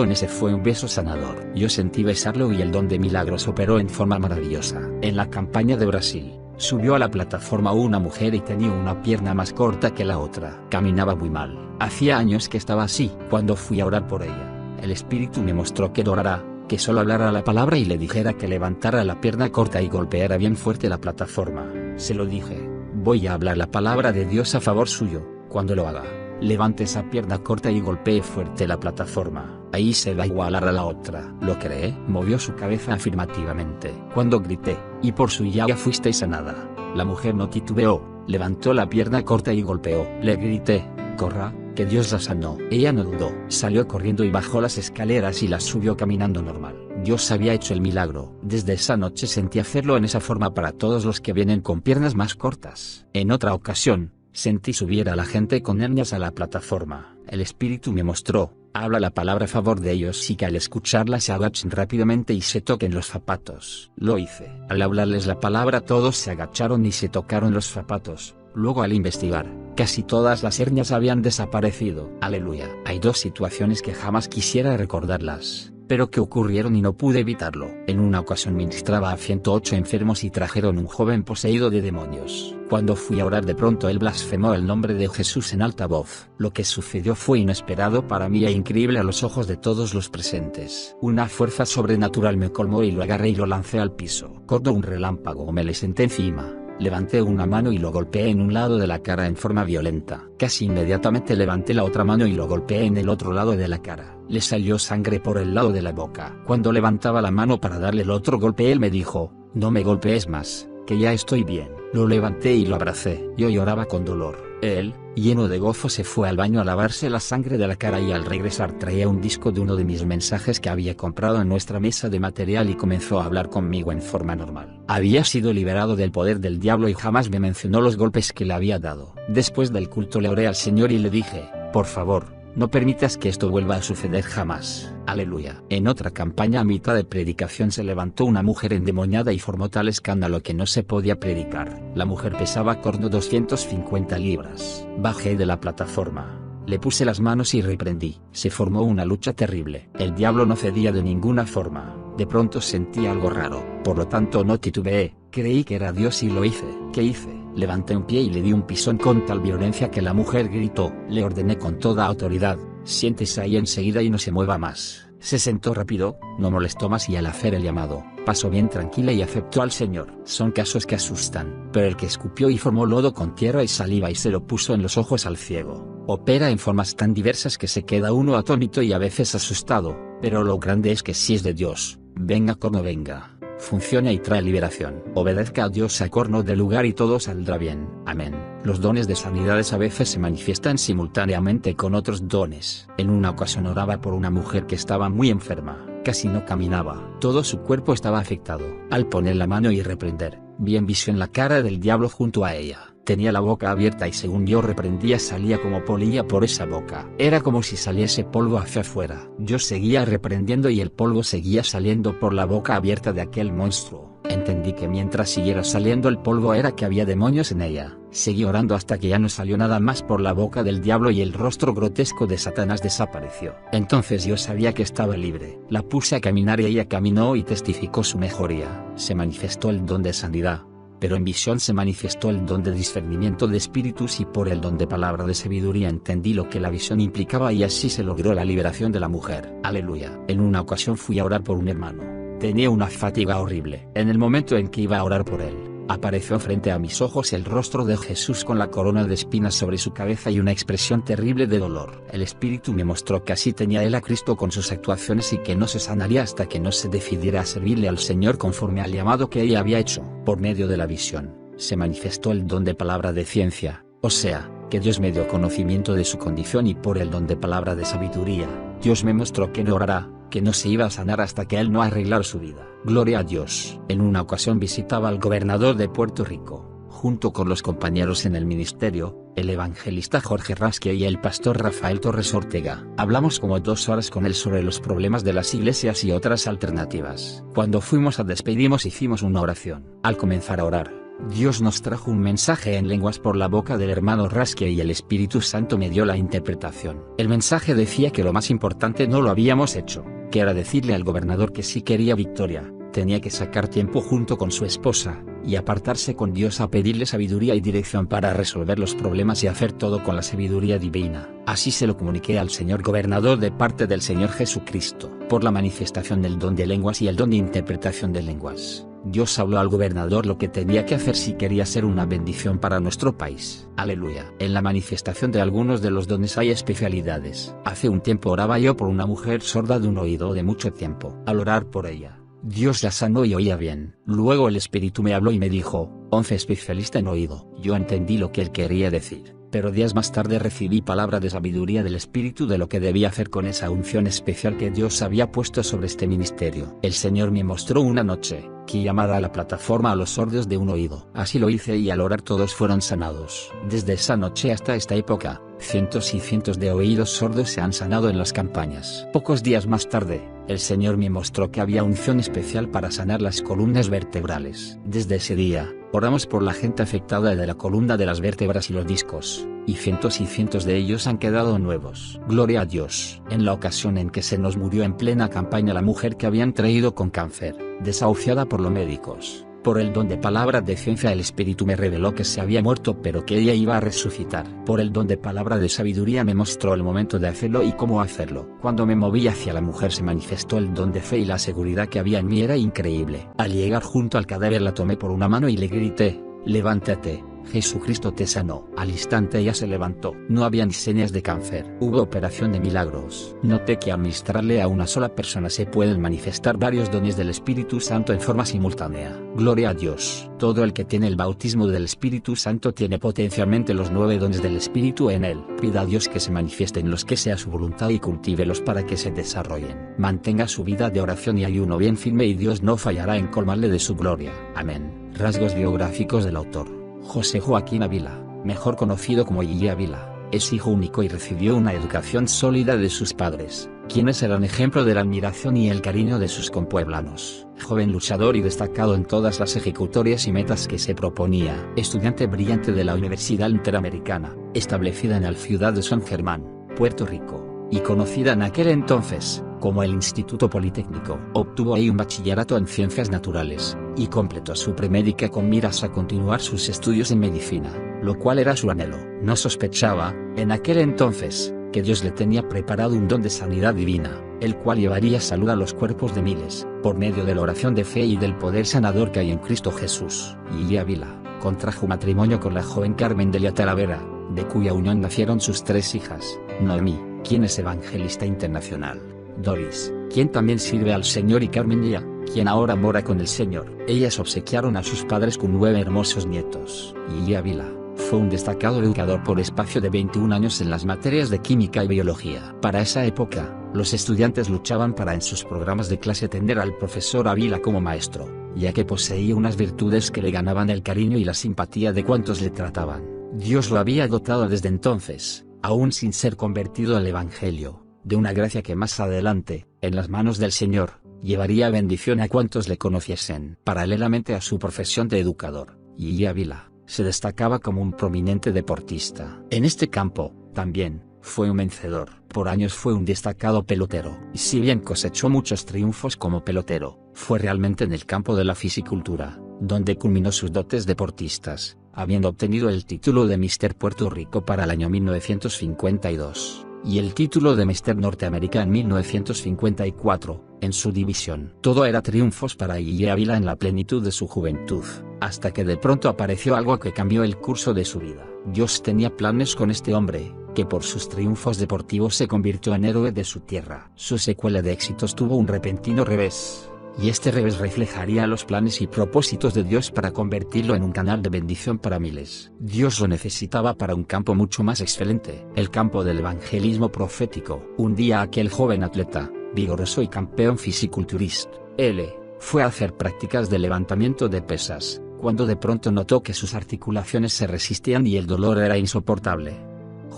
ese fue un beso sanador. Yo sentí besarlo y el don de milagros operó en forma maravillosa. En la campaña de Brasil, subió a la plataforma una mujer y tenía una pierna más corta que la otra. Caminaba muy mal. Hacía años que estaba así. Cuando fui a orar por ella, el Espíritu me mostró que orara, que solo hablara la palabra y le dijera que levantara la pierna corta y golpeara bien fuerte la plataforma. Se lo dije, voy a hablar la palabra de Dios a favor suyo. Cuando lo haga, levante esa pierna corta y golpee fuerte la plataforma. Ahí se va a igualar a la otra. ¿Lo cree? Movió su cabeza afirmativamente. Cuando grité, y por su llaga fuiste sanada, la mujer no titubeó, levantó la pierna corta y golpeó. Le grité, corra, que Dios la sanó. Ella no dudó, salió corriendo y bajó las escaleras y las subió caminando normal. Dios había hecho el milagro. Desde esa noche sentí hacerlo en esa forma para todos los que vienen con piernas más cortas. En otra ocasión, sentí subir a la gente con hernias a la plataforma. El Espíritu me mostró, habla la palabra a favor de ellos y que al escucharla se agachen rápidamente y se toquen los zapatos. Lo hice. Al hablarles la palabra todos se agacharon y se tocaron los zapatos. Luego al investigar, casi todas las hernias habían desaparecido. Aleluya. Hay dos situaciones que jamás quisiera recordarlas, pero que ocurrieron y no pude evitarlo. En una ocasión ministraba a 108 enfermos y trajeron un joven poseído de demonios. Cuando fui a orar de pronto él blasfemó el nombre de Jesús en alta voz. Lo que sucedió fue inesperado para mí e increíble a los ojos de todos los presentes. Una fuerza sobrenatural me colmó y lo agarré y lo lancé al piso. Corto un relámpago me le senté encima. Levanté una mano y lo golpeé en un lado de la cara en forma violenta. Casi inmediatamente levanté la otra mano y lo golpeé en el otro lado de la cara. Le salió sangre por el lado de la boca. Cuando levantaba la mano para darle el otro golpe él me dijo, no me golpees más, que ya estoy bien. Lo levanté y lo abracé. Yo lloraba con dolor. Él, lleno de gozo, se fue al baño a lavarse la sangre de la cara y al regresar traía un disco de uno de mis mensajes que había comprado en nuestra mesa de material y comenzó a hablar conmigo en forma normal. Había sido liberado del poder del diablo y jamás me mencionó los golpes que le había dado. Después del culto le oré al Señor y le dije, por favor, no permitas que esto vuelva a suceder jamás. Aleluya. En otra campaña a mitad de predicación se levantó una mujer endemoniada y formó tal escándalo que no se podía predicar. La mujer pesaba 250 libras. Bajé de la plataforma. Le puse las manos y reprendí. Se formó una lucha terrible. El diablo no cedía de ninguna forma. De pronto sentí algo raro. Por lo tanto no titubeé. Creí que era Dios y lo hice. ¿Qué hice? Levanté un pie y le di un pisón con tal violencia que la mujer gritó. Le ordené con toda autoridad, siéntese ahí enseguida y no se mueva más. Se sentó rápido, no molestó más y al hacer el llamado, pasó bien tranquila y aceptó al Señor. Son casos que asustan, pero el que escupió y formó lodo con tierra y saliva y se lo puso en los ojos al ciego, opera en formas tan diversas que se queda uno atónito y a veces asustado, pero lo grande es que si es de Dios, venga como venga, funciona y trae liberación. Obedezca a Dios, sacórnos del lugar y todo saldrá bien. Amén. Los dones de sanidades a veces se manifiestan simultáneamente con otros dones. En una ocasión oraba por una mujer que estaba muy enferma, casi no caminaba, todo su cuerpo estaba afectado. Al poner la mano y reprender, vi en visión la cara del diablo junto a ella. Tenía la boca abierta y según yo reprendía salía como polilla por esa boca. Era como si saliese polvo hacia afuera. Yo seguía reprendiendo y el polvo seguía saliendo por la boca abierta de aquel monstruo. Entendí que mientras siguiera saliendo el polvo era que había demonios en ella. Seguí orando hasta que ya no salió nada más por la boca del diablo y el rostro grotesco de Satanás desapareció. Entonces yo sabía que estaba libre. La puse a caminar y ella caminó y testificó su mejoría. Se manifestó el don de sanidad, pero en visión se manifestó el don de discernimiento de espíritus y por el don de palabra de sabiduría entendí lo que la visión implicaba y así se logró la liberación de la mujer. Aleluya. En una ocasión fui a orar por un hermano. Tenía una fatiga horrible. En el momento en que iba a orar por él, apareció frente a mis ojos el rostro de Jesús con la corona de espinas sobre su cabeza y una expresión terrible de dolor. El Espíritu me mostró que así tenía él a Cristo con sus actuaciones y que no se sanaría hasta que no se decidiera a servirle al Señor conforme al llamado que ella había hecho. Por medio de la visión, se manifestó el don de palabra de ciencia, o sea, que Dios me dio conocimiento de su condición y por el don de palabra de sabiduría, Dios me mostró que no orará, que no se iba a sanar hasta que él no arreglara su vida. Gloria a Dios. En una ocasión visitaba al gobernador de Puerto Rico, junto con los compañeros en el ministerio, el evangelista Jorge Rasque y el pastor Rafael Torres Ortega. Hablamos como 2 horas con él sobre los problemas de las iglesias y otras alternativas. Cuando fuimos a despedirnos hicimos una oración. Al comenzar a orar, Dios nos trajo un mensaje en lenguas por la boca del hermano Rasque y el Espíritu Santo me dio la interpretación. El mensaje decía que lo más importante no lo habíamos hecho, que era decirle al gobernador que si quería victoria, tenía que sacar tiempo junto con su esposa, y apartarse con Dios a pedirle sabiduría y dirección para resolver los problemas y hacer todo con la sabiduría divina. Así se lo comuniqué al señor gobernador de parte del Señor Jesucristo. Por la manifestación del don de lenguas y el don de interpretación de lenguas, Dios habló al gobernador lo que tenía que hacer si quería ser una bendición para nuestro país. Aleluya. En la manifestación de algunos de los dones hay especialidades. Hace un tiempo oraba yo por una mujer sorda de un oído de mucho tiempo. Al orar por ella, Dios la sanó y oía bien. Luego el Espíritu me habló y me dijo, 11 especialista en oído. Yo entendí lo que él quería decir, pero días más tarde recibí palabra de sabiduría del Espíritu de lo que debía hacer con esa unción especial que Dios había puesto sobre este ministerio. El Señor me mostró una noche, que llamara a la plataforma a los sordos de un oído. Así lo hice y al orar todos fueron sanados. Desde esa noche hasta esta época, cientos y cientos de oídos sordos se han sanado en las campañas. Pocos días más tarde, el Señor me mostró que había unción especial para sanar las columnas vertebrales. Desde ese día, oramos por la gente afectada de la columna de las vértebras y los discos, y cientos de ellos han quedado nuevos. Gloria a Dios. En la ocasión en que se nos murió en plena campaña la mujer que habían traído con cáncer, desahuciada por los médicos, por el don de palabra de ciencia el Espíritu me reveló que se había muerto pero que ella iba a resucitar. Por el don de palabra de sabiduría me mostró el momento de hacerlo y cómo hacerlo. Cuando me moví hacia la mujer se manifestó el don de fe y la seguridad que había en mí era increíble. Al llegar junto al cadáver la tomé por una mano y le grité, levántate, Jesucristo te sanó. Al instante ella se levantó. No había ni señas de cáncer. Hubo operación de milagros. Noté que al ministrarle a una sola persona se pueden manifestar varios dones del Espíritu Santo en forma simultánea. Gloria a Dios. Todo el que tiene el bautismo del Espíritu Santo tiene potencialmente los 9 dones del Espíritu en él. Pida a Dios que se manifiesten los que sea su voluntad y cultívelos para que se desarrollen. Mantenga su vida de oración y ayuno bien firme y Dios no fallará en colmarle de su gloria. Amén. Rasgos biográficos del autor. José Joaquín Ávila, mejor conocido como Yeye Ávila, es hijo único y recibió una educación sólida de sus padres, quienes eran ejemplo de la admiración y el cariño de sus compueblanos. Joven luchador y destacado en todas las ejecutorias y metas que se proponía. Estudiante brillante de la Universidad Interamericana, establecida en la ciudad de San Germán, Puerto Rico, y conocida en aquel entonces como el Instituto Politécnico. Obtuvo ahí un bachillerato en Ciencias Naturales, y completó su premédica con miras a continuar sus estudios en medicina, lo cual era su anhelo. No sospechaba, en aquel entonces, que Dios le tenía preparado un don de sanidad divina, el cual llevaría salud a los cuerpos de miles, por medio de la oración de fe y del poder sanador que hay en Cristo Jesús. Yeye Ávila contrajo matrimonio con la joven Carmen Delia Talavera, de cuya unión nacieron sus 3 hijas, Noemí, quien es evangelista internacional, Doris, quien también sirve al Señor, y Carmen Lia, quien ahora mora con el Señor. Ellas obsequiaron a sus padres con 9 hermosos nietos. Yeye Ávila fue un destacado educador por espacio de 21 años en las materias de química y biología. Para esa época, los estudiantes luchaban para en sus programas de clase tener al profesor Ávila como maestro, ya que poseía unas virtudes que le ganaban el cariño y la simpatía de cuantos le trataban. Dios lo había dotado desde entonces, aún sin ser convertido al Evangelio, de una gracia que más adelante, en las manos del Señor, llevaría bendición a cuantos le conociesen. Paralelamente a su profesión de educador, Yeye Ávila se destacaba como un prominente deportista. En este campo, también, fue un vencedor. Por años fue un destacado pelotero. Y si bien cosechó muchos triunfos como pelotero, fue realmente en el campo de la fisicultura, donde culminó sus dotes deportistas, habiendo obtenido el título de Mister Puerto Rico para el año 1952. Y el título de Mister Norteamérica en 1954, en su división. Todo era triunfos para Yeye Ávila en la plenitud de su juventud, hasta que de pronto apareció algo que cambió el curso de su vida. Dios tenía planes con este hombre, que por sus triunfos deportivos se convirtió en héroe de su tierra. Su secuela de éxitos tuvo un repentino revés. y este revés reflejaría los planes y propósitos de Dios para convertirlo en un canal de bendición para miles. Dios lo necesitaba para un campo mucho más excelente, el campo del evangelismo profético. Un día aquel joven atleta, vigoroso y campeón fisiculturista, L, fue a hacer prácticas de levantamiento de pesas, cuando de pronto notó que sus articulaciones se resistían y el dolor era insoportable.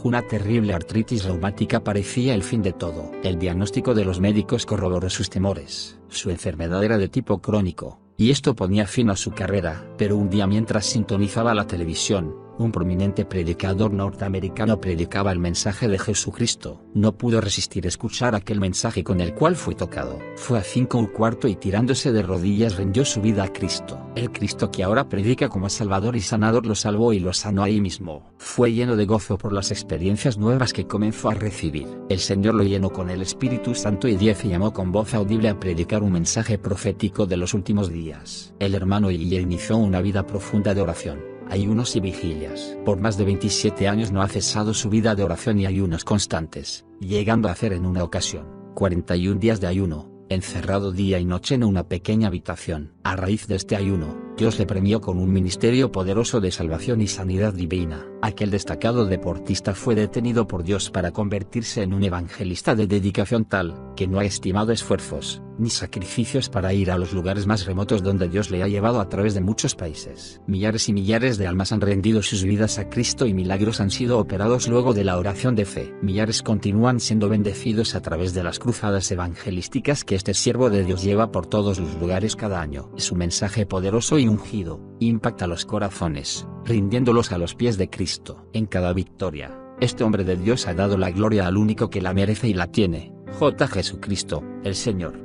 Una terrible artritis reumática parecía el fin de todo. El diagnóstico de los médicos corroboró sus temores. Su enfermedad era de tipo crónico, y esto ponía fin a su carrera. Pero un día, mientras sintonizaba la televisión, un prominente predicador norteamericano predicaba el mensaje de Jesucristo. No pudo resistir escuchar aquel mensaje con el cual fue tocado. Fue a 5:15 y tirándose de rodillas rindió su vida a Cristo. El Cristo que ahora predica como Salvador y Sanador lo salvó y lo sanó ahí mismo. Fue lleno de gozo por las experiencias nuevas que comenzó a recibir. El Señor lo llenó con el Espíritu Santo y llamó con voz audible a predicar un mensaje profético de los últimos días. El hermano Iye inició una vida profunda de oración, ayunos y vigilias. Por más de 27 años no ha cesado su vida de oración y ayunos constantes, llegando a hacer en una ocasión 41 días de ayuno, encerrado día y noche en una pequeña habitación. A raíz de este ayuno, Dios le premió con un ministerio poderoso de salvación y sanidad divina. Aquel destacado deportista fue detenido por Dios para convertirse en un evangelista de dedicación tal, que no ha estimado esfuerzos, ni sacrificios para ir a los lugares más remotos donde Dios le ha llevado a través de muchos países. Millares y millares de almas han rendido sus vidas a Cristo y milagros han sido operados luego de la oración de fe. Millares continúan siendo bendecidos a través de las cruzadas evangelísticas que este siervo de Dios lleva por todos los lugares cada año. Su mensaje poderoso y ungido impacta los corazones, rindiéndolos a los pies de Cristo. En cada victoria, este hombre de Dios ha dado la gloria al único que la merece y la tiene, Jesucristo, el Señor.